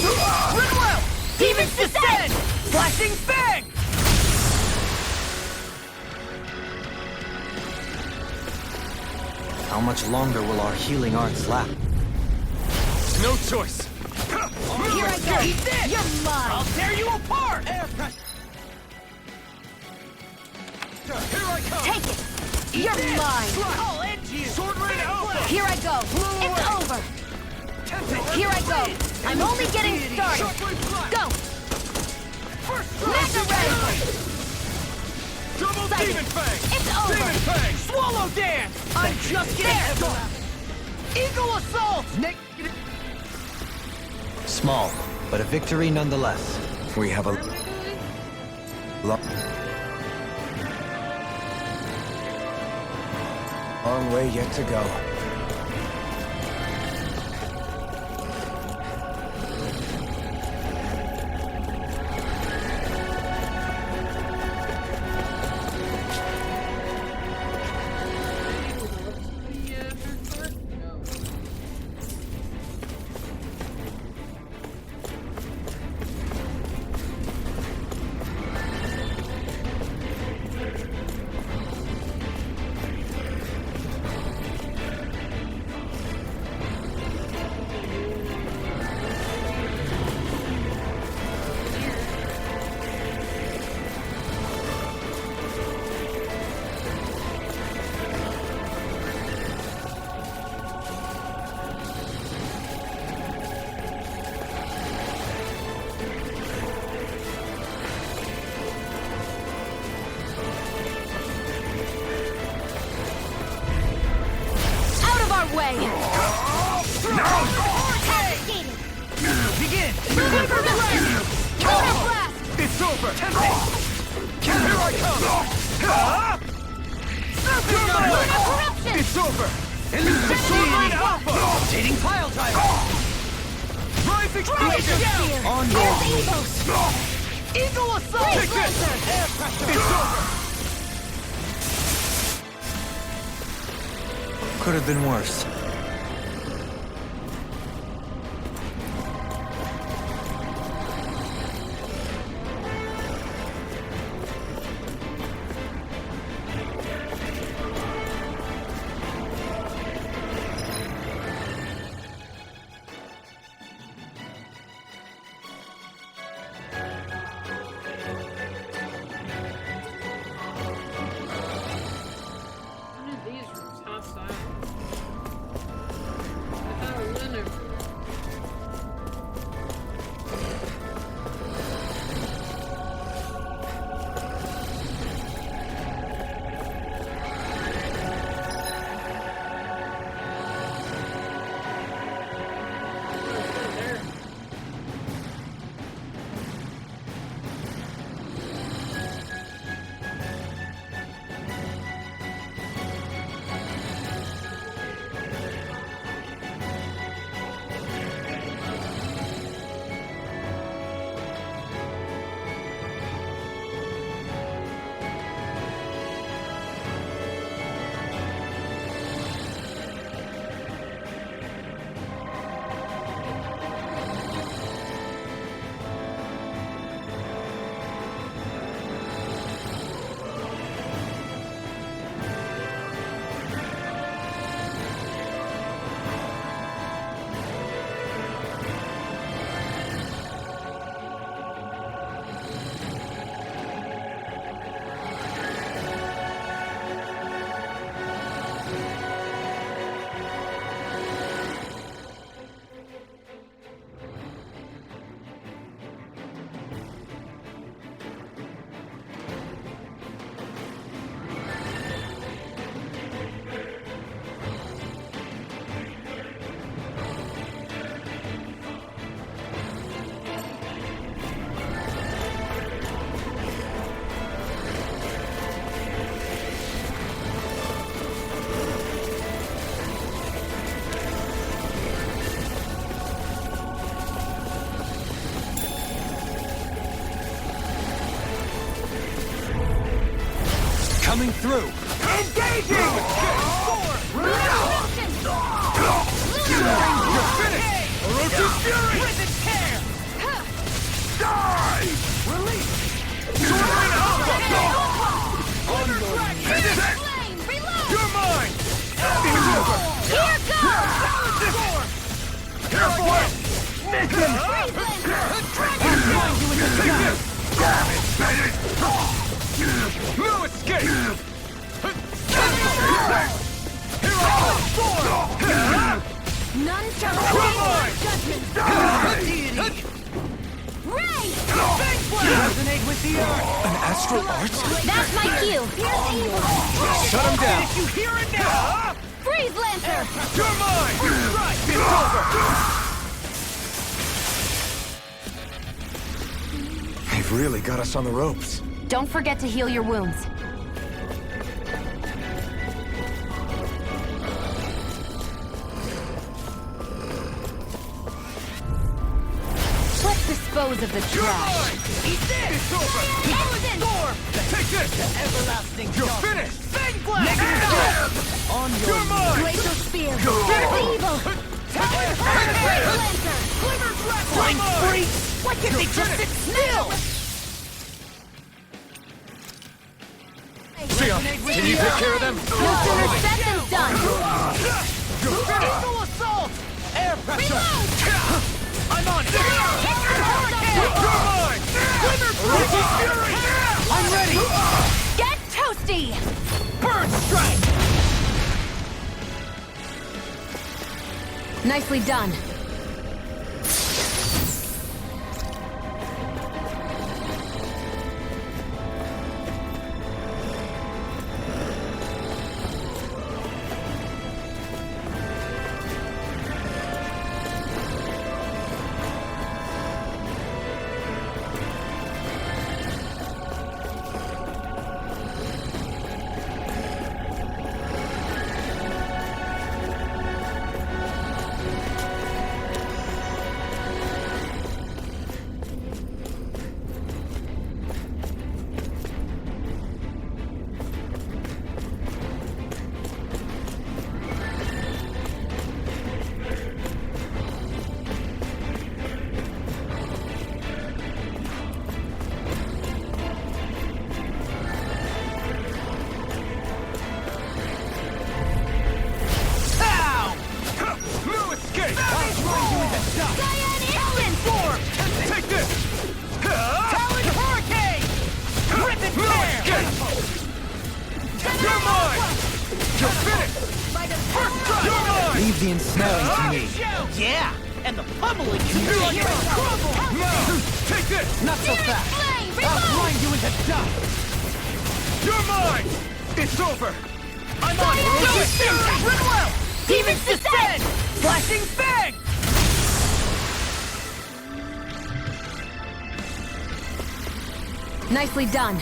Speaker 6: Run well! Demons descend! Flashing Fang!
Speaker 2: How much longer will our healing arts last?
Speaker 3: No choice.
Speaker 5: Here I go! You're mine!
Speaker 6: I'll tear you apart! Air pressure! Here I come!
Speaker 5: Take it! You're mine!
Speaker 6: I'll end you! Sword Rain Alpha!
Speaker 5: Here I go! It's over! Here I go! I'm only getting started! Go! Mega Ray!
Speaker 6: Double Demon Fang!
Speaker 5: It's over!
Speaker 6: Demon Fang! Swallow Dance! I'm just getting started! Eagle Assault!
Speaker 2: Small, but a victory nonetheless.
Speaker 3: We have a long way yet to go.
Speaker 5: Way!
Speaker 6: Begin!
Speaker 5: Counter blast!
Speaker 6: It's over! Here I come!
Speaker 5: Corruption!
Speaker 6: It's over! Elusive Sword Rain Alpha! Rotating Pile Driver! Rising Spear! On your
Speaker 5: Evos!
Speaker 6: Eagle Assault! Take this! Air pressure! It's over!
Speaker 2: Could have been worse.
Speaker 3: Coming through! Engaging! You're finished! Orochi's Fury! Die! Release! Soaring Alpha! You're mine! It's over!
Speaker 10: Here goes!
Speaker 3: Careful! Miss him! Take this! Damn it, Bennett! No escape! Here I come!
Speaker 10: None shall
Speaker 3: Come
Speaker 10: escape
Speaker 3: on!
Speaker 10: my judgment! Ray!
Speaker 3: Resonate with the earth! An astral art?
Speaker 10: That's my cue! Here's evil!
Speaker 3: Shut him down!
Speaker 6: You hear it now?
Speaker 10: Freeze Lancer!
Speaker 3: You're mine! Right! It's over! They've really got us on the ropes.
Speaker 5: Don't forget to heal your wounds. Let's dispose of the trash.
Speaker 3: Eat this! It's over!
Speaker 10: Storm!
Speaker 3: Take this!
Speaker 9: Everlasting
Speaker 3: You're finished!
Speaker 9: Fang Blast! On your
Speaker 3: You're mine!
Speaker 10: Glacial Spear! Here's evil! Freeze Lancer!
Speaker 9: flying free! Why can't they just sit still?
Speaker 3: Sion, can you take care of them?
Speaker 10: No sooner said than done!
Speaker 3: You're finished!
Speaker 9: Full assault! Air pressure!
Speaker 10: Reload!
Speaker 9: I'm on it!
Speaker 3: You're mine! Orochi's Fury!
Speaker 9: I'm ready!
Speaker 10: Get toasty!
Speaker 9: Bird strike!
Speaker 5: Nicely done.
Speaker 3: No escape!
Speaker 10: Cyan Instant Storm!
Speaker 3: Take this!
Speaker 9: Talon Hurricane! Rip and
Speaker 3: No
Speaker 9: tear!
Speaker 3: escape! You're mine! You're finished! First try! You're mine!
Speaker 2: Leave the ensnaring to me.
Speaker 9: Yeah! And the pummeling you
Speaker 3: Here I
Speaker 9: need!
Speaker 3: come! Now! Take this!
Speaker 9: Not so fast!
Speaker 10: Flame!
Speaker 9: I'll
Speaker 10: Reload!
Speaker 9: grind you into dust!
Speaker 3: You're mine! It's over!
Speaker 9: I'm on it! No escape! Ridwell! Demons descend! Flashing Fang!
Speaker 5: Nicely done.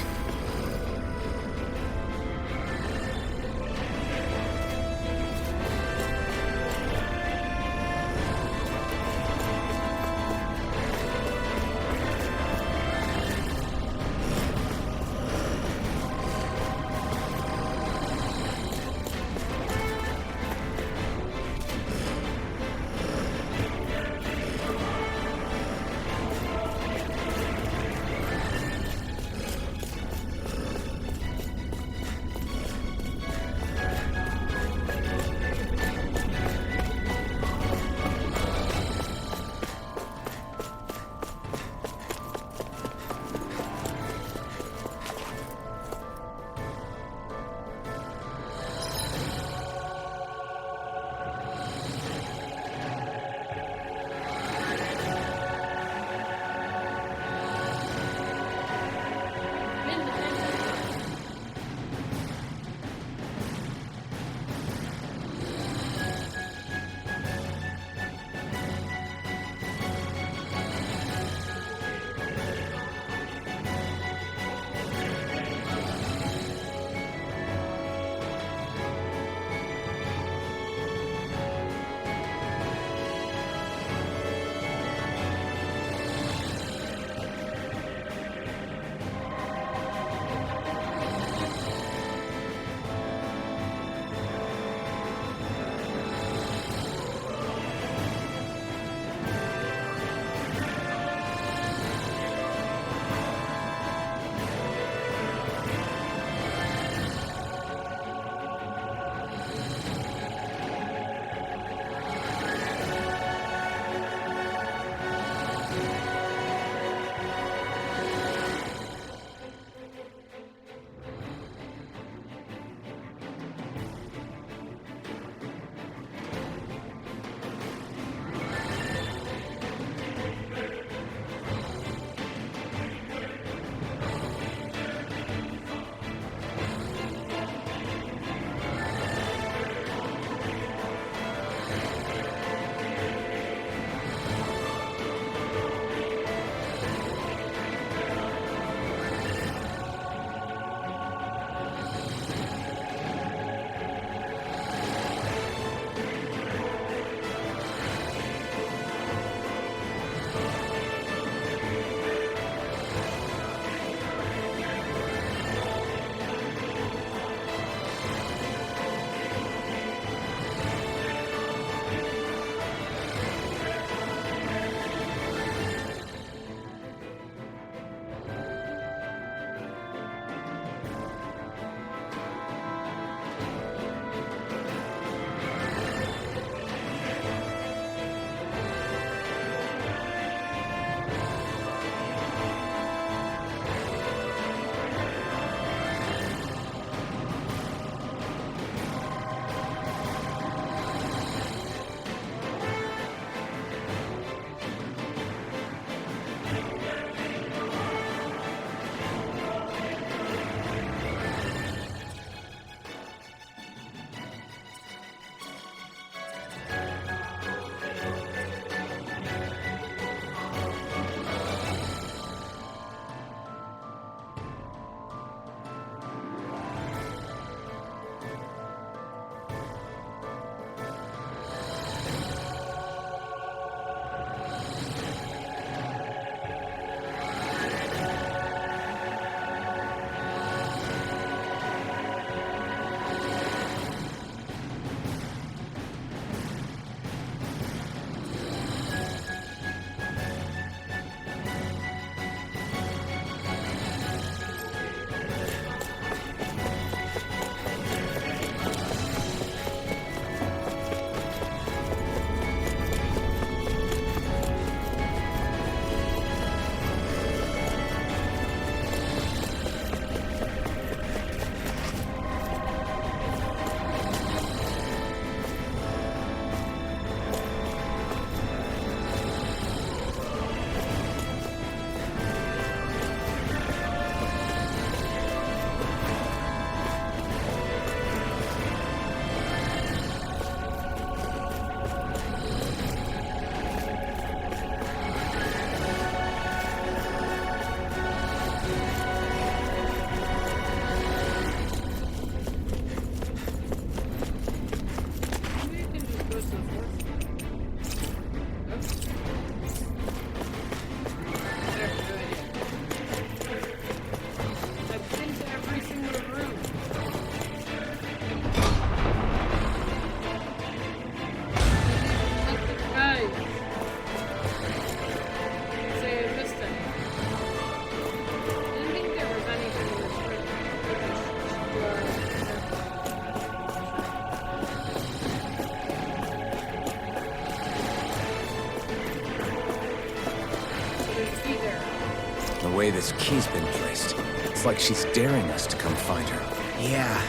Speaker 3: way this key's been placed. It's like she's daring us to come find her.
Speaker 9: Yeah,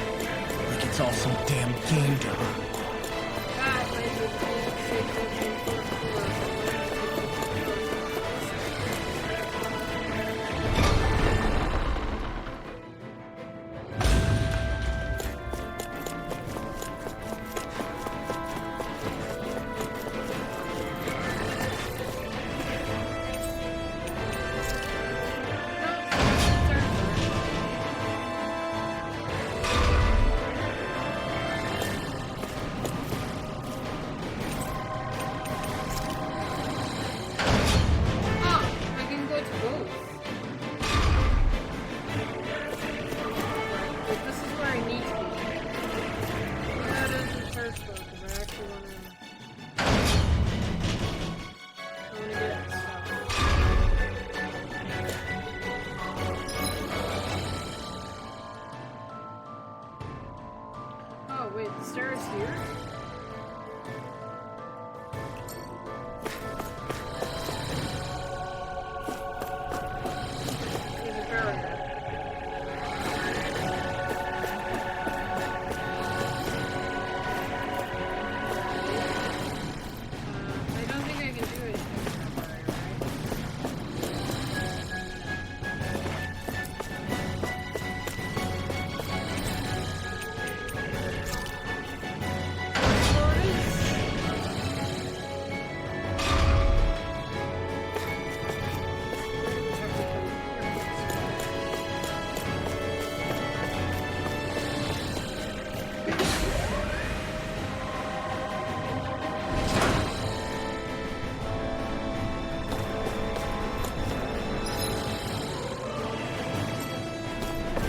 Speaker 9: like it's all some damn game to her.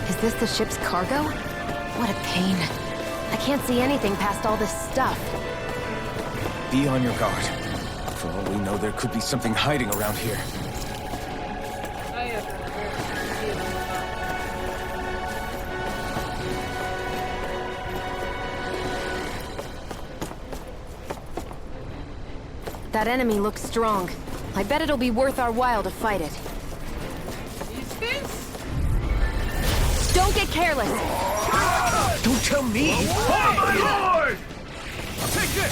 Speaker 5: Is this the ship's cargo? What a pain. I can't see anything past all this stuff.
Speaker 3: Be on your guard. For all we know, there could be something hiding around here.
Speaker 5: That enemy looks strong. I bet it'll be worth our while to fight it. Don't get careless!
Speaker 3: Don't tell me!
Speaker 6: Oh my lord!
Speaker 3: Take this!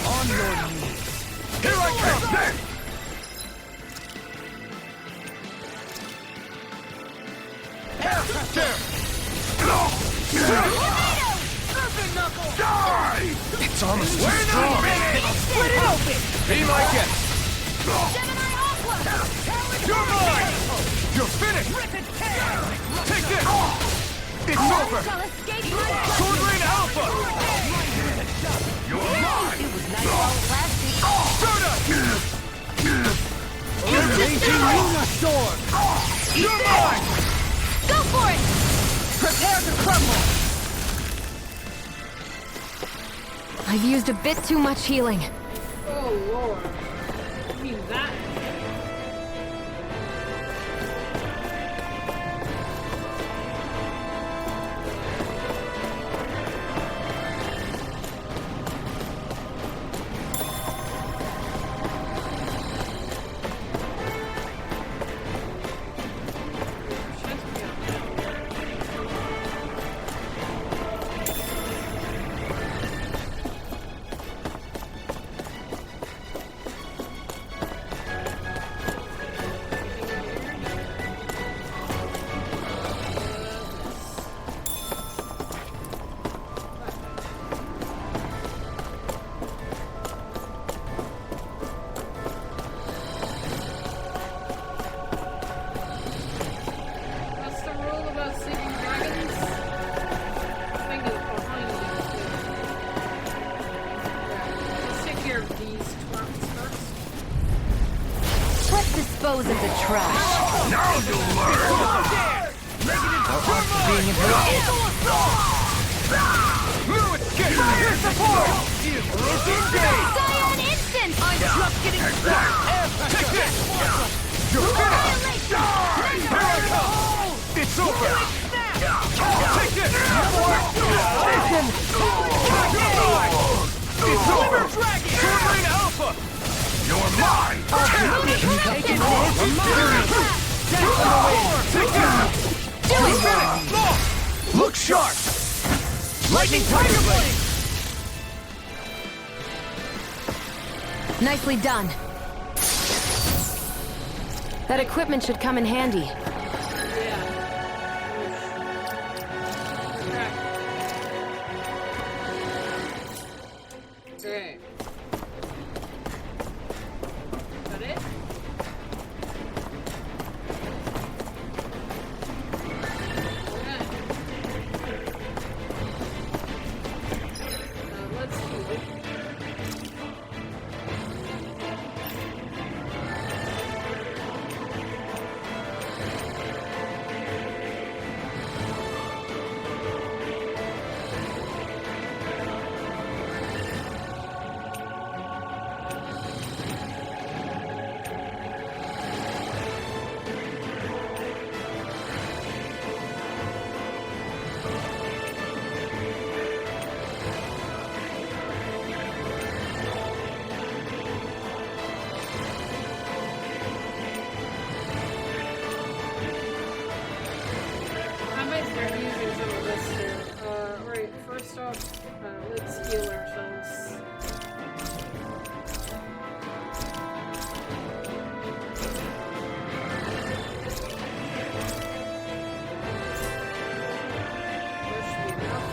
Speaker 9: On your knees.
Speaker 3: Here I come! Die! It's almost too strong!
Speaker 9: Split it open!
Speaker 3: Be my guest! You're mine! You're finished! Take this! It's over! Sword Rain Alpha! You're mine! Soda! You're raging Luna Storm! You're mine!
Speaker 5: Go for it!
Speaker 9: Prepare to crumble!
Speaker 5: I've used a bit too much healing.
Speaker 1: Oh lord. I mean that.
Speaker 5: Dispose of the trash.
Speaker 6: Now you'll learn!
Speaker 2: Being in
Speaker 3: Blue escape! Fire support! It's engaged!
Speaker 5: Cyan instant! I'm just getting
Speaker 3: Take this! You're finished! Die! Here I come! It's over! Take this! It's over! Sword Rain Alpha! You're mine!
Speaker 2: Take it all from mine!
Speaker 3: Look sharp!
Speaker 2: Lightning Tiger Blade!
Speaker 5: Nicely done. That equipment should come in handy.
Speaker 1: Yeah. Okay. Got it? Let's do it. I might start using some of this too. Right, first off, let's heal ourselves. That should be enough.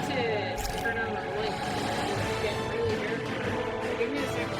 Speaker 1: need to turn on the light. It's getting really here. Give me a second.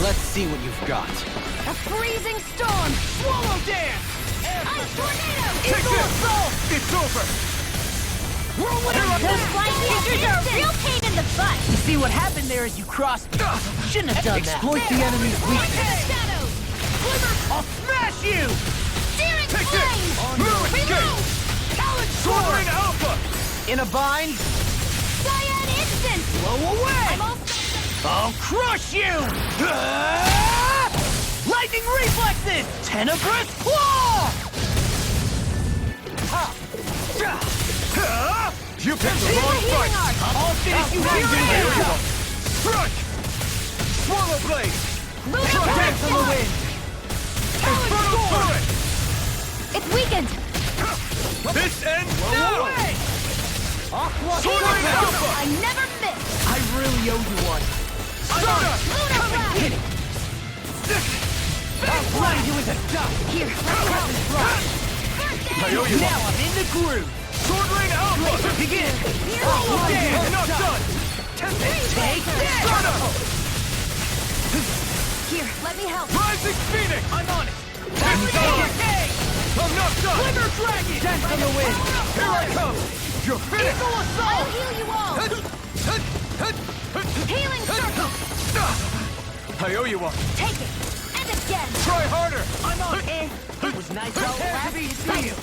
Speaker 2: Let's see what you've got.
Speaker 5: A freezing storm!
Speaker 9: Swallow dance!
Speaker 5: Ice tornado!
Speaker 9: Eagle assault! It's over!
Speaker 5: Those flying creatures are a real pain in the butt!
Speaker 9: You see what happened there is you crossed. Shouldn't have done that.
Speaker 2: Exploit the enemy's weakness.
Speaker 5: Shadows!
Speaker 9: I'll smash you!
Speaker 5: Searing flame! Reload!
Speaker 9: Talon
Speaker 6: Soaring
Speaker 9: sword!
Speaker 6: Alpha!
Speaker 9: In a bind?
Speaker 5: Cyan Instant!
Speaker 9: Blow away!
Speaker 5: I'm all
Speaker 9: I'll crush you! Lightning reflexes! Tenebrous claw!
Speaker 6: You picked the wrong fight!
Speaker 9: I'll finish you here and now!
Speaker 6: Strike! Swallow Blade!
Speaker 9: Dance on the wind!
Speaker 6: Infernal Turret!
Speaker 5: It's
Speaker 10: I never miss!
Speaker 9: I really owe you one.
Speaker 10: Lunar Blast!
Speaker 9: I'll grind you into dust.
Speaker 10: Here, let me help.
Speaker 9: Now I'm in the groove.
Speaker 3: Sword Rain Outlook!
Speaker 9: Begin.
Speaker 3: I'm not done!
Speaker 9: Take this.
Speaker 10: Here, let me help.
Speaker 3: Rising Phoenix!
Speaker 9: I'm on it.
Speaker 3: I'm not done!
Speaker 9: Glimmer Dragon. Dance on the wind.
Speaker 3: Here I come! You're finished!
Speaker 10: I'll heal you all! Healing Circle!
Speaker 3: I owe you one.
Speaker 10: Take it! And again!
Speaker 3: Try harder!
Speaker 9: I'm on it. It was nice out last to see you.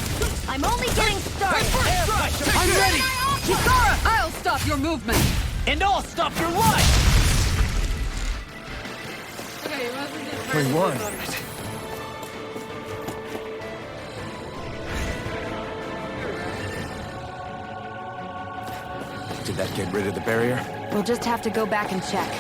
Speaker 10: I'm only getting started!
Speaker 4: I'm ready! Kisara! I'll stop your movement!
Speaker 9: And I'll stop your life.
Speaker 1: Okay, it wasn't just
Speaker 3: We won. Did that get rid of the barrier?
Speaker 5: We'll just have to go back and check.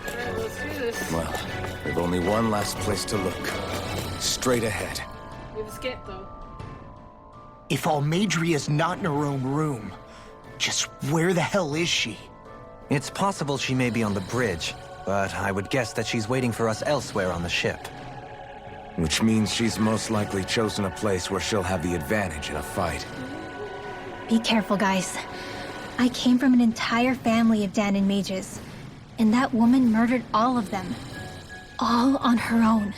Speaker 1: Alright, let's do this.
Speaker 3: Well, we've only one last place to look. Straight ahead.
Speaker 1: We've escaped though.
Speaker 9: If Almadria's not in her own room, just where the hell is she?
Speaker 2: It's possible she may be on the bridge, but I would guess that she's waiting for us elsewhere on the ship.
Speaker 3: Which means she's most likely chosen a place where she'll have the advantage in a fight.
Speaker 10: Be careful, guys. I came from an entire family of Danon mages, and that woman murdered all of them. All on her own.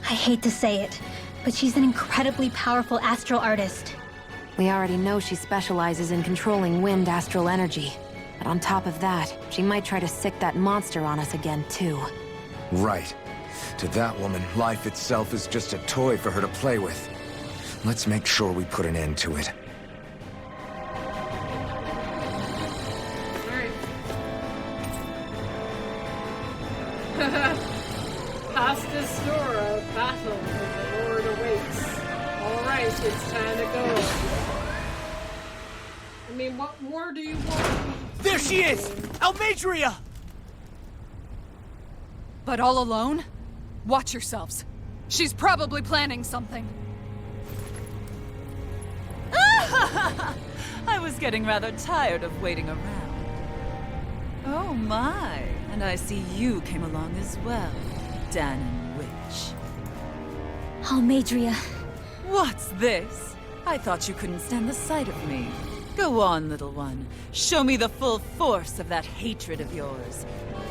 Speaker 10: I hate to say it, but she's an incredibly powerful astral artist.
Speaker 5: We already know she specializes in controlling wind astral energy. But on top of that, she might try to sick that monster on us again, too.
Speaker 3: Right. To that woman, life itself is just a toy for her to play with. Let's make sure we put an end to it.
Speaker 1: Alright. Past this door, a battle with the Lord awaits. Alright, it's time to go. I mean, what more do you want?
Speaker 9: There she is! Almadria!
Speaker 4: But all alone? Watch yourselves. She's probably planning something.
Speaker 8: I was getting rather tired of waiting around. Oh my, and I see you came along as well, Danon Witch.
Speaker 10: Almadria.
Speaker 8: What's this? I thought you couldn't stand the sight of me. Go on, little one. Show me the full force of that hatred of yours.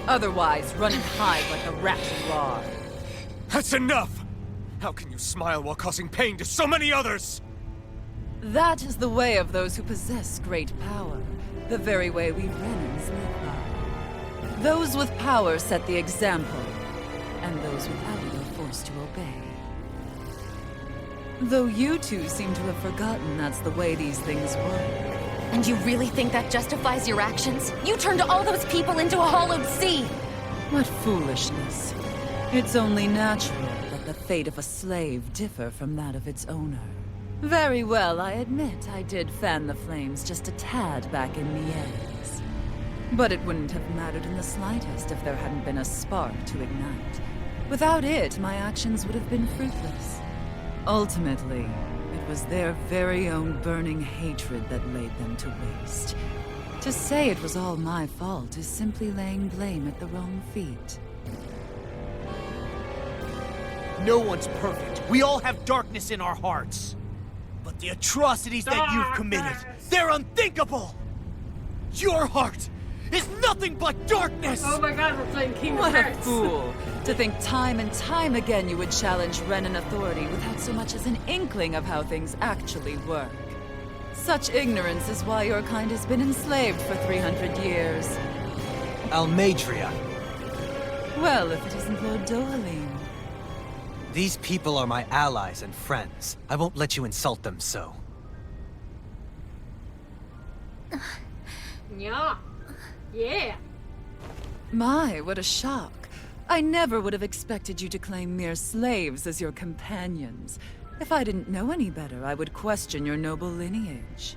Speaker 8: Otherwise, run and hide like the rat you are.
Speaker 3: That's enough! How can you smile while causing pain to so many others?
Speaker 8: That is the way of those who possess great power. The very way we Renans live by. Those with power set the example, and those without it are forced to obey. Though you two seem to have forgotten that's the way these things work.
Speaker 5: And you really think that justifies your actions? You turned all those people into a hollowed sea!
Speaker 8: What foolishness. It's only natural that the fate of a slave differ from that of its owner. Very well, I admit I did fan the flames just a tad back in Mies. But it wouldn't have mattered in the slightest if there hadn't been a spark to ignite. Without it, my actions would have been fruitless. Ultimately, it was their very own burning hatred that laid them to waste. To say it was all my fault is simply laying blame at the wrong feet.
Speaker 9: No one's perfect. We all have darkness in our hearts. But the atrocities that you've committed, they're unthinkable! Your heart is nothing but darkness!
Speaker 1: Oh my god, we're playing Kingdom
Speaker 8: What a
Speaker 1: Hearts.
Speaker 8: fool! To think time and time again you would challenge Renan authority without so much as an inkling of how things actually work. Such ignorance is why your kind has been enslaved for 300 years.
Speaker 2: Almeidria.
Speaker 8: Well, if it isn't Lord Dohalim.
Speaker 2: These people are my allies and friends. I won't let you insult them so.
Speaker 1: Yeah. Yeah.
Speaker 8: My, what a shock. I never would have expected you to claim mere slaves as your companions. If I didn't know any better, I would question your noble lineage.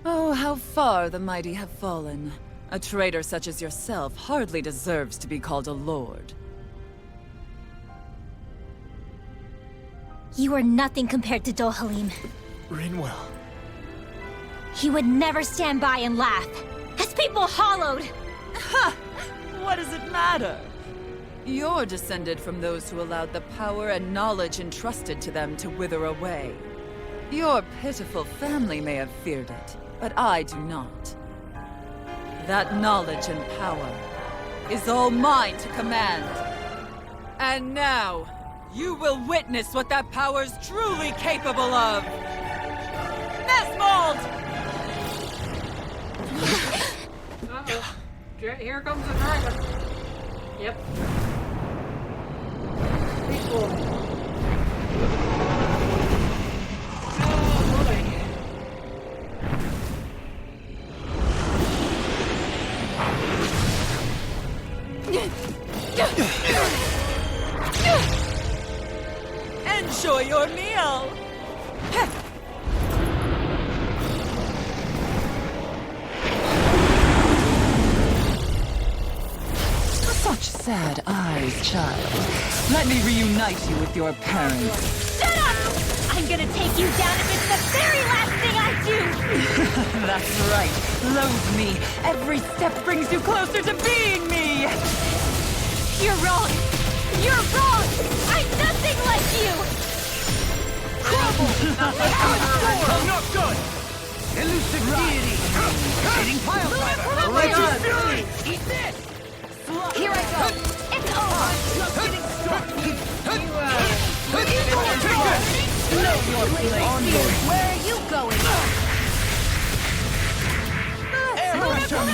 Speaker 8: Oh, how far the mighty have fallen. A traitor such as yourself hardly deserves to be called a lord.
Speaker 10: You are nothing compared to Dohalim.
Speaker 9: Rinwell.
Speaker 10: He would never stand by and laugh. His people hollowed!
Speaker 8: Ha! What does it matter? You're descended from those who allowed the power and knowledge entrusted to them to wither away. Your pitiful family may have feared it, but I do not. That knowledge and power is all mine to command. And now, you will witness what that power's truly capable of! Nesmold!
Speaker 1: Uh-oh. Here comes the dragon. Yep. Pretty cool. Oh boy.
Speaker 8: Enjoy your meal! Such sad eyes, child. Let me reunite you with your parents.
Speaker 10: Shut up! I'm gonna take you down if it's the very last thing I do!
Speaker 8: That's right. Loathe me. Every step brings you closer to being me!
Speaker 10: You're wrong! You're wrong! I'm nothing like you!
Speaker 6: I'm not good!
Speaker 2: Elusive deity! Hitting pile driver!
Speaker 10: Corruption!
Speaker 6: Fury!
Speaker 2: Eat this!
Speaker 10: Here I go! It's over!
Speaker 2: Just getting started!
Speaker 10: Where are you going? Corruption!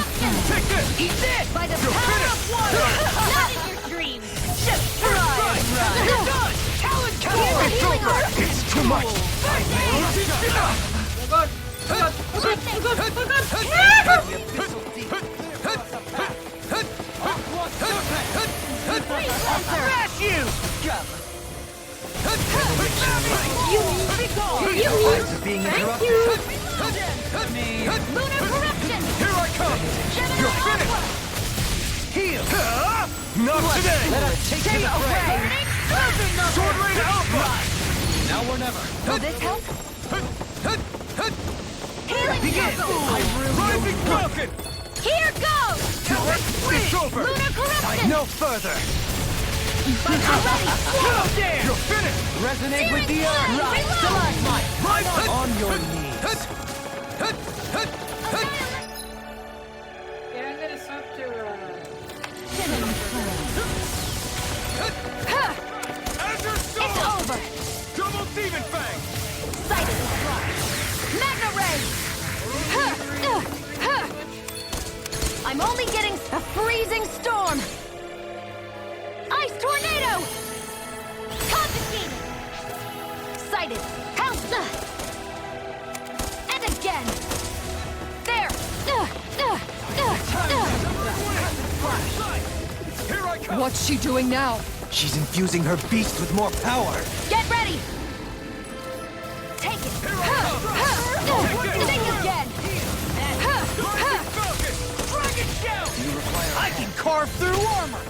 Speaker 2: Take this! Eat this!
Speaker 10: By the power of water! Not in your dreams!
Speaker 8: Just try and run!
Speaker 2: You're done! Talon
Speaker 10: Here's the healing heart!
Speaker 3: It's too much!
Speaker 1: Oh god.
Speaker 2: Smash you!
Speaker 10: You
Speaker 2: Lives are being
Speaker 10: Thank
Speaker 2: interrupted.
Speaker 10: you!
Speaker 2: Lunar
Speaker 10: corruption!
Speaker 3: Here I come!
Speaker 10: Gemini
Speaker 3: You're finished!
Speaker 10: Aqua!
Speaker 2: Heal!
Speaker 3: Not today!
Speaker 2: Let us take to the fray!
Speaker 3: Sword Rain Alpha!
Speaker 2: Now or never.
Speaker 10: Will this help? Healing circle!
Speaker 3: Rising Falcon!
Speaker 10: Here goes!
Speaker 3: It's over!
Speaker 10: Lunar corruption!
Speaker 2: No further!
Speaker 10: Already!
Speaker 3: You're finished!
Speaker 2: Resonate with the earth!
Speaker 10: Reload!
Speaker 2: Rise, stalagmite!
Speaker 3: Rise!
Speaker 2: On your knees!
Speaker 1: Yeah, I'm gonna swap to
Speaker 3: Azure
Speaker 10: It's
Speaker 3: Sword!
Speaker 10: over!
Speaker 3: Double Demon Fang!
Speaker 10: Sighted! Magna Ray! I'm only getting a freezing storm! Ice Tornado! Confiscated! Sighted! House! And again! There!
Speaker 3: Here I come!
Speaker 4: What's she doing now?
Speaker 2: She's infusing her beast with more power!
Speaker 10: Get ready! Take it! Sting again!
Speaker 3: Dragon Shout!
Speaker 2: I can carve through armor!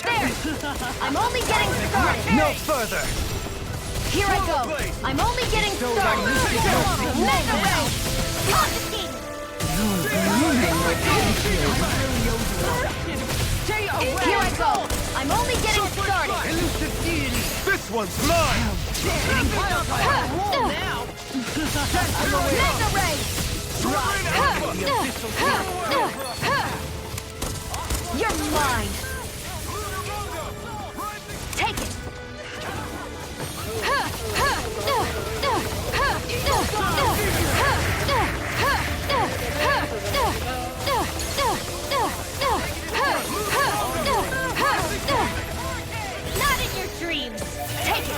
Speaker 10: There! I'm only getting started!
Speaker 2: No further!
Speaker 10: Here I go! I'm only getting started! Mega Ray! Confiscated! Here I go! I'm only getting started!
Speaker 2: Elusive deity!
Speaker 3: This This one's mine!
Speaker 5: Mega Ray! You're mine! Take it! Not in your dreams! Take it!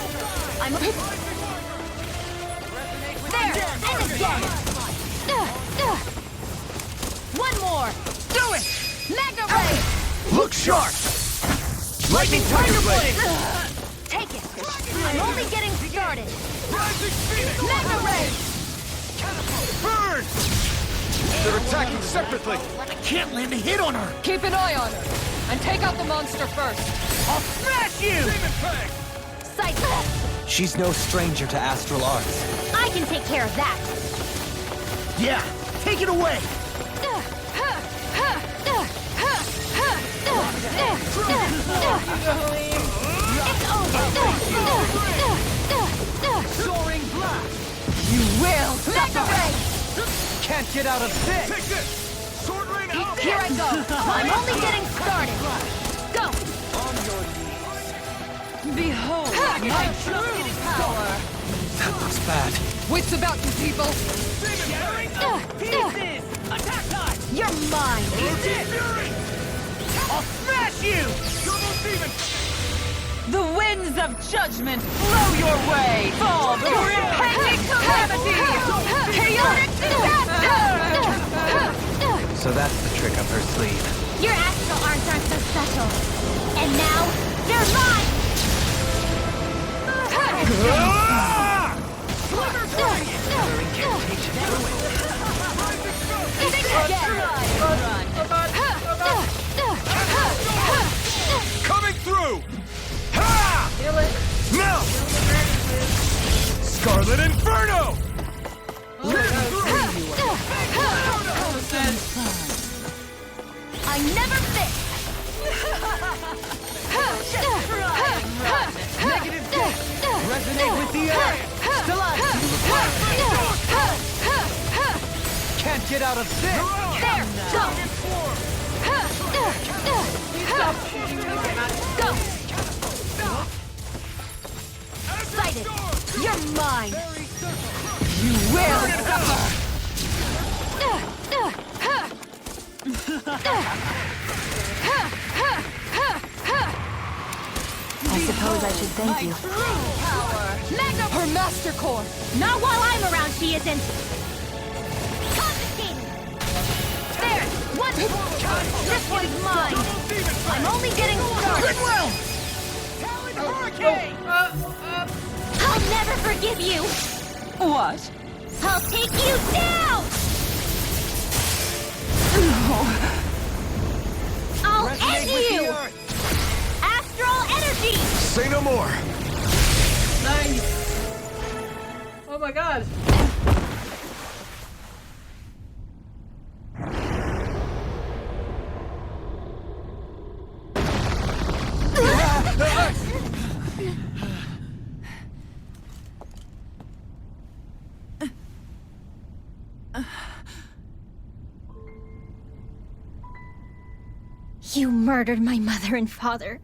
Speaker 5: I'm... There! And again! One more! Do it! Mega Ray!
Speaker 3: Look sharp! Lightning Tiger Blade!
Speaker 5: Take it! I'm only getting started! Mega Ray!
Speaker 3: Burn! They're attacking separately!
Speaker 9: I can't land a hit on her!
Speaker 4: Keep an eye on her, and take out the monster first.
Speaker 9: I'll smash you!
Speaker 5: Cycle!
Speaker 2: She's no stranger to astral arts.
Speaker 5: I can take care of that!
Speaker 9: Yeah, take it away!
Speaker 5: It's over!
Speaker 2: Soaring blast!
Speaker 4: You will
Speaker 5: Mega Ray!
Speaker 2: Can't get out of this!
Speaker 3: Take this! Sword Rain out!
Speaker 5: Here I go! I'm only getting started! Go!
Speaker 4: behold my true power.
Speaker 2: That looks bad.
Speaker 4: Wits about you, people.
Speaker 9: Attack time!
Speaker 5: You're mine!
Speaker 9: I'll smash you!
Speaker 4: The winds of judgment blow your way. Fall before impending calamity. Chaotic disaster.
Speaker 2: So that's the trick up her sleeve.
Speaker 10: Your astral arms aren't so special. And now, they're mine!
Speaker 3: Coming through! Ha! Now! Scarlet Inferno!
Speaker 5: I never fit!
Speaker 2: Negative death! Resonate with the earth! Can't get out of this!
Speaker 5: There! Go!
Speaker 1: Stop shooting me, man.
Speaker 5: Go! Sighted! You're mine!
Speaker 4: You will suffer.
Speaker 5: I suppose I should thank you.
Speaker 10: Mega!
Speaker 4: Her master core.
Speaker 10: Not while I'm around, she isn't! Confiscating!
Speaker 5: There! One! This one's mine! I'm only getting started!
Speaker 10: I'll never forgive you!
Speaker 4: What?
Speaker 10: I'll take you down! I'll end you! Astral energy!
Speaker 3: Say no more!
Speaker 1: Nice. Oh my god.
Speaker 10: You murdered my mother and father.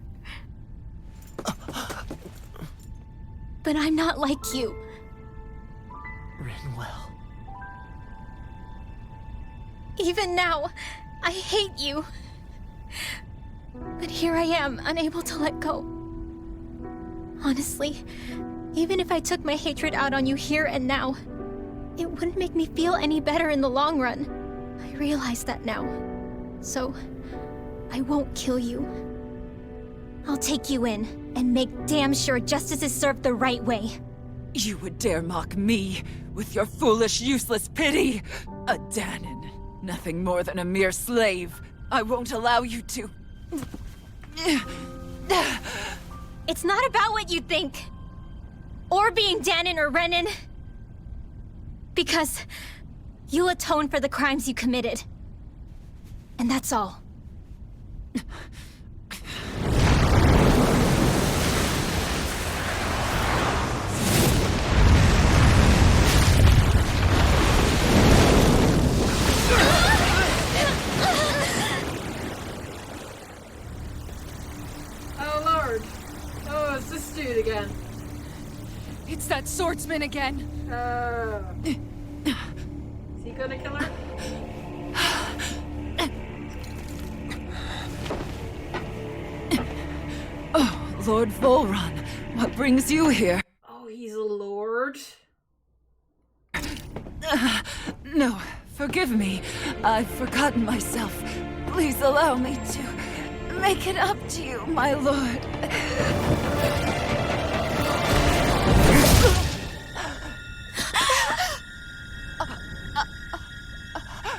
Speaker 10: But I'm not like you.
Speaker 9: Rinwell.
Speaker 10: Even now, I hate you. But here I am, unable to let go. Honestly, even if I took my hatred out on you here and now, it wouldn't make me feel any better in the long run. I realize that now. So, I won't kill you. I'll take you in and make damn sure justice is served the right way.
Speaker 4: You would dare mock me with your foolish, useless pity? A Dahnan, nothing more than a mere slave. I won't allow you to...
Speaker 10: It's not about what you think. Or being Dahnan or Renan. Because you'll atone for the crimes you committed. And that's all.
Speaker 1: lord! Oh, it's this dude again.
Speaker 4: It's that swordsman again.
Speaker 1: Is he gonna kill her?
Speaker 8: Oh, Lord Volron, what brings you here?
Speaker 1: Oh, he's a lord.
Speaker 8: No, forgive me. I've forgotten myself. Please allow me to make it up to you, my lord.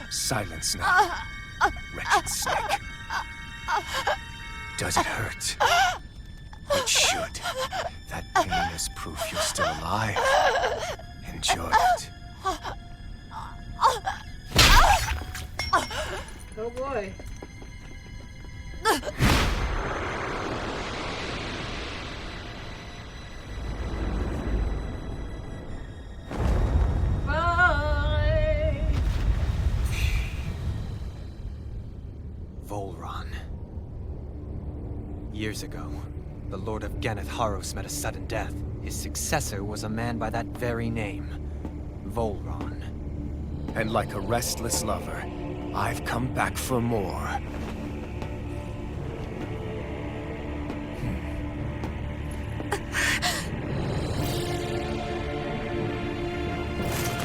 Speaker 3: Silence now, wretched snake. Does it hurt? It should. That pain is proof you're still alive. Enjoy it.
Speaker 1: Oh boy. Bye!
Speaker 2: Volron. Years ago, the Lord of Ganath Haros met a sudden death. His successor was a man by that very name, Volron.
Speaker 3: And like a restless lover, I've come back for more.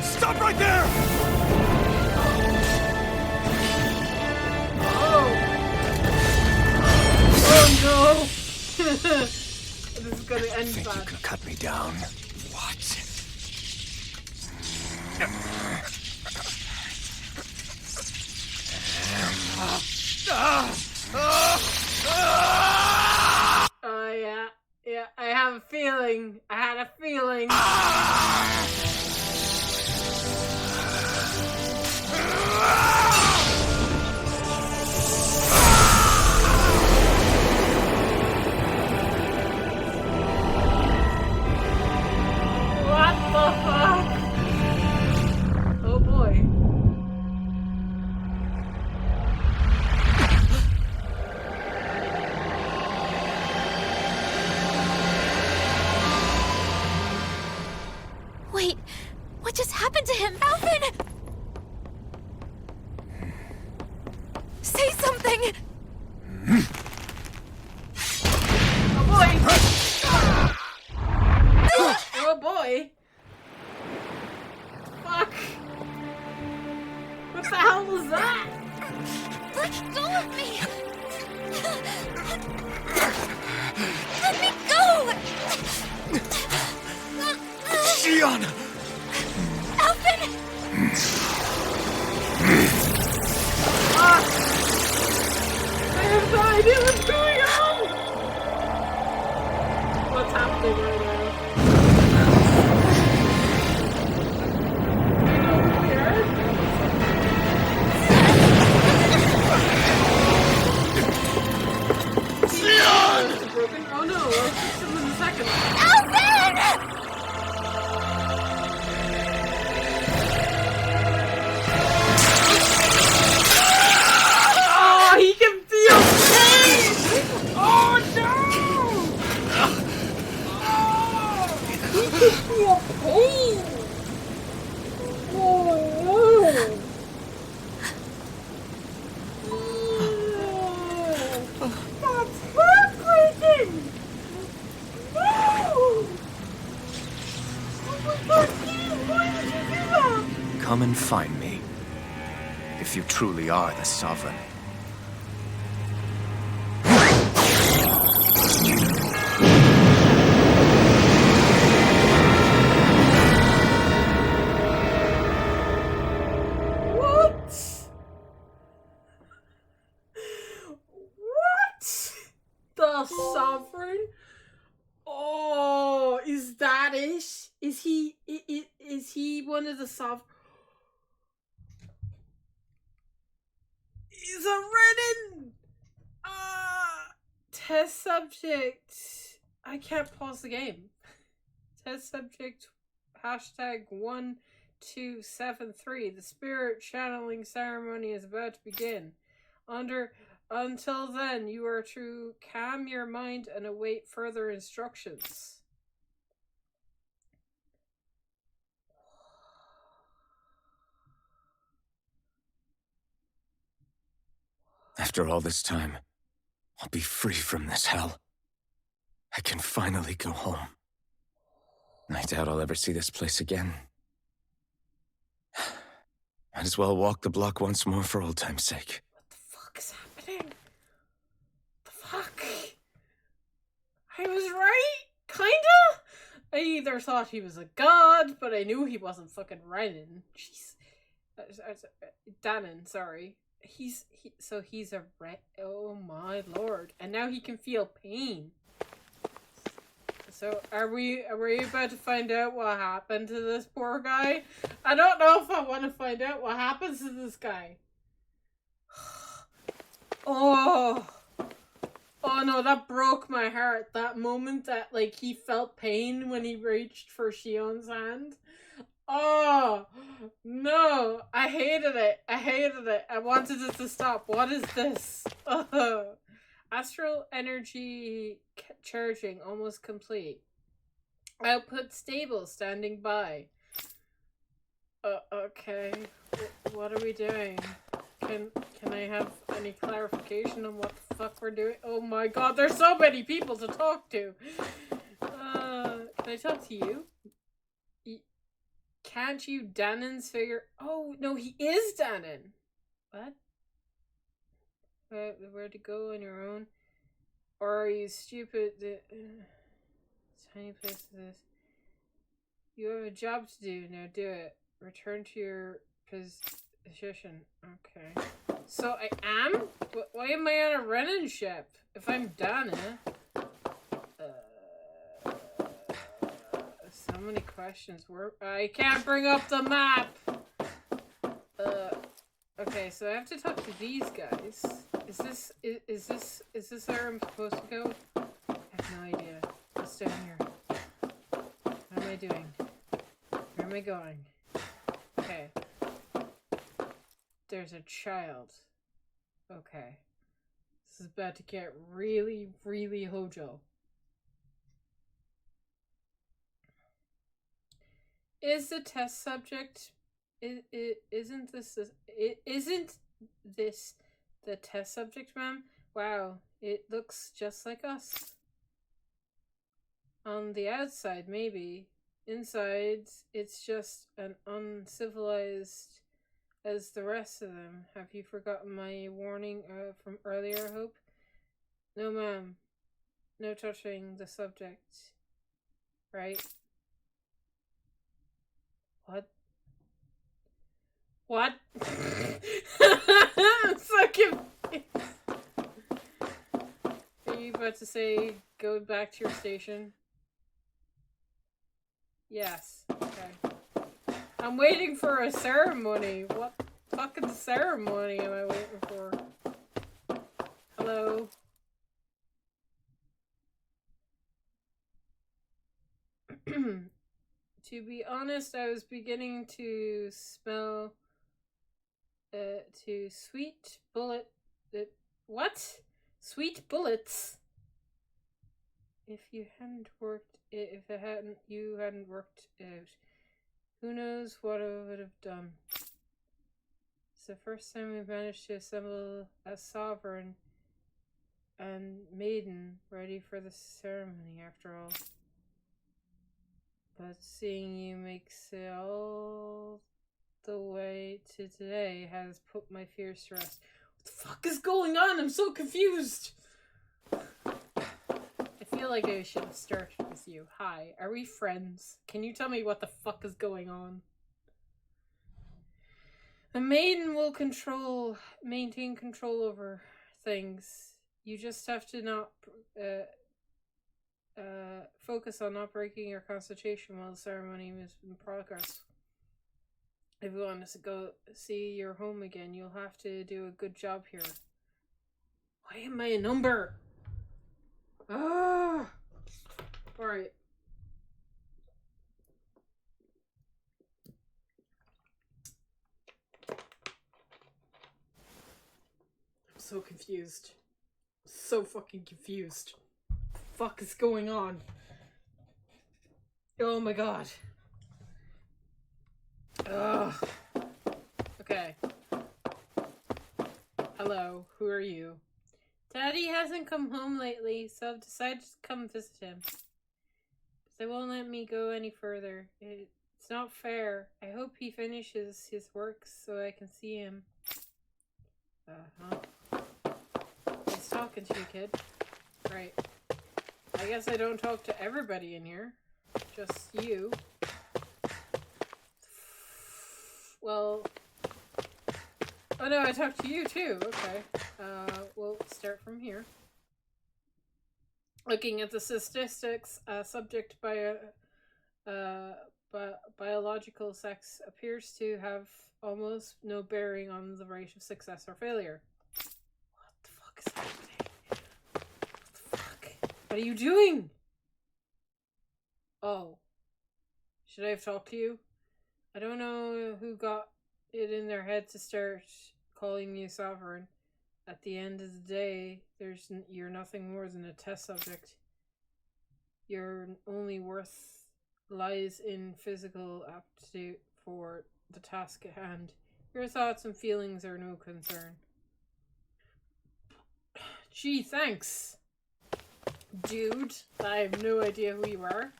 Speaker 3: Stop right there!
Speaker 1: Oh no! This is gonna end
Speaker 3: Think you
Speaker 1: bad.
Speaker 3: can cut me down? What?
Speaker 1: Oh yeah. Yeah, I have a feeling. I had a feeling. What the fuck? Oh boy.
Speaker 10: Wait, what just happened to him? Alvin! Say something!
Speaker 1: Oh boy! Oh boy! Fuck! What the hell was that?
Speaker 10: Let go of me! Let me go!
Speaker 3: Shion!
Speaker 10: Alvin!
Speaker 1: I have no idea what's going on! What's happening right now? You don't care?
Speaker 3: Shion!
Speaker 1: Broken? Oh no, I'll fix him in a second.
Speaker 10: Alvin!
Speaker 1: Oh, he can feel pain! Oh no! He can feel pain! Oh no! That's heartbreaking! No! Oh my god, Steve, why did you do that?
Speaker 3: Come and find me. If you truly are the Sovereign.
Speaker 1: What? What? The Sovereign? Oh, is that it? Is he one of the Sovereign? He's a Renin! Test subject. I can't pause the game. Test subject #1273. The spirit channeling ceremony is about to begin. Under Until then, you are to calm your mind and await further instructions.
Speaker 3: After all this time, I'll be free from this hell. I can finally go home. I doubt I'll ever see this place again. Might as well walk the block once more for old time's sake.
Speaker 1: What the fuck is happening? The fuck? I was right? Kinda? I either thought he was a god, but I knew he wasn't fucking Renan. Jeez. Danon, sorry. He's a oh my lord. And now he can feel pain. So are we about to find out what happened to this poor guy? I don't know if I want to find out what happens to this guy. Oh no, that broke my heart. That moment that like he felt pain when he reached for Shion's hand. Oh no, I hated it. I wanted it to stop. What is this? Astral energy charging almost complete. Output stable, standing by. Okay. What are we doing? Can I have any clarification on what the fuck we're doing? Oh my god, there's so many people to talk to. Can I talk to you? Can't you Danon's figure? Oh no, he is Danon. What? Where to go on your own? Or are you stupid? Tiny place is this. You have a job to do. Now do it. Return to your position. Okay. So I am? Why am I on a Renan ship? If I'm Dana? So many questions. I can't bring up the map! Okay, so I have to talk to these guys. Is this where I'm supposed to go? I have no idea. What's down here? What am I doing? Where am I going? Okay. There's a child. Okay. This is about to get really, really Hojo. Is the test subject... Isn't this the test subject, ma'am? Wow, it looks just like us. On the outside, maybe. Inside, it's just an uncivilized as the rest of them. Have you forgotten my warning from earlier, I hope? No, ma'am. No touching the subject. Right? What? What? I'm so confused. Are you about to say go back to your station? Yes. Okay. I'm waiting for a ceremony. What fucking ceremony am I waiting for? Hello? To be honest, I was beginning to smell to sweet bullet what? Sweet bullets. If you hadn't worked you hadn't worked out, who knows what I would have done. It's the first time we've managed to assemble a sovereign and maiden ready for the ceremony after all. But seeing you makes it all the way to today has put my fears to rest. What the fuck is going on? I'm so confused. I feel like I should have started with you. Hi, are we friends? Can you tell me what the fuck is going on? The maiden will maintain control over things. You just have to not focus on not breaking your concentration while the ceremony is in progress. If you want us to go see your home again, you'll have to do a good job here. Why am I a number? Ah! Alright. I'm so confused. So fucking confused. What the fuck is going on? Oh my god. Ugh. Okay. Hello, who are you? Daddy hasn't come home lately, so I've decided to come visit him. But they won't let me go any further. It's not fair. I hope he finishes his work so I can see him. He's talking to you, kid. Right. I guess I don't talk to everybody in here. Just you. Well... Oh no, I talked to you too. Okay. We'll start from here. Looking at the statistics, subject biological sex appears to have almost no bearing on the rate of success or failure. What the fuck is happening? What the fuck? What are you doing? Oh. Should I have talked to you? I don't know who got it in their head to start calling you sovereign. At the end of the day, you're nothing more than a test subject. Your only worth lies in physical aptitude for the task at hand. Your thoughts and feelings are no concern. Gee, thanks, dude. I have no idea who you are.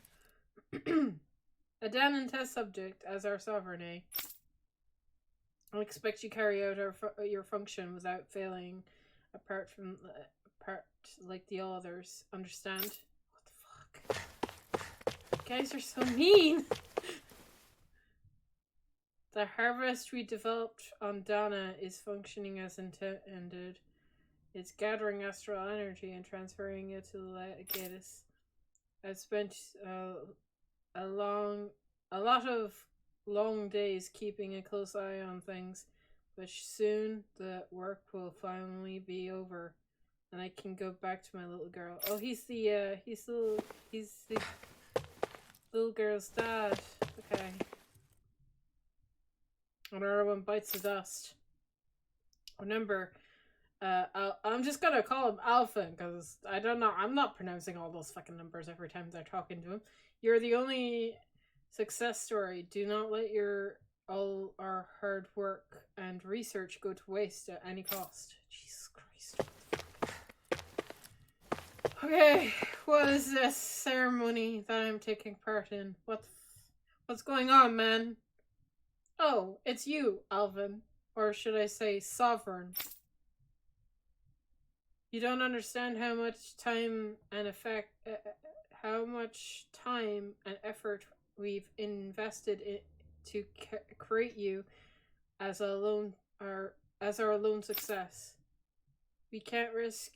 Speaker 1: A Dahnan test subject as our sovereign, eh? I expect you carry out your function without failing, apart like the others. Understand? What the fuck? You guys are so mean. The harvest we developed on Dahna is functioning as intended. It's gathering astral energy and transferring it to the Legatus. I've spent a lot of long days keeping a close eye on things, but soon the work will finally be over, and I can go back to my little girl. Oh, he's the little girl's dad. Okay. Another one bites the dust. Remember, I'm just gonna call him Alpha because I don't know. I'm not pronouncing all those fucking numbers every time they're talking to him. You're the only success story. Do not let all our hard work and research go to waste at any cost. Jesus Christ. Okay, what is this ceremony that I'm taking part in? What's going on, man? Oh, it's you, Alvin. Or should I say Sovereign. You don't understand how much time and effort we've invested to create you as our lone success. We can't risk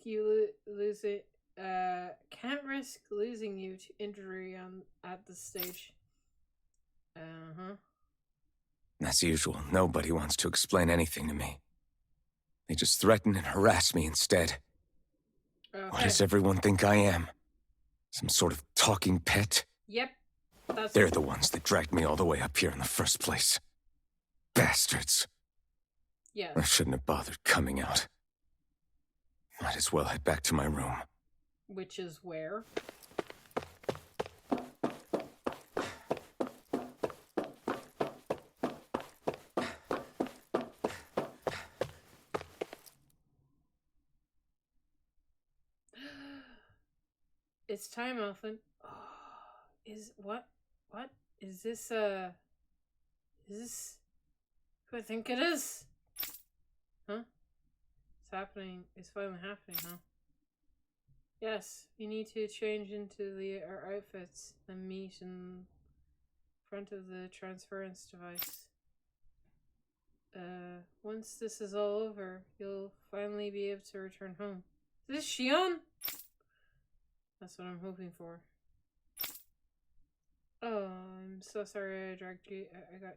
Speaker 1: losing you to injury at this stage.
Speaker 3: As usual, nobody wants to explain anything to me. They just threaten and harass me instead.
Speaker 1: Okay.
Speaker 3: What does everyone think I am? Some sort of talking pet?
Speaker 1: Yep.
Speaker 3: They're the ones that dragged me all the way up here in the first place. Bastards.
Speaker 1: Yeah.
Speaker 3: I shouldn't have bothered coming out. Might as well head back to my room.
Speaker 1: Which is where? It's time, Alphen. Oh, what is this? Is this who I think it is? Huh? It's happening. It's finally happening, huh? Yes, we need to change into our outfits and meet in front of the transference device. Once this is all over, you'll finally be able to return home. Is this Shion? That's what I'm hoping for. Oh, I'm so sorry I got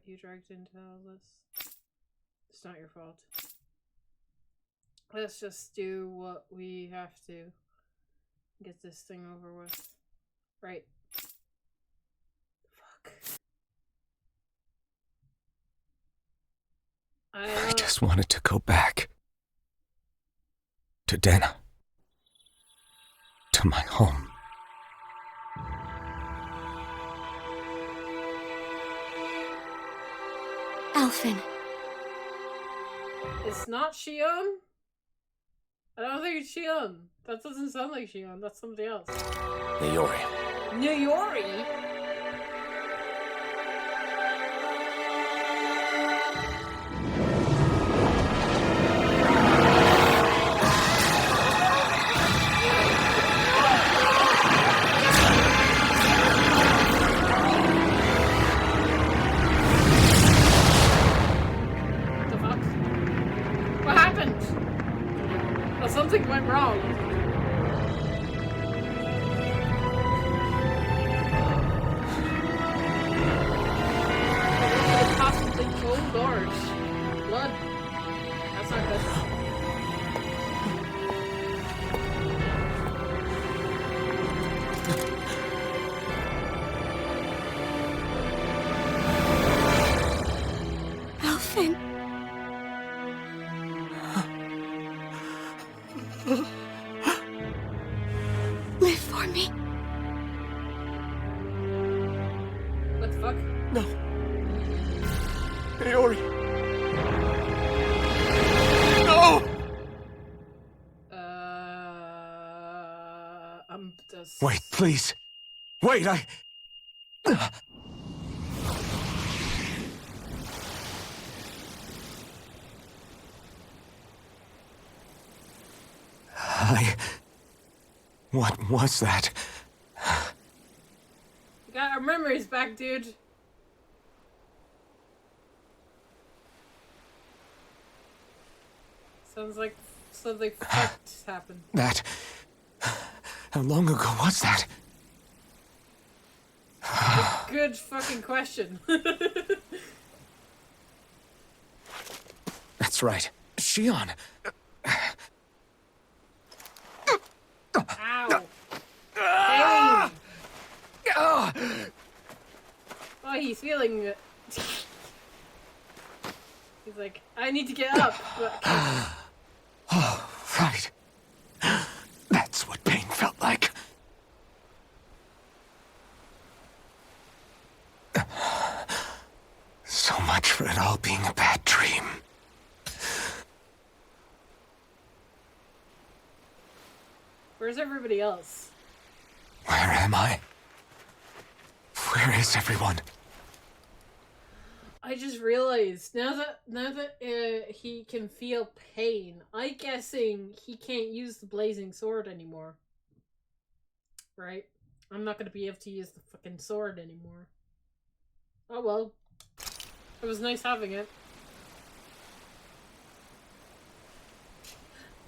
Speaker 1: you dragged into all this. It's not your fault. Let's just do what we have to. Get this thing over with. Right. Fuck.
Speaker 3: I just wanted to go back. To Dana. To my home.
Speaker 5: Alphen.
Speaker 1: It's not Shion? I don't think it's Shion. That doesn't sound like Shion. That's somebody else.
Speaker 3: Nayori.
Speaker 1: Nayori? Something went wrong. Possibly cold guards. Blood. That's not good.
Speaker 5: Alphen. Live for me.
Speaker 1: What the fuck?
Speaker 3: No. Nayori. No!
Speaker 1: I'm just...
Speaker 3: Wait, please. Wait, What was that?
Speaker 1: You got our memories back, dude. Sounds like something fucked happened.
Speaker 3: That... How long ago was that?
Speaker 1: Good fucking question.
Speaker 3: That's right. Shion.
Speaker 1: Ow. Pain. Oh, he's feeling it. He's like, I need to get up. But...
Speaker 3: Oh, right. That's what pain felt like. So much for it all being a bad dream.
Speaker 1: Where's everybody else?
Speaker 3: Where am I? Where is everyone?
Speaker 1: I just realized now that he can feel pain, I'm guessing he can't use the blazing sword anymore. Right? I'm not gonna be able to use the fucking sword anymore. Oh well. It was nice having it.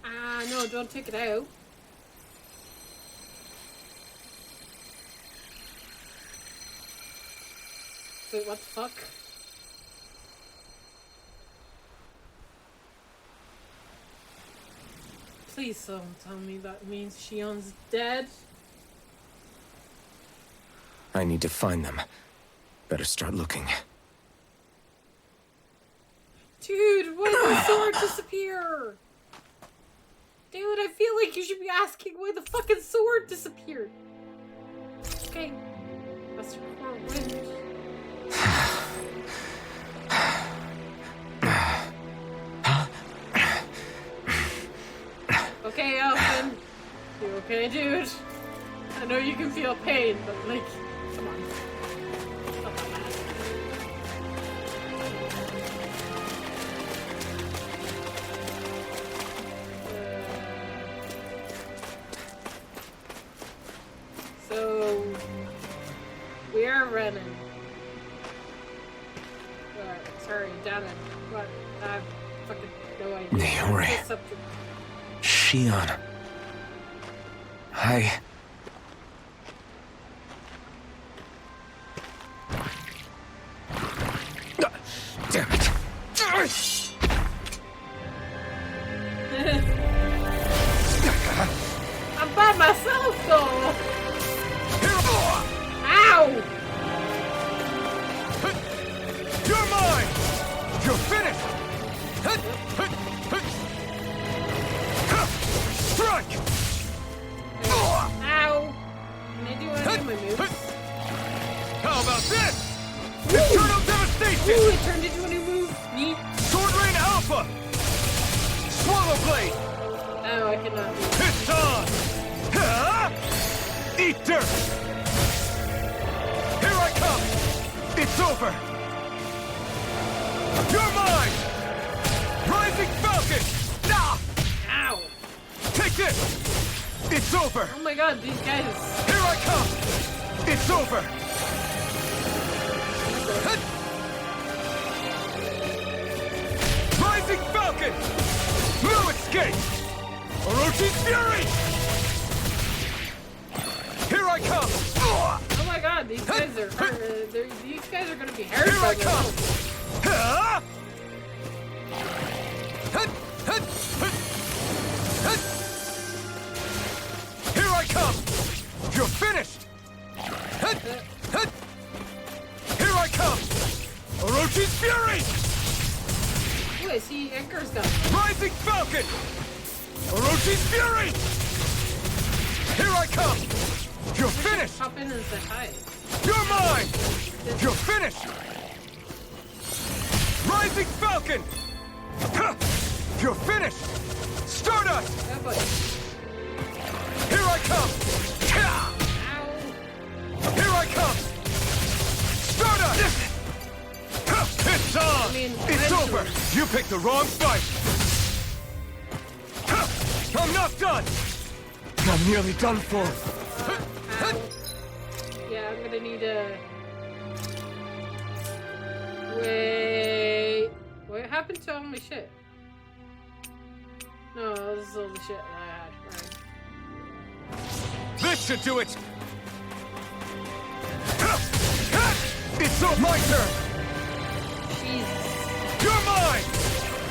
Speaker 1: Ah, no, don't take it out. Wait, what the fuck? Please don't tell me that means Shion's dead.
Speaker 3: I need to find them. Better start looking.
Speaker 1: Dude, why did the sword disappear? Dude, I feel like you should be asking why the fucking sword disappeared. Okay. That's your core wind. Okay, Alphen. You okay, dude? I know you can feel pain, but like, come on. It's not that bad. So, we are running. Sorry, Dana. What? I have fucking no idea.
Speaker 3: Nayori. Shion. Damn it.
Speaker 1: I'm by myself, though. Ow!
Speaker 3: You're mine! You're finished! strike!
Speaker 1: Ow! Can I do any of my moves?
Speaker 3: How about this? Eternal devastation!
Speaker 1: Ooh, it turned into a new move. Neat.
Speaker 3: Sword Rain Alpha! Swallow Blade!
Speaker 1: Oh, I cannot do it.
Speaker 3: Piston! Eat dirt! Here I come! It's over! You're mine! Rising Falcon! Ah!
Speaker 1: Ow!
Speaker 3: Take this! It's over!
Speaker 1: Oh my god, these guys.
Speaker 3: Here I come! It's over! Rising Falcon! No escape! Orochi's Fury! Here I come!
Speaker 1: Oh my god, these guys are these guys are gonna be hurt
Speaker 3: Here
Speaker 1: by
Speaker 3: I come!
Speaker 1: this.
Speaker 3: Here I come! You're finished! Here I come! Orochi's Fury!
Speaker 1: Ooh, I see Edgar's gun.
Speaker 3: Rising Falcon! Orochi's Fury! Here I come! You're finished!
Speaker 1: Pop in and say hi.
Speaker 3: You're mine! You're finished! Rising Falcon! Ha! You're finished! Stardust!
Speaker 1: Oh boy.
Speaker 3: Here I come! Ha!
Speaker 1: Ow.
Speaker 3: Here I come! Stardust! Ha! It's on!
Speaker 1: I mean,
Speaker 3: It's
Speaker 1: eventually.
Speaker 3: over! You picked the wrong fight! Ha! I'm not done! I'm nearly done for!
Speaker 1: Ow. Yeah, I'm gonna need a... Wait... What happened to all my shit? No, this is all the shit that I had. Right.
Speaker 3: This should do it! Ha! Ha! It's over! My turn!
Speaker 1: Jesus.
Speaker 3: You're mine!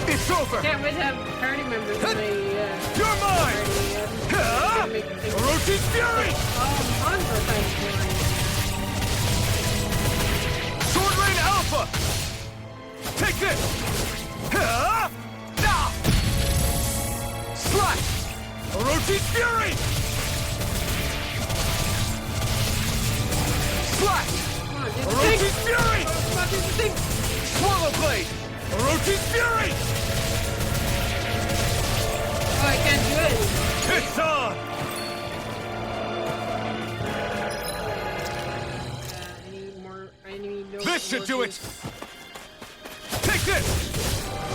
Speaker 3: It's over!
Speaker 1: Can't wait to have party members in my,
Speaker 3: You're mine!
Speaker 1: party.
Speaker 3: Ha!
Speaker 1: Gonna make things...
Speaker 3: Orochi's Fury!
Speaker 1: Oh, I'm on for a time.
Speaker 3: Sword Rain Alpha! Take this! Ha! Ah! Slash! Orochi's Fury! Slash!
Speaker 1: Come on, do the
Speaker 3: Orochi's
Speaker 1: thing!
Speaker 3: Fury!
Speaker 1: Come on, do the thing!
Speaker 3: Swallow Blade! Orochi's Fury!
Speaker 1: Oh, I can't do it.
Speaker 3: It's on!
Speaker 1: I need more. I need no.
Speaker 3: This should do it!
Speaker 1: juice.
Speaker 3: Take this!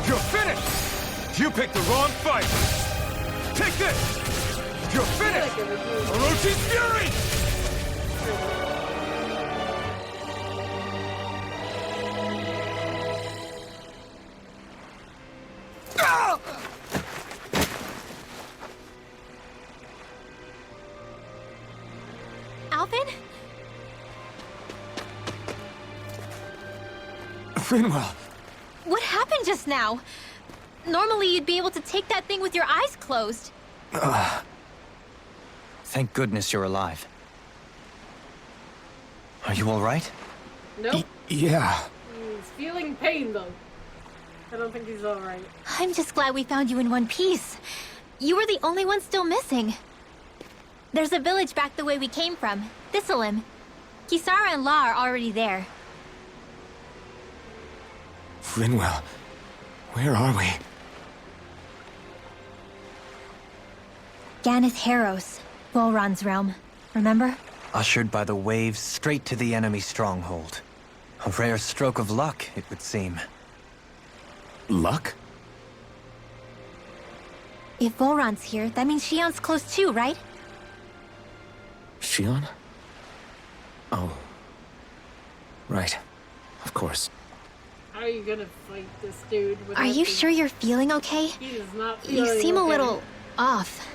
Speaker 3: You're finished! You picked the wrong fight! Take this! You're
Speaker 1: I feel
Speaker 3: finished!
Speaker 1: like it would do.
Speaker 3: Orochi's Fury! Ah!
Speaker 10: Alvin?
Speaker 3: Finwell!
Speaker 10: What happened just now? Normally you'd be able to take that thing with your eyes closed.
Speaker 2: Thank goodness you're alive. Are you all right?
Speaker 1: Nope.
Speaker 3: Yeah.
Speaker 1: He's feeling pain though. I don't think he's alright.
Speaker 10: I'm just glad we found you in one piece. You were the only one still missing. There's a village back the way we came from, Thistleim. Kisara and La are already there.
Speaker 3: Finwell, where are we?
Speaker 10: Ganeth Haros, Volron's realm. Remember?
Speaker 2: Ushered by the waves straight to the enemy stronghold. A rare stroke of luck, it would seem.
Speaker 3: Luck?
Speaker 10: If Volron's here, that means Shion's close too, right?
Speaker 3: Shion? Oh. Right. Of course.
Speaker 1: How are you gonna fight this dude?
Speaker 10: Are you sure you're feeling okay?
Speaker 1: He is not
Speaker 10: You
Speaker 1: feeling
Speaker 10: seem a
Speaker 1: okay.
Speaker 10: little off.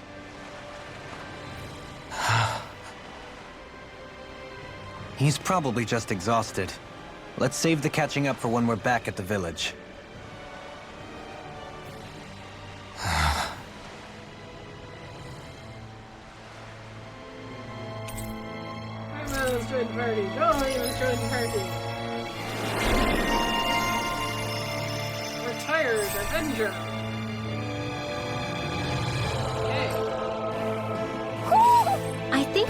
Speaker 2: He's probably just exhausted. Let's save the catching up for when we're back at the village.
Speaker 1: Let's join the party. Go, let's join the party. Retired Avenger. Okay.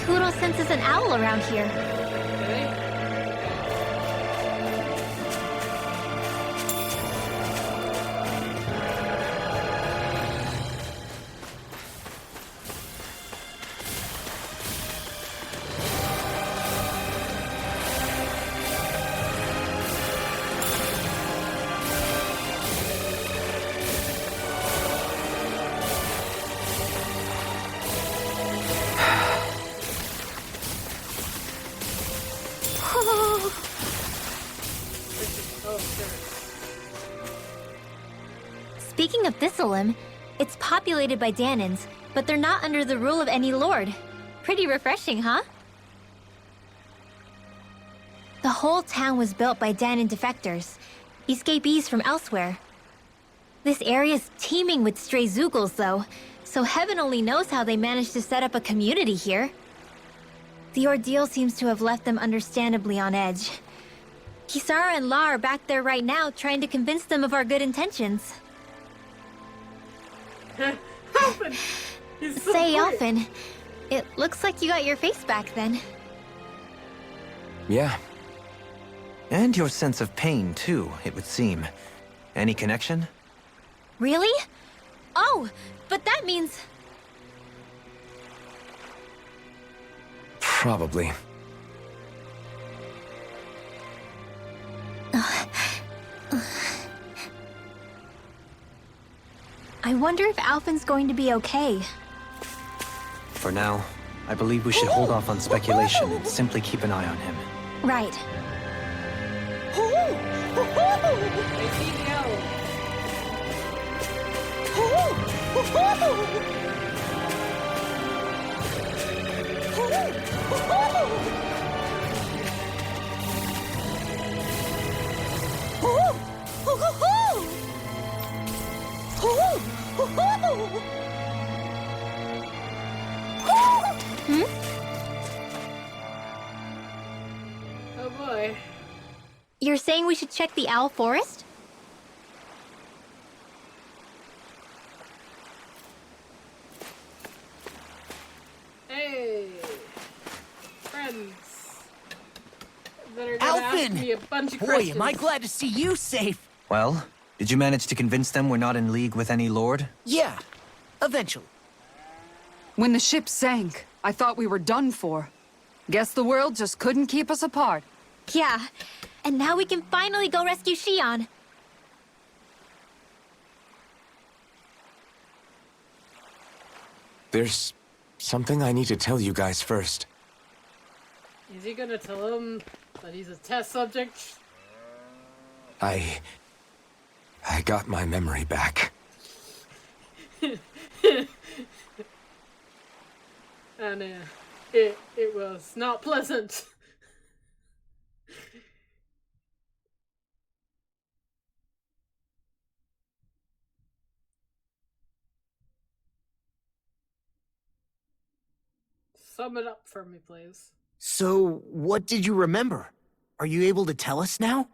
Speaker 10: Who senses an owl around here?
Speaker 1: Okay.
Speaker 10: Speaking of Thistleim, it's populated by Danans, but they're not under the rule of any lord. Pretty refreshing, huh? The whole town was built by Danan defectors, escapees from elsewhere. This area's teeming with stray Zeugles, though, so heaven only knows how they managed to set up a community here. The ordeal seems to have left them understandably on edge. Kisara and La are back there right now trying to convince them of our good intentions.
Speaker 1: Alphen! He's so
Speaker 10: Say,
Speaker 1: quick.
Speaker 10: Alphen, it looks like you got your face back then.
Speaker 3: Yeah,
Speaker 2: And your sense of pain, too, it would seem. Any connection?
Speaker 10: Really? Oh, but that means...
Speaker 3: probably.
Speaker 10: I wonder if Alphen's going to be okay.
Speaker 2: For now, I believe we should hold off on speculation and simply keep an eye on him.
Speaker 10: Right.
Speaker 1: I see the owl. Oh boy.
Speaker 10: You're saying we should check the Owl Forest?
Speaker 1: Hey, friends. Better gonna ask
Speaker 9: Alphen!
Speaker 1: me a bunch of
Speaker 9: Boy,
Speaker 1: questions.
Speaker 9: am I glad to see you safe.
Speaker 2: Well, did you manage to convince them we're not in league with any lord?
Speaker 9: Yeah, eventually.
Speaker 4: When the ship sank, I thought we were done for. Guess the world just couldn't keep us apart.
Speaker 10: Yeah. And now we can finally go rescue Shion.
Speaker 3: There's something I need to tell you guys first.
Speaker 1: Is he gonna tell him that he's a test subject?
Speaker 3: I got my memory back.
Speaker 1: And it was not pleasant. Sum it up for me, please.
Speaker 9: So, what did you remember? Are you able to tell us now?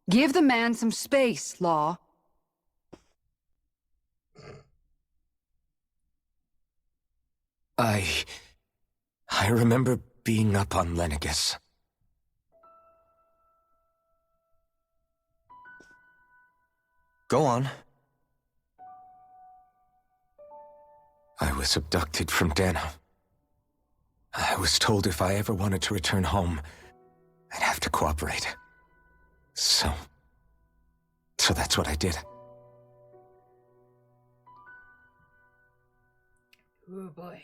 Speaker 4: Give the man some space, Law.
Speaker 3: I remember being up on Lenegus.
Speaker 2: Go on.
Speaker 3: I was abducted from Dana. I was told if I ever wanted to return home, I'd have to cooperate. So that's what I did.
Speaker 1: Oh boy.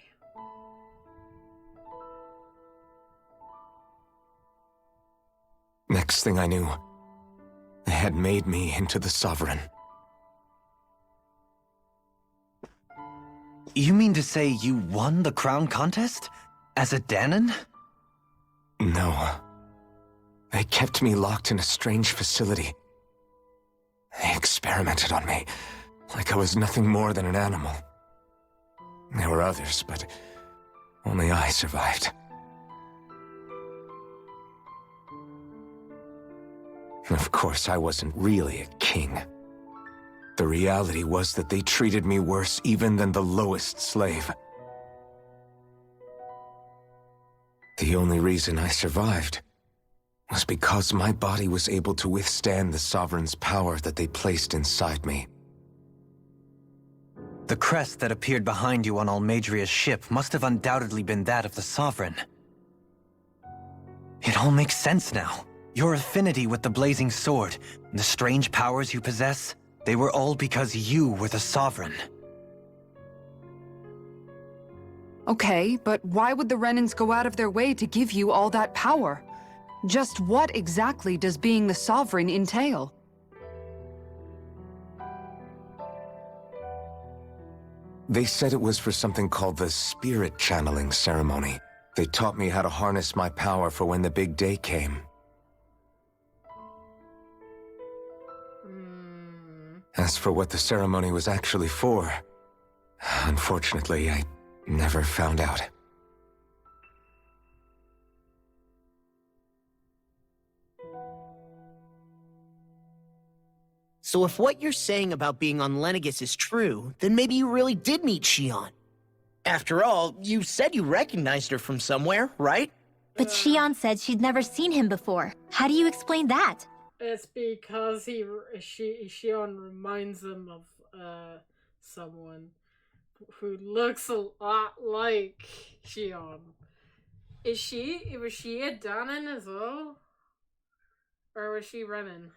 Speaker 3: Next thing I knew, they had made me into the Sovereign.
Speaker 2: You mean to say you won the crown contest? As a Danon?
Speaker 3: No. They kept me locked in a strange facility. They experimented on me, like I was nothing more than an animal. There were others, but only I survived. Of course, I wasn't really a king. The reality was that they treated me worse even than the lowest slave. The only reason I survived was because my body was able to withstand the Sovereign's power that they placed inside me.
Speaker 2: The crest that appeared behind you on Almadria's ship must have undoubtedly been that of the Sovereign. It all makes sense now. Your affinity with the Blazing Sword, and the strange powers you possess, they were all because you were the Sovereign.
Speaker 4: Okay, but why would the Renans go out of their way to give you all that power? Just what exactly does being the Sovereign entail?
Speaker 3: They said it was for something called the Spirit Channeling Ceremony. They taught me how to harness my power for when the big day came. As for what the ceremony was actually for, unfortunately, I never found out.
Speaker 9: So if what you're saying about being on Lenegis is true, then maybe you really did meet Shion. After all, you said you recognized her from somewhere, right?
Speaker 10: But Shion said she'd never seen him before. How do you explain that?
Speaker 1: It's because Shion reminds him of someone who looks a lot like Shion. Was she a Danan as well? Or was she Renan?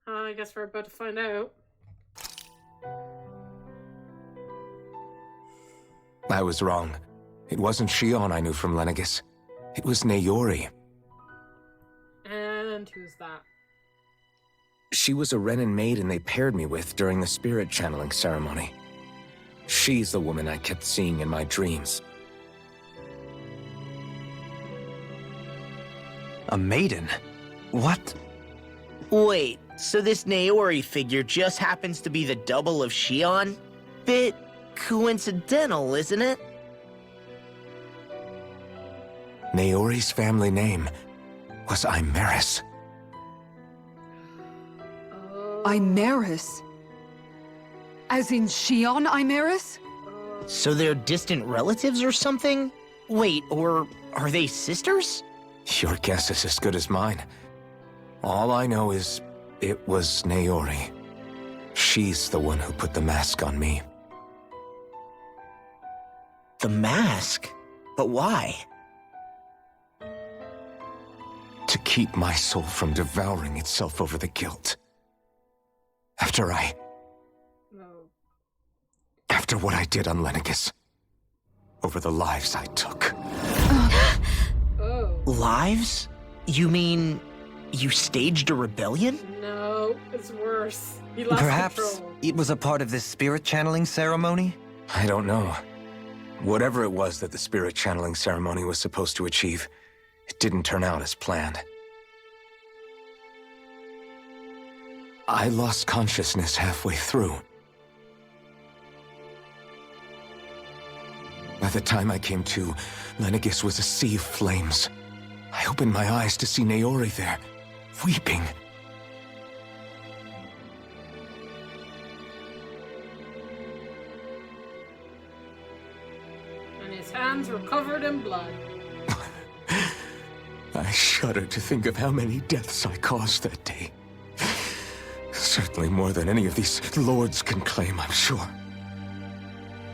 Speaker 1: I guess we're about to find out.
Speaker 3: I was wrong. It wasn't Shion I knew from Lenegis. It was Naori.
Speaker 1: And who's that?
Speaker 3: She was a Renan maiden they paired me with during the spirit channeling ceremony. She's the woman I kept seeing in my dreams.
Speaker 2: A maiden? What?
Speaker 9: Wait, so this Naori figure just happens to be the double of Shion? Bit coincidental, isn't it?
Speaker 3: Naori's family name was Imeris.
Speaker 4: Imeris? As in Shion Imeris?
Speaker 9: So they're distant relatives or something? Wait, or are they sisters?
Speaker 3: Your guess is as good as mine. All I know is it was Naori. She's the one who put the mask on me.
Speaker 9: The mask? But why?
Speaker 3: To keep my soul from devouring itself over the guilt. After what I did on Lenegis. Over the lives I took.
Speaker 1: Oh.
Speaker 9: Lives? You mean you staged a rebellion?
Speaker 1: No, it's worse. He lost
Speaker 2: Perhaps
Speaker 1: control.
Speaker 2: it was a part of this spirit channeling ceremony?
Speaker 3: I don't know. Whatever it was that the spirit channeling ceremony was supposed to achieve, it didn't turn out as planned. I lost consciousness halfway through. By the time I came to, Lenegis was a sea of flames. I opened my eyes to see Naori there, weeping.
Speaker 1: And his hands were covered in blood.
Speaker 3: I shudder to think of how many deaths I caused that day. Certainly more than any of these lords can claim, I'm sure.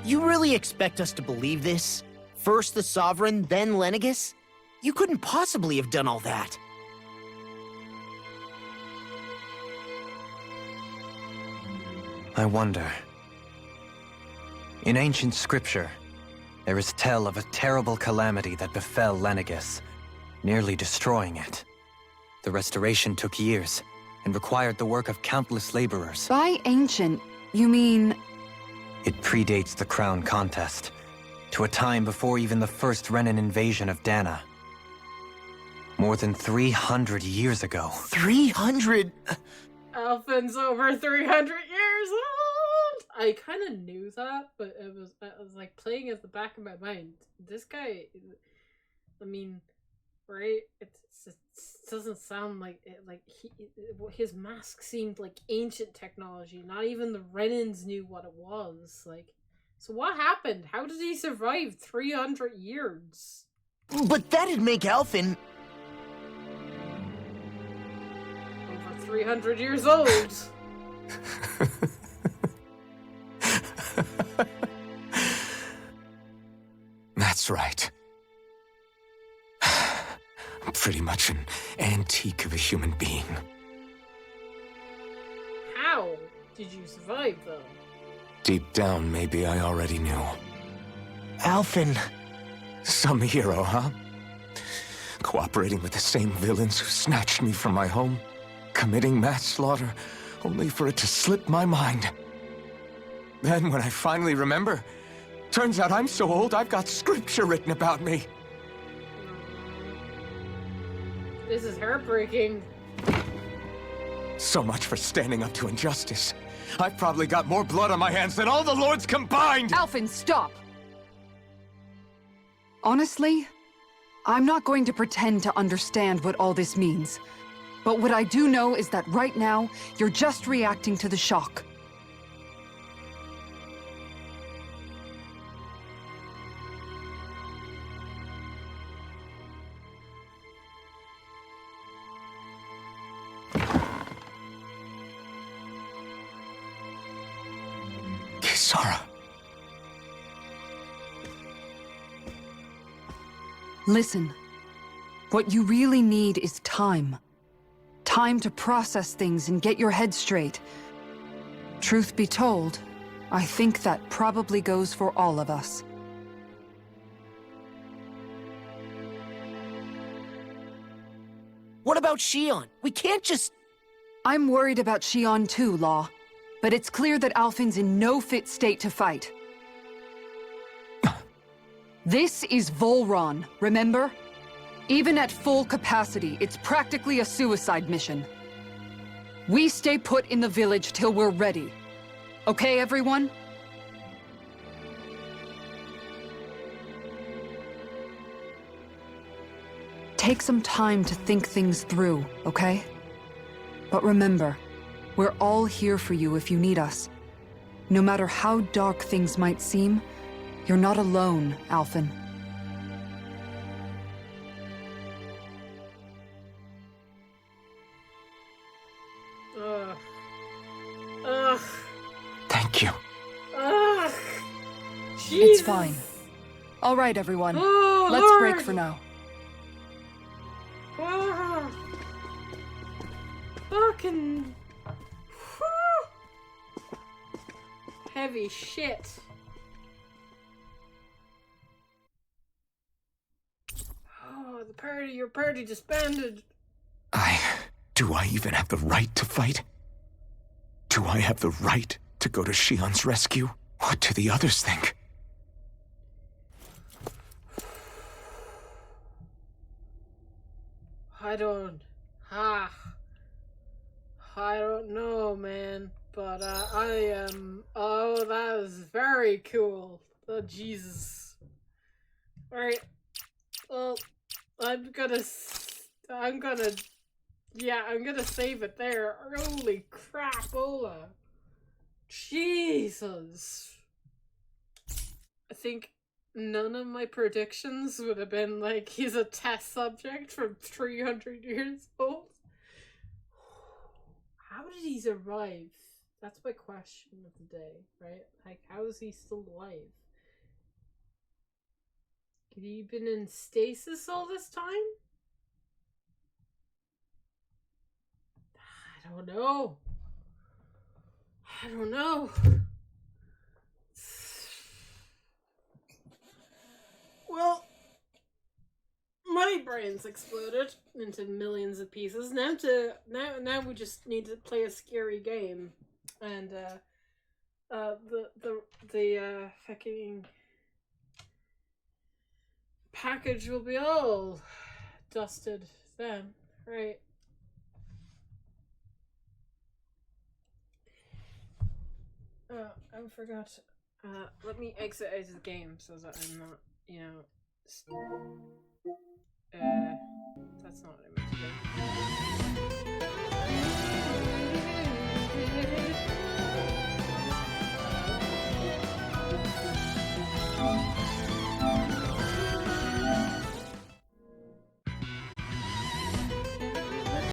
Speaker 9: You really expect us to believe this? First the Sovereign, then Lenegis? You couldn't possibly have done all that.
Speaker 2: I wonder. In ancient scripture, there is tell of a terrible calamity that befell Lenegis, nearly destroying it. The restoration took years, and required the work of countless laborers.
Speaker 4: By ancient, you mean...
Speaker 2: It predates the crown contest, to a time before even the first Renan invasion of Dana. More than 300 years ago.
Speaker 9: 300?
Speaker 1: Alphen's over 300 years old! I kind of knew that, but it was like playing at the back of my mind. This guy, I mean, right? It doesn't sound like it. Like his mask seemed like ancient technology. Not even the Renans knew what it was. Like, so what happened? How did he survive 300 years?
Speaker 9: But that'd make Alphen...
Speaker 1: Over 300 years old.
Speaker 3: That's right. I'm pretty much an antique of a human being.
Speaker 1: How did you survive, though?
Speaker 3: Deep down, maybe I already knew.
Speaker 9: Alphen...
Speaker 3: Some hero, huh? Cooperating with the same villains who snatched me from my home, committing mass slaughter, only for it to slip my mind. Then, when I finally remember, turns out I'm so old I've got scripture written about me.
Speaker 1: This is heartbreaking.
Speaker 3: So much for standing up to injustice. I've probably got more blood on my hands than all the lords combined!
Speaker 4: Alphen, stop! Honestly, I'm not going to pretend to understand what all this means. But what I do know is that right now, you're just reacting to the shock.
Speaker 3: Kisara.
Speaker 4: Listen, what you really need is time. Time to process things and get your head straight. Truth be told, I think that probably goes for all of us.
Speaker 9: What about Shion? We can't just...
Speaker 4: I'm worried about Shion too, Law. But it's clear that Alphen's in no fit state to fight. This is Volron, remember? Even at full capacity, it's practically a suicide mission. We stay put in the village till we're ready. Okay, everyone? Take some time to think things through, okay? But remember, we're all here for you if you need us. No matter how dark things might seem, you're not alone, Alphen.
Speaker 3: Thank you.
Speaker 4: It's fine. All right, everyone.
Speaker 1: Oh,
Speaker 4: Let's
Speaker 1: Lord.
Speaker 4: break for now.
Speaker 1: Fucking... Heavy shit. Oh, your party disbanded.
Speaker 3: Do I even have the right to fight? Do I have the right to go to Shion's rescue? What do the others think?
Speaker 1: I don't know, man. But oh, that is very cool. Oh, Jesus. Alright. Well, I'm gonna save it there. Holy crap, Ola. Jesus. I think none of my predictions would have been like, he's a test subject from 300 years old. How did he survive? That's my question of the day, right? Like, how is he still alive? Could he been in stasis all this time? I don't know. Well, my brain's exploded into millions of pieces. Now we just need to play a scary game, and the fucking package will be all dusted then, right? I forgot. Let me exit out of the game so that I'm not, that's not what I meant to do.